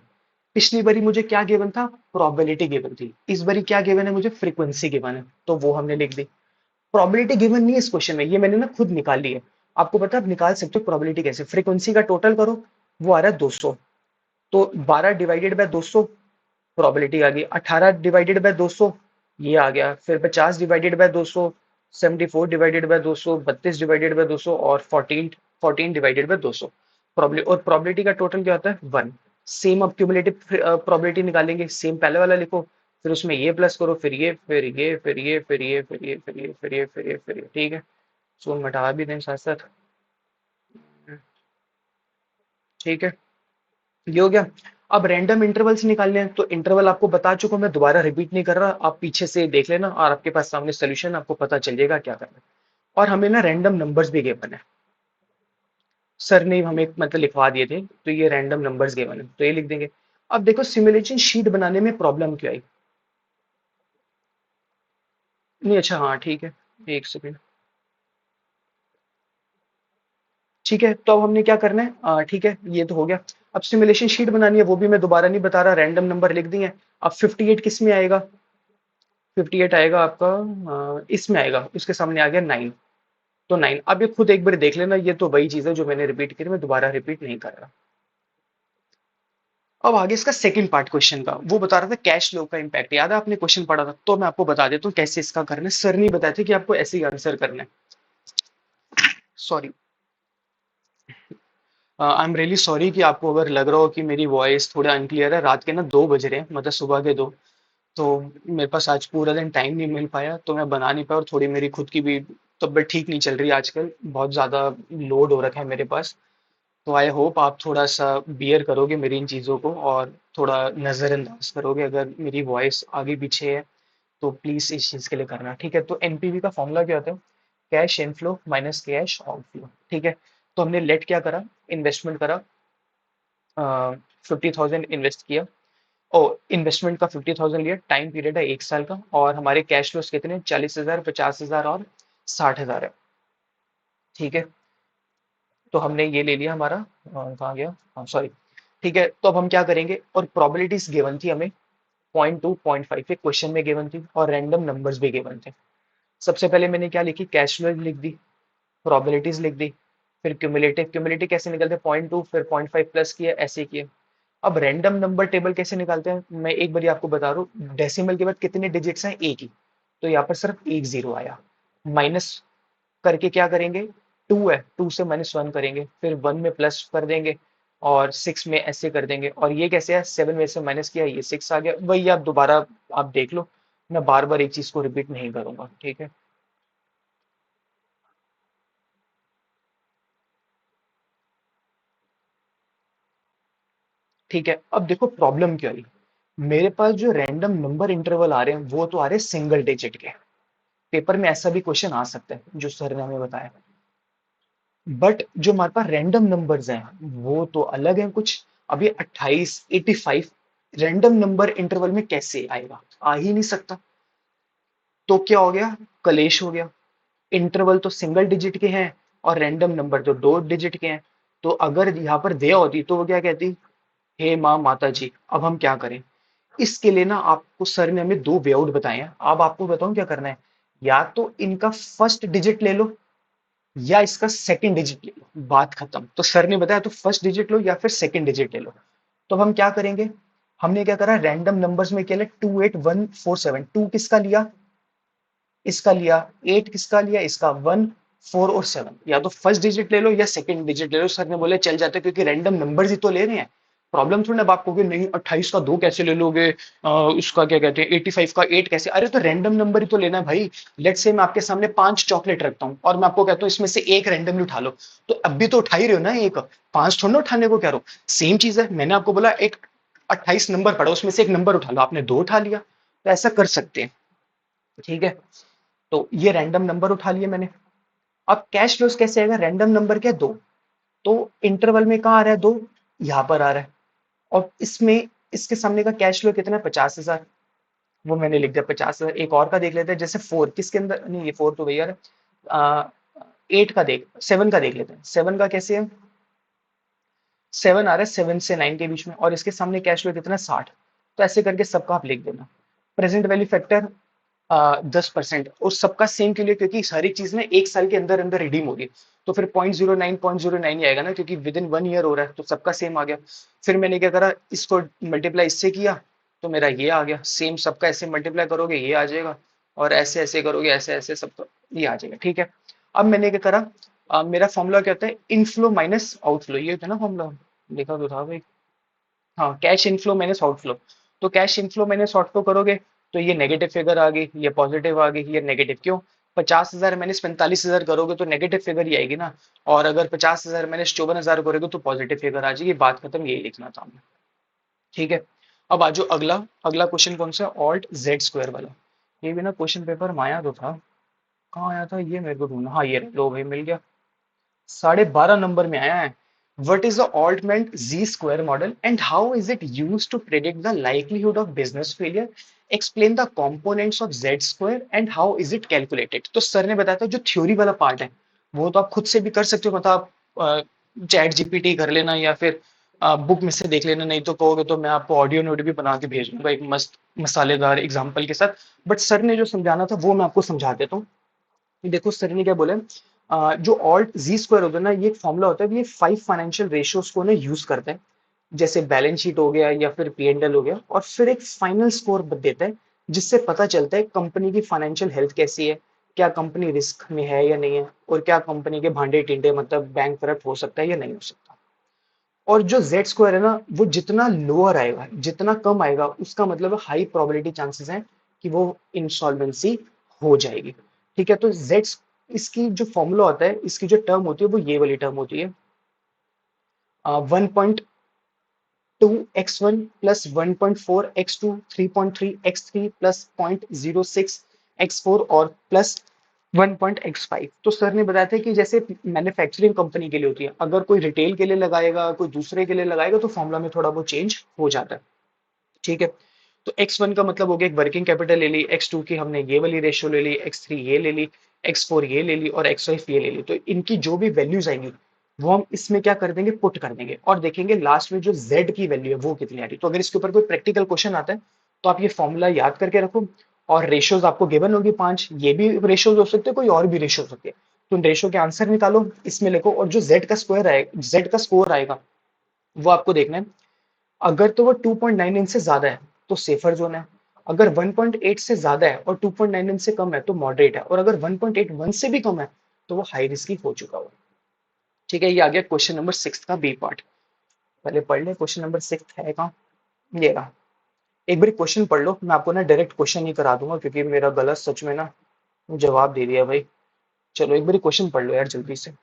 पिछली बारी मुझे क्या गिवन था, प्रोबेबिलिटी गिवन थी। इस बारी क्या गिवन है, मुझे फ्रीक्वेंसी गिवन है, तो वो हमने लिख दी। प्रोबेबिलिटी गिवन नहीं है इस क्वेश्चन में, ये मैंने ना खुद निकाल ली है। आपको पता है आप निकाल सकते हो प्रोबेबिलिटी कैसे, फ्रीक्वेंसी का टोटल करो, वो आ रहा है 200। तो 12 डिवाइडेड बाय 200, प्रोबेबिलिटी आ गई। 18 डिवाइडेड बाय 200, ये आ गया। फिर 50 divided by 200, 74 divided by 200, 32 divided by 200 और 14 डिवाइडेड बाय 200। प्रोबेबिलिटी, और प्रोबेबिलिटी का टोटल क्या होता है, 1। सेम अब क्यूमुलेटिव प्रोबेबिलिटी निकालेंगे, सेम पहले वाला लिखो, फिर उसमें ये प्लस करो, फिर ये, फिर ये, फिर ये, फिर ये, फिर ये, फिर ये, फिर ये, फिर ये, फिर ये, ठीक है। सो हम हटा भी दें साथ साथ। ठीक है, ये हो गया। अब रैंडम इंटरवल्स निकालने हैं, तो इंटरवल आपको बता चुका हूं, मैं दोबारा रिपीट नहीं कर रहा, आप पीछे से देख लेना और आपके पास सामने सोल्यूशन, आपको पता चल जाएगा क्या करना है। और हमें ना रैंडम नंबर्स भी गिवन है, सर ने हमें मतलब लिखवा दिए थे, तो ये रैंडम नंबर्स गिवन है, तो ये लिख देंगे। अब देखो सिमुलेशन शीट बनाने में प्रॉब्लम क्या आई, नहीं अच्छा हाँ ठीक है, एक सेकेंड। ठीक है, तो अब हमने क्या करना है, ठीक है ये तो हो गया। अब सिमुलेशन शीट बनानी है, वो भी मैं दोबारा नहीं बता रहा, रैंडम नंबर लिख दिए। अब 58 किस में आएगा, 58 आएगा आपका, इसमें आएगा, उसके सामने आ गया 9। तो 9, अब ये खुद एक बार देख लेना, ये तो वही चीज है जो मैंने रिपीट की, मैं दोबारा रिपीट नहीं कर रहा। अब आगे इसका सेकंड पार्ट क्वेश्चन का, वो बता रहा था कैश फ्लो का इंपैक्ट, याद है आपने क्वेश्चन पढ़ा था, तो मैं आपको बता देता हूँ कैसे इसका करना है। सर नहीं बताया था कि आपको ऐसे ही आंसर करना है, sorry. I am really sorry कि आपको अगर लग रहा हो कि मेरी वॉइस थोड़ा अनक्लियर है, रात के ना 2 बज रहे हैं, मतलब सुबह के 2। तो मेरे पास आज पूरा दिन टाइम नहीं मिल पाया, तो मैं बना नहीं पाया, और थोड़ी मेरी खुद की भी तबीयत ठीक नहीं चल रही है आजकल, बहुत ज़्यादा लोड हो रखा है मेरे पास। तो आई होप आप थोड़ा सा बियर करोगे मेरी इन चीज़ों को, और थोड़ा नज़रअंदाज करोगे अगर मेरी वॉइस आगे पीछे है, तो प्लीज़ इस चीज़ के लिए करना, ठीक है। तो एनपीवी का फॉर्मूला क्या होता है, cash inflow minus cash outflow, ठीक है। तो हमने लेट क्या करा, इन्वेस्टमेंट करा, 50,000 इन्वेस्ट किया, ओ इन्वेस्टमेंट का 50,000 लिया, टाइम पीरियड है 1 साल का, और हमारे कैश फ्लोस कितने, 40,000, 50,000 और 60,000 है, ठीक है। तो हमने ये ले लिया हमारा, कहाँ गया, हाँ सॉरी। ठीक है, तो अब हम क्या करेंगे, और प्रोबेबिलिटीज गिवन थी हमें, 0.2 0.5 एक क्वेश्चन में गिवन थी और रैंडम नंबर्स भी गिवन थे। सबसे पहले मैंने क्या लिखी, कैश फ्लो लिख दी, प्रोबेबिलिटीज लिख दी, फिर क्यूमुलेटिव क्यूमुलेटिव कैसे निकलते हैं 0.2 फिर 0.5 प्लस किया, ऐसे किया। अब रैंडम नंबर टेबल कैसे निकालते हैं, मैं एक बार आपको बता रहा हूँ, डेसिमल के बाद कितने डिजिट्स हैं, एक ही, तो यहाँ पर सिर्फ एक जीरो आया। माइनस करके क्या करेंगे, टू है, टू से -1 करेंगे, फिर वन में प्लस कर देंगे और सिक्स में ऐसे कर देंगे। और ये कैसे है, सेवन में से माइनस किया, ये सिक्स आ गया। वही आप दोबारा आप देख लो, मैं बार बार एक चीज को रिपीट नहीं करूंगा, ठीक है। ठीक है, अब देखो प्रॉब्लम क्या आई। मेरे पास जो रैंडम नंबर इंटरवल आ रहे हैं वो तो आ रहे हैं सिंगल डिजिट के। पेपर में ऐसा भी क्वेश्चन आ सकता है जो सर ने हमें बताया। बट जो हमारे पास रैंडम नंबर्स हैं वो तो अलग हैं कुछ। अभी 28 85 रैंडम नंबर इंटरवल में कैसे आएगा, आ ही नहीं सकता। तो क्या हो गया, कलेश हो गया। इंटरवल तो सिंगल डिजिट के हैं और रैंडम नंबर तो दो डिजिट के हैं। तो अगर यहाँ पर दया होती तो वो क्या कहती, हे माँ माता जी अब हम क्या करें। इसके लिए ना आपको सर ने हमें दो वे आउट बताए हैं। अब आपको बताऊं क्या करना है, या तो इनका फर्स्ट डिजिट ले लो या इसका सेकंड डिजिट ले लो, बात खत्म। तो सर ने बताया तो फर्स्ट डिजिट लो या फिर सेकंड डिजिट ले लो। तो अब हम क्या करेंगे, हमने क्या करा, रैंडम नंबर्स में क्या लिया, 28147, टू किसका लिया, इसका लिया, एट किसका लिया, इसका, वन, फोर और सेवन। या तो फर्स्ट डिजिट ले लो या सेकंड डिजिट ले लो। सर ने बोले चल जाते क्योंकि रैंडम नंबर्स ही तो ले रहे हैं। प्रॉब्लम थोड़ी ना बात कहोगे नहीं 28 का दो कैसे ले लोगे, उसका क्या कहते हैं 85 का एट कैसे, अरे तो रैंडम नंबर ही तो लेना है भाई। लेट्स से मैं आपके सामने 5 चॉकलेट रखता हूँ और मैं आपको कहता हूँ इसमें से एक रैंडमली उठा लो, तो अब भी तो उठा ही रहे हो ना एक, पांच थोड़ा ना उठाने को कह रहा हूँ। सेम चीज है, मैंने आपको बोला एक 28 नंबर पड़ा उसमें से एक नंबर उठा लो, आपने दो उठा लिया, तो ऐसा कर सकते हैं, ठीक है। तो ये रैंडम नंबर उठा लिए मैंने। अब कैश फ्लोस कैसे आएगा, रैंडम नंबर क्या है, दो, तो इंटरवल में कहाँ आ रहा है, दो, यहां पर आ रहा है। और इसमें इसके सामने का कैश फ्लो कितना है, 50,000, वो मैंने लिख दिया 50,000। एक और का देख लेते हैं, जैसे फोर किसके अंदर, नहीं ये फोर तो भैया एट का देख, सेवन का देख लेते हैं। सेवन का कैसे है, सेवन आ रहा है 7 से 9 के बीच में और इसके सामने कैश फ्लो कितना है, 60। तो ऐसे करके सबका आप लिख देना। प्रेजेंट वैल्यू फैक्टर 10%, और सबका सेम के लिए क्योंकि सारी चीज ना एक साल के अंदर अंदर रिडीम होगी, तो फिर 0.09 ही आएगा ना, क्योंकि विद इन 1 ईयर हो रहा है, तो सबका सेम आ गया। फिर मैंने क्या करा, इसको मल्टीप्लाई इससे किया तो मेरा ये आ गया सेम, सबका ऐसे मल्टीप्लाई करोगे ये आ जाएगा, और ऐसे ऐसे करोगे ऐसे ऐसे सब ये आ जाएगा, ठीक है। अब मैंने क्या करा, मेरा फॉर्मूला क्या होता है, इनफ्लो माइनस आउटफ्लो, ये होता है ना फॉर्मूला, लिखा तो था भाई। हाँ, कैश इनफ्लो माइनस आउटफ्लो। तो कैश इनफ्लो माइनस आउटफ्लो करोगे तो ये नेगेटिव फिगर आ गई, ये पॉजिटिव आ गई, ये नेगेटिव क्यों, 50,000 माइनस 45,000 करोगे तो नेगेटिव फिगर ही आएगी ना। और अगर 50,000 माइनस 54,000 करोगे तो पॉजिटिव फिगर आ जाएगी, बात खत्म, यही लिखना था हमने, ठीक है। अब आज अगला अगला क्वेश्चन कौन सा, ऑल्ट जेड स्क्वायर वाला। ये भी ना क्वेश्चन पेपर में आया तो था, कहाँ आया था ये मेरे को ढूंढना, हाँ ये लो भाई मिल गया, 12.5 नंबर में आया है। What is the Altman Z-square model and how is it used to predict the likelihood of business failure? Explain the components of Z-square and how is it calculated? तो सर ने बताया था जो थ्योरी वाला पार्ट है वो तो आप खुद से भी कर सकते हो, मतलब आप चैट जीपीटी कर लेना या फिर बुक में से देख लेना, नहीं तो कहोगे तो मैं आपको ऑडियो नोट भी बना के भेज दूंगा एक मस्त मसालेदार एग्जाम्पल के साथ। बट सर ने जो समझाना था वो मैं आपको समझा देता हूँ। देखो सर ने क्या बोला, जो ऑल्ट जी स्क्वायर होता है ना, ये एक फॉर्मूला होता है, ये 5 फाइनेंशियल रेशियोज को ना यूज करता है, जैसे बैलेंस शीट हो गया या फिर पीएनएल हो गया, और फिर एक फाइनल स्कोर देता है जिससे पता चलता है कंपनी की फाइनेंशियल हेल्थ कैसी है, क्या कंपनी रिस्क में है या नहीं है, और क्या कंपनी के भांडे टिंडे मतलब बैंक करप्ट हो सकता है या नहीं हो सकता। और जो जेड स्क्वायर है ना, वो जितना लोअर आएगा जितना कम आएगा उसका मतलब हाई प्रोबेबिलिटी चांसेस हैं कि वो इंसॉल्वेंसी हो जाएगी, ठीक है। तो जेड, इसकी जो फॉर्मूला होता है, इसकी जो टर्म होती है वो ये वाली टर्म होती है, 1.2x1 plus 1.4x2, 3.3x3 plus 0.06x4 और प्लस 1.x5। तो सर ने बताया था कि जैसे मैन्युफैक्चरिंग कंपनी के लिए होती है, अगर कोई रिटेल के लिए लगाएगा कोई दूसरे के लिए लगाएगा तो फॉर्मूला में थोड़ा बहुत चेंज हो जाता है, ठीक है। तो x1 का मतलब हो गया एक वर्किंग कैपिटल ले ली, x2 की हमने ये वाली रेशियो ले ली, x3 ये ले ली, x4 ये ले ली और x5 ये ले ली। तो इनकी जो भी वैल्यूज आएंगी वो हम इसमें क्या कर देंगे, पुट कर देंगे और देखेंगे लास्ट में जो z की वैल्यू है वो कितनी आ रही है। तो अगर इसके ऊपर कोई प्रैक्टिकल क्वेश्चन आता है तो आप ये फॉर्मूला याद करके रखो। और रेशियोज आपको गिवन होगी 5, ये भी रेशियोज हो सकते हैं, कोई और भी रेशियो हो सकते हैं। तो उन रेशियो के आंसर निकालो, इसमें लिखो, और जो जेड का स्क्वायर आएगा, जेड का स्कोर आएगा, वो आपको देखना है। अगर तो वो 2.99 से ज्यादा है तो सेफर जोन है, अगर 1.8 से ज्यादा है और 2.99 से कम है तो मॉडरेट है, और अगर 1.81 से भी कम है तो वो हाई रिस्की हो चुका हुआ। ठीक है, ये आ गया क्वेश्चन नंबर 6 का बी पार्ट। पहले पढ़ ले क्वेश्चन नंबर 6 है कहाँ, ये रहा। एक बार क्वेश्चन पढ़ लो, मैं आपको ना डायरेक्ट क्वेश्चन ही करा दूंगा क्योंकि मेरा गलत सच में ना जवाब दे दिया भाई। चलो एक बार क्वेश्चन पढ़ लो यार जल्दी से।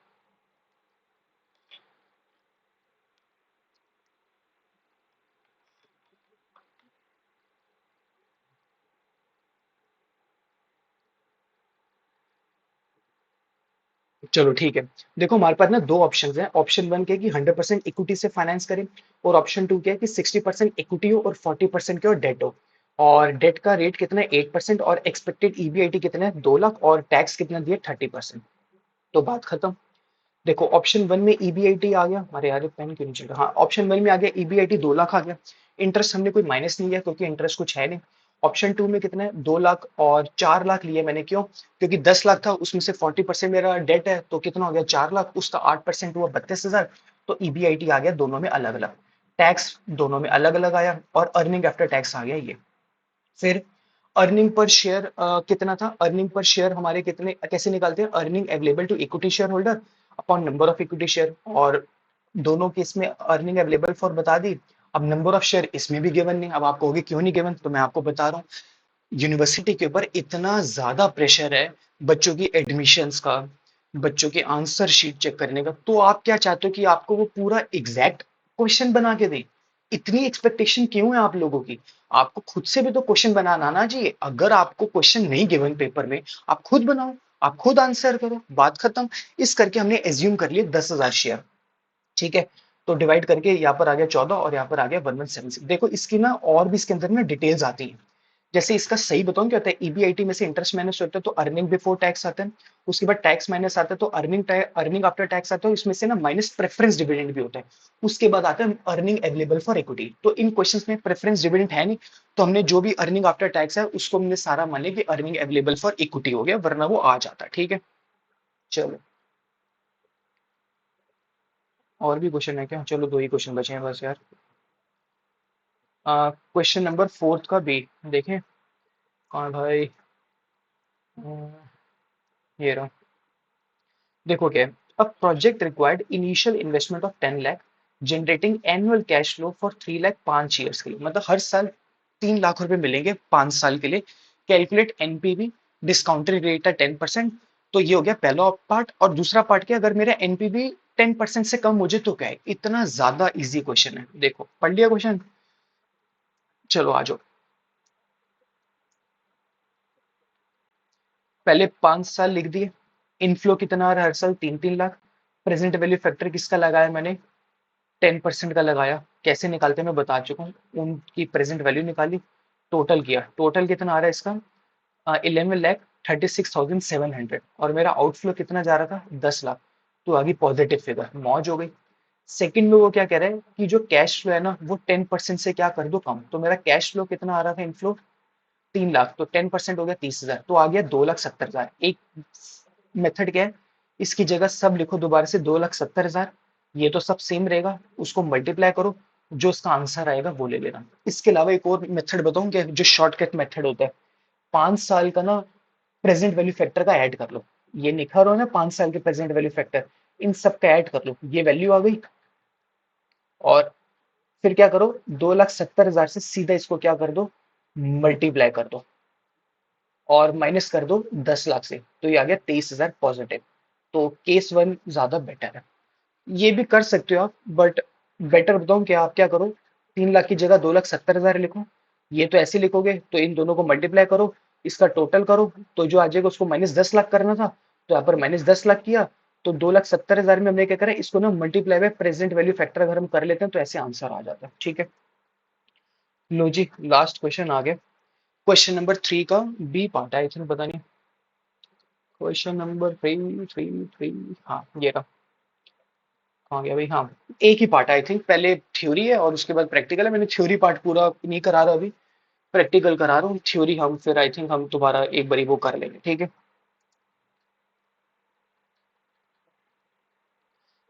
चलो ठीक है। देखो हमारे पास ना दो ऑप्शंस हैं। ऑप्शन वन क्या है कि 100% इक्विटी से फाइनेंस करें, और ऑप्शन टू क्या है कि 60% इक्विटी हो और 40% की और डेट हो। और डेट का रेट कितना है, 8%, और एक्सपेक्टेड ईबीआईटी कितना है, 2 लाख, और टैक्स कितना दिया, 30%। तो बात खत्म। देखो ऑप्शन वन में ईबीआईटी आ गया, अरे यार पेन क्यों नहीं चल रहा, हाँ ऑप्शन वन में आ गया ईबीआईटी 2 लाख आ गया। इंटरेस्ट हमने कोई माइनस नहीं किया क्योंकि इंटरेस्ट कुछ है नहीं। ऑप्शन टू में कितना है, 2 लाख और 4 लाख लिए मैंने, क्यों, क्योंकि 10 लाख था, उसमें से 40% मेरा डेट है, तो कितना हो गया, 4 लाख, उसका 8% हुआ 32,000। तो ईबीआईटी आ गया दोनों में अलग अलग, टैक्स दोनों में अलग अलग आया, और अर्निंग आफ्टर टैक्स आ गया ये। फिर अर्निंग पर शेयर कितना था, अर्निंग पर शेयर हमारे कितने, कैसे निकालते हैं, earning available to equity share holder upon number of equity share. और दोनों केस में अर्निंग अवेलेबल फॉर बता दी। अब नंबर ऑफ शेयर इसमें भी गिवन नहीं, अब आप कहोगे क्यों नहीं गिवन, तो मैं आपको बता रहा हूँ। यूनिवर्सिटी के ऊपर इतना ज्यादा प्रेशर है बच्चों की एडमिशन्स का, बच्चों के आंसर शीट चेक करने का, तो आप क्या चाहते हो कि आपको वो पूरा एग्जैक्ट क्वेश्चन बना के दे। इतनी एक्सपेक्टेशन क्यों है आप लोगों की। आपको खुद से भी तो क्वेश्चन बनाना आना चाहिए। अगर आपको क्वेश्चन नहीं गिवन पेपर में, आप खुद बनाओ, आप खुद आंसर करो, बात खत्म। इस करके हमने एज्यूम कर लिए 10,000 शेयर। ठीक है, तो डिवाइड करके यहाँ पर आ गया 14 और यहाँ पर आ गया 1176। देखो इसकी ना और भी इसके अंदर ना डिटेल्स आती हैं। जैसे इसका सही बताऊं क्या होता है, ईबीआईटी में से इंटरेस्ट माइनस होता है तो अर्निंग बिफोर टैक्स आता है। उसके बाद टैक्स माइनस आता है तो अर्निंग आफ्टर टैक्स आता है, इसमें से ना माइनस प्रेफरेंस डिविडेंड भी होता है। उसके बाद आता है अर्निंग अवेलेबल फॉर इक्विटी। तो इन क्वेश्चंस में प्रेफरेंस डिविडेंड है नहीं, तो हमने जो भी अर्निंग आफ्टर टैक्स है उसको हमने सारा मान लिया कि अर्निंग अवेलेबल फॉर इक्विटी हो गया, वरना वो आ जाता। ठीक है, चलो और भी क्वेश्चन है क्या, चलो दो ही क्वेश्चन बचे हैं बस यार। क्वेश्चन नंबर फोर्थ का बी देखें। हाँ भाई, ये रहा। देखो क्या है, a project required initial investment of 10 lakh, generating annual cash flow for 3 lakh 5 years के लिए, मतलब हर साल 3 लाख रुपए मिलेंगे 5 साल के लिए। कैलकुलेट एनपीवी, डिस्काउंटेड रेट है 10%। तो ये हो गया पहला पार्ट। और दूसरा पार्ट क्या, अगर मेरा एनपीवी 10% से कम मुझे तो क्या है, इतना ज्यादा इजी क्वेश्चन है। देखो पढ़ लिया क्वेश्चन, चलो आ जाओ। पहले 5 साल लिख दिए। इनफ्लो कितना आ रहा है हर साल, 3-3 लाख। प्रेजेंट वैल्यू फैक्टर किसका लगाया मैंने, 10% का लगाया। कैसे निकालते हैं मैं बता चुका हूँ, उनकी प्रेजेंट वैल्यू निकाली, टोटल किया, टोटल कितना आ रहा है इसका, 11,36,700। और मेरा आउटफ्लो कितना जा रहा था, 10 लाख। तो आ गई पॉजिटिव फिगर, मौज हो गई। सेकंड में वो क्या कह रहा है कि जो कैश फ्लो है ना वो 10% से क्या कर दो कम। तो मेरा कैश फ्लो कितना आ रहा था, इनफ्लो 3 लाख, तो 10% हो गया 30,000, तो आ गया 2,70,000। एक मेथड क्या है, इसकी जगह सब लिखो दोबारा से 2,70,000, ये तो सब सेम रहेगा, उसको मल्टीप्लाई करो, जो उसका आंसर आएगा वो ले लेना। इसके अलावा एक और मेथड बताऊं क्या, जो शॉर्टकट मेथड होता है, 5 साल का ना प्रेजेंट वैल्यू फैक्टर का ऐड कर लो। ये लिखा रहो ना 5 साल के प्रेजेंट वैल्यू फैक्टर, इन सब का ऐड कर लो, ये वैल्यू आ गई। और फिर क्या करो, 2,70,000 से सीधा इसको क्या कर दो, मल्टीप्लाई कर दो, और माइनस कर दो 10 लाख से, तो ये आ गया 23,000 पॉजिटिव। तो केस वन ज्यादा बेटर है। ये भी कर सकते हो आप, बट बेटर बताऊं कि आप क्या करो, 3 लाख की जगह 2,70,000 लिखो। ये तो ऐसे लिखोगे तो इन दोनों को मल्टीप्लाई करो, इसका टोटल करो, तो जो आ जाएगा उसको -10 लाख करना था, तो यहाँ पर -10 लाख किया। तो 2,70,000 में हमने क्या करा, इसको ना multiply by present value factor अगर हम कर लेते हैं तो ऐसे आंसर आ जाता है। ठीक है, लो जी लास्ट क्वेश्चन आ गया। क्वेश्चन नंबर 3 का बी पार्ट है, इसमें पता नहीं। Question number three three three, हाँ ये रहा। कहाँ गया भाई, हाँ एक ही पार्ट आई थिंक, पहले थ्योरी है और उसके बाद प्रैक्टिकल है। मैंने थ्योरी पार्ट पूरा नहीं करा रहा अभी, प्रैक्टिकल करा रहा हूँ, थ्योरी हम फिर आई थिंक हम दोबारा एक बारी वो कर लेंगे, ठीक है।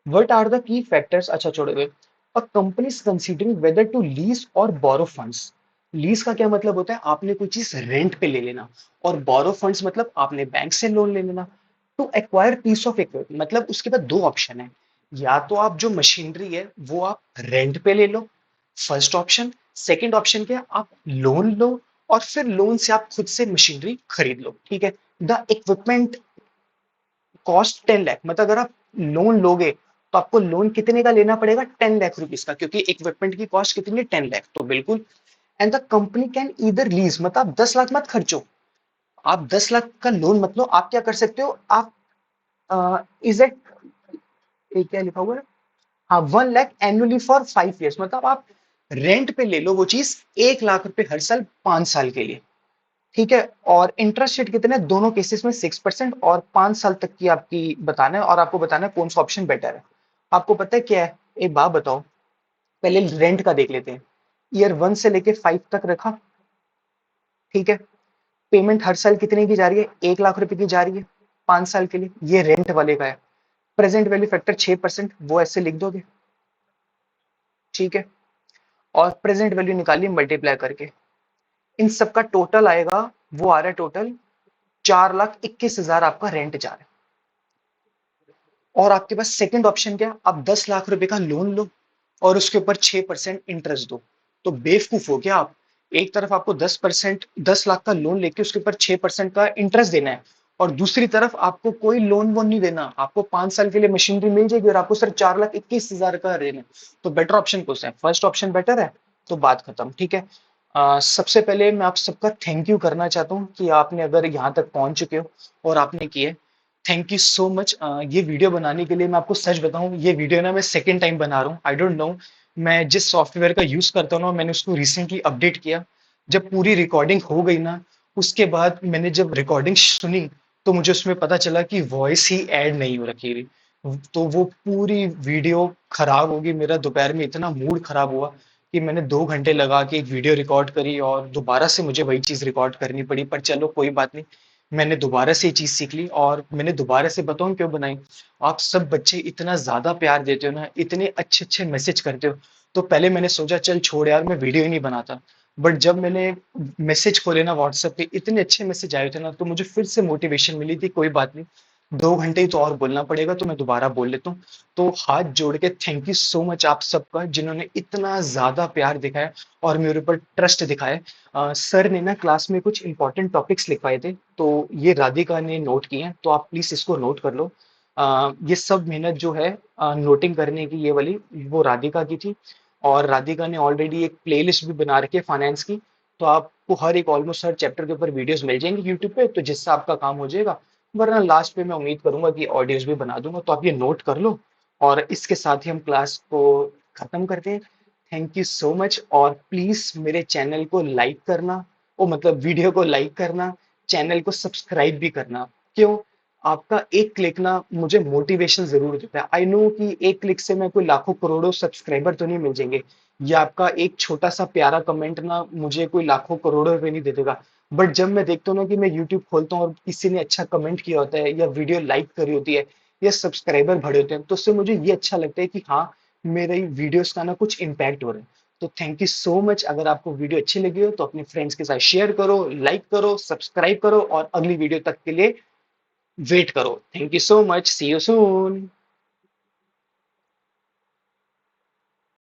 What are the key factors? अच्छा छोड़ो ये। A company is considering whether to lease or borrow funds. Lease का क्या मतलब होता है? आपने कोई चीज रेंट पे ले लेना, और बोरो फंड्स मतलब आपने बैंक से लोन ले लेना। To acquire piece of equipment मतलब उसके बाद दो ऑप्शन है, या तो आप जो मशीनरी है वो आप रेंट पे ले लो, फर्स्ट ऑप्शन। सेकंड ऑप्शन क्या है? आप लोन लो, और फिर लोन से आप खुद से मशीनरी खरीद लो, ठीक है। द इक्विपमेंट कॉस्ट 10 लाख, मतलब अगर आप लोन लोगे तो आपको लोन कितने का लेना पड़ेगा? 10 लाख रुपीज का, क्योंकि इक्विपमेंट की कॉस्ट कितनी है? 10 लाख, तो बिल्कुल। And the company can either lease, मतलब आप 10 लाख मत खर्चो, आप 10 लाख का लोन मत लो, आप क्या कर सकते हो? आप इज इट, क्या लिखा हुआ है, हाँ, 1 लाख एनुअली फॉर 5 ईयर्स, मतलब आप रेंट पे ले लो वो चीज 1 लाख रुपए हर साल 5 साल के लिए, ठीक है। और इंटरेस्ट रेट कितने हैं? दोनों केसेस में 6% और 5 साल तक की आपकी बताना है, और आपको बताना है कौन सा ऑप्शन बेटर है। आपको पता है क्या है? एक बात बताओ, पहले रेंट का देख लेते हैं। ईयर 1 से लेके 5 तक रखा, ठीक है। पेमेंट हर साल कितने की जा रही है? 1 लाख रुपए की जा रही है 5 साल के लिए, ये रेंट वाले का है। प्रेजेंट वैल्यू फैक्टर 6%, वो ऐसे लिख दोगे, ठीक है। और प्रेजेंट वैल्यू निकालिए मल्टीप्लाई करके, इन सबका टोटल आएगा, वो आ रहा है टोटल 4,21,000 आपका रेंट जा रहा है। और आपके पास सेकंड ऑप्शन क्या है? आप 10 लाख रुपए का लोन लो और उसके ऊपर 6% इंटरेस्ट दो। तो बेवकूफ हो क्या आप? एक तरफ आपको 10%, 10 लाख का लोन लेके उसके ऊपर 6% का इंटरेस्ट देना है, और दूसरी तरफ आपको कोई लोन वोन नहीं देना, आपको 5 साल के लिए मशीनरी मिल जाएगी और आपको सिर्फ 4,21,000 का देना है। तो बेटर ऑप्शन कौन सा है? फर्स्ट ऑप्शन बेटर है, तो बात खत्म, ठीक है। सबसे पहले मैं आप सबका थैंक यू करना चाहता हूँ कि आपने अगर यहाँ तक पहुंच चुके हो और आपने किए, थैंक यू सो मच। ये वीडियो बनाने के लिए मैं आपको सच बताऊं, ये वीडियो ना मैं सेकंड टाइम बना रहा हूँ, आई डोंट नो। मैं जिस सॉफ्टवेयर का यूज करता हूँ ना, मैंने उसको रिसेंटली अपडेट किया। जब पूरी रिकॉर्डिंग हो गई ना, उसके बाद मैंने जब रिकॉर्डिंग सुनी, तो मुझे उसमें पता चला कि वॉइस ही ऐड नहीं हो रखी थी। तो वो पूरी वीडियो खराब होगी, मेरा दोपहर में इतना मूड खराब हुआ कि मैंने 2 घंटे लगा के एक वीडियो रिकॉर्ड करी, और दोबारा से मुझे वही चीज रिकॉर्ड करनी पड़ी, पर चलो कोई बात नहीं। मैंने दोबारा से ये चीज सीख ली, और मैंने दोबारा से, बताऊं क्यों बनाई? आप सब बच्चे इतना ज्यादा प्यार देते हो ना, इतने अच्छे अच्छे मैसेज करते हो, तो पहले मैंने सोचा चल छोड़ यार, मैं वीडियो ही नहीं बनाता। बट जब मैंने मैसेज खोले ना व्हाट्सएप पे, इतने अच्छे मैसेज आए थे ना, तो मुझे फिर से मोटिवेशन मिली थी, कोई बात नहीं, 2 घंटे ही तो और बोलना पड़ेगा, तो मैं दोबारा बोल लेता हूँ। तो हाथ जोड़ के थैंक यू सो मच आप सबका, जिन्होंने इतना ज्यादा प्यार दिखाया और मेरे ऊपर ट्रस्ट दिखाया। सर ने ना क्लास में कुछ इंपॉर्टेंट टॉपिक्स लिखवाए थे, तो ये राधिका ने नोट किए हैं, तो आप प्लीज इसको नोट कर लो। ये सब मेहनत जो है नोटिंग करने की, ये वाली वो राधिका की थी। और राधिका ने ऑलरेडी एक प्लेलिस्ट भी बना रखी है फाइनेंस की, तो आपको हर एक, ऑलमोस्ट हर चैप्टर के ऊपर वीडियोस मिल जाएंगे यूट्यूब पे, तो जिससे आपका काम हो जाएगा। वरना लास्ट पे मैं उम्मीद करूंगा कि ऑडियोज भी बना दूंगा, तो आप ये नोट कर लो। और इसके साथ ही हम क्लास को खत्म करते हैं। थैंक यू सो मच, और प्लीज मेरे चैनल को लाइक करना, ओ मतलब वीडियो को लाइक करना, चैनल को सब्सक्राइब भी करना। क्यों? आपका एक क्लिक ना मुझे मोटिवेशन जरूर देता है। आई नो कि एक क्लिक से मैं कोई लाखों करोड़ों सब्सक्राइबर तो नहीं मिल जाएंगे, या आपका एक छोटा सा प्यारा कमेंट ना मुझे कोई लाखों करोड़ों रुपए नहीं दे देगा। बट जब मैं देखता हूँ ना कि मैं यूट्यूब खोलता हूँ और किसी ने अच्छा कमेंट किया होता है, या वीडियो लाइक करी होती है, या सब्सक्राइबर बढ़े होते हैं, तो उससे मुझे ये अच्छा लगता है कि हाँ, मेरे वीडियोस का ना कुछ इम्पैक्ट हो रहा है। तो थैंक यू सो मच। अगर आपको वीडियो अच्छी लगी हो तो अपने फ्रेंड्स के साथ शेयर करो, लाइक करो, सब्सक्राइब करो, और अगली वीडियो तक के लिए वेट करो। Thank you so much, see you soon.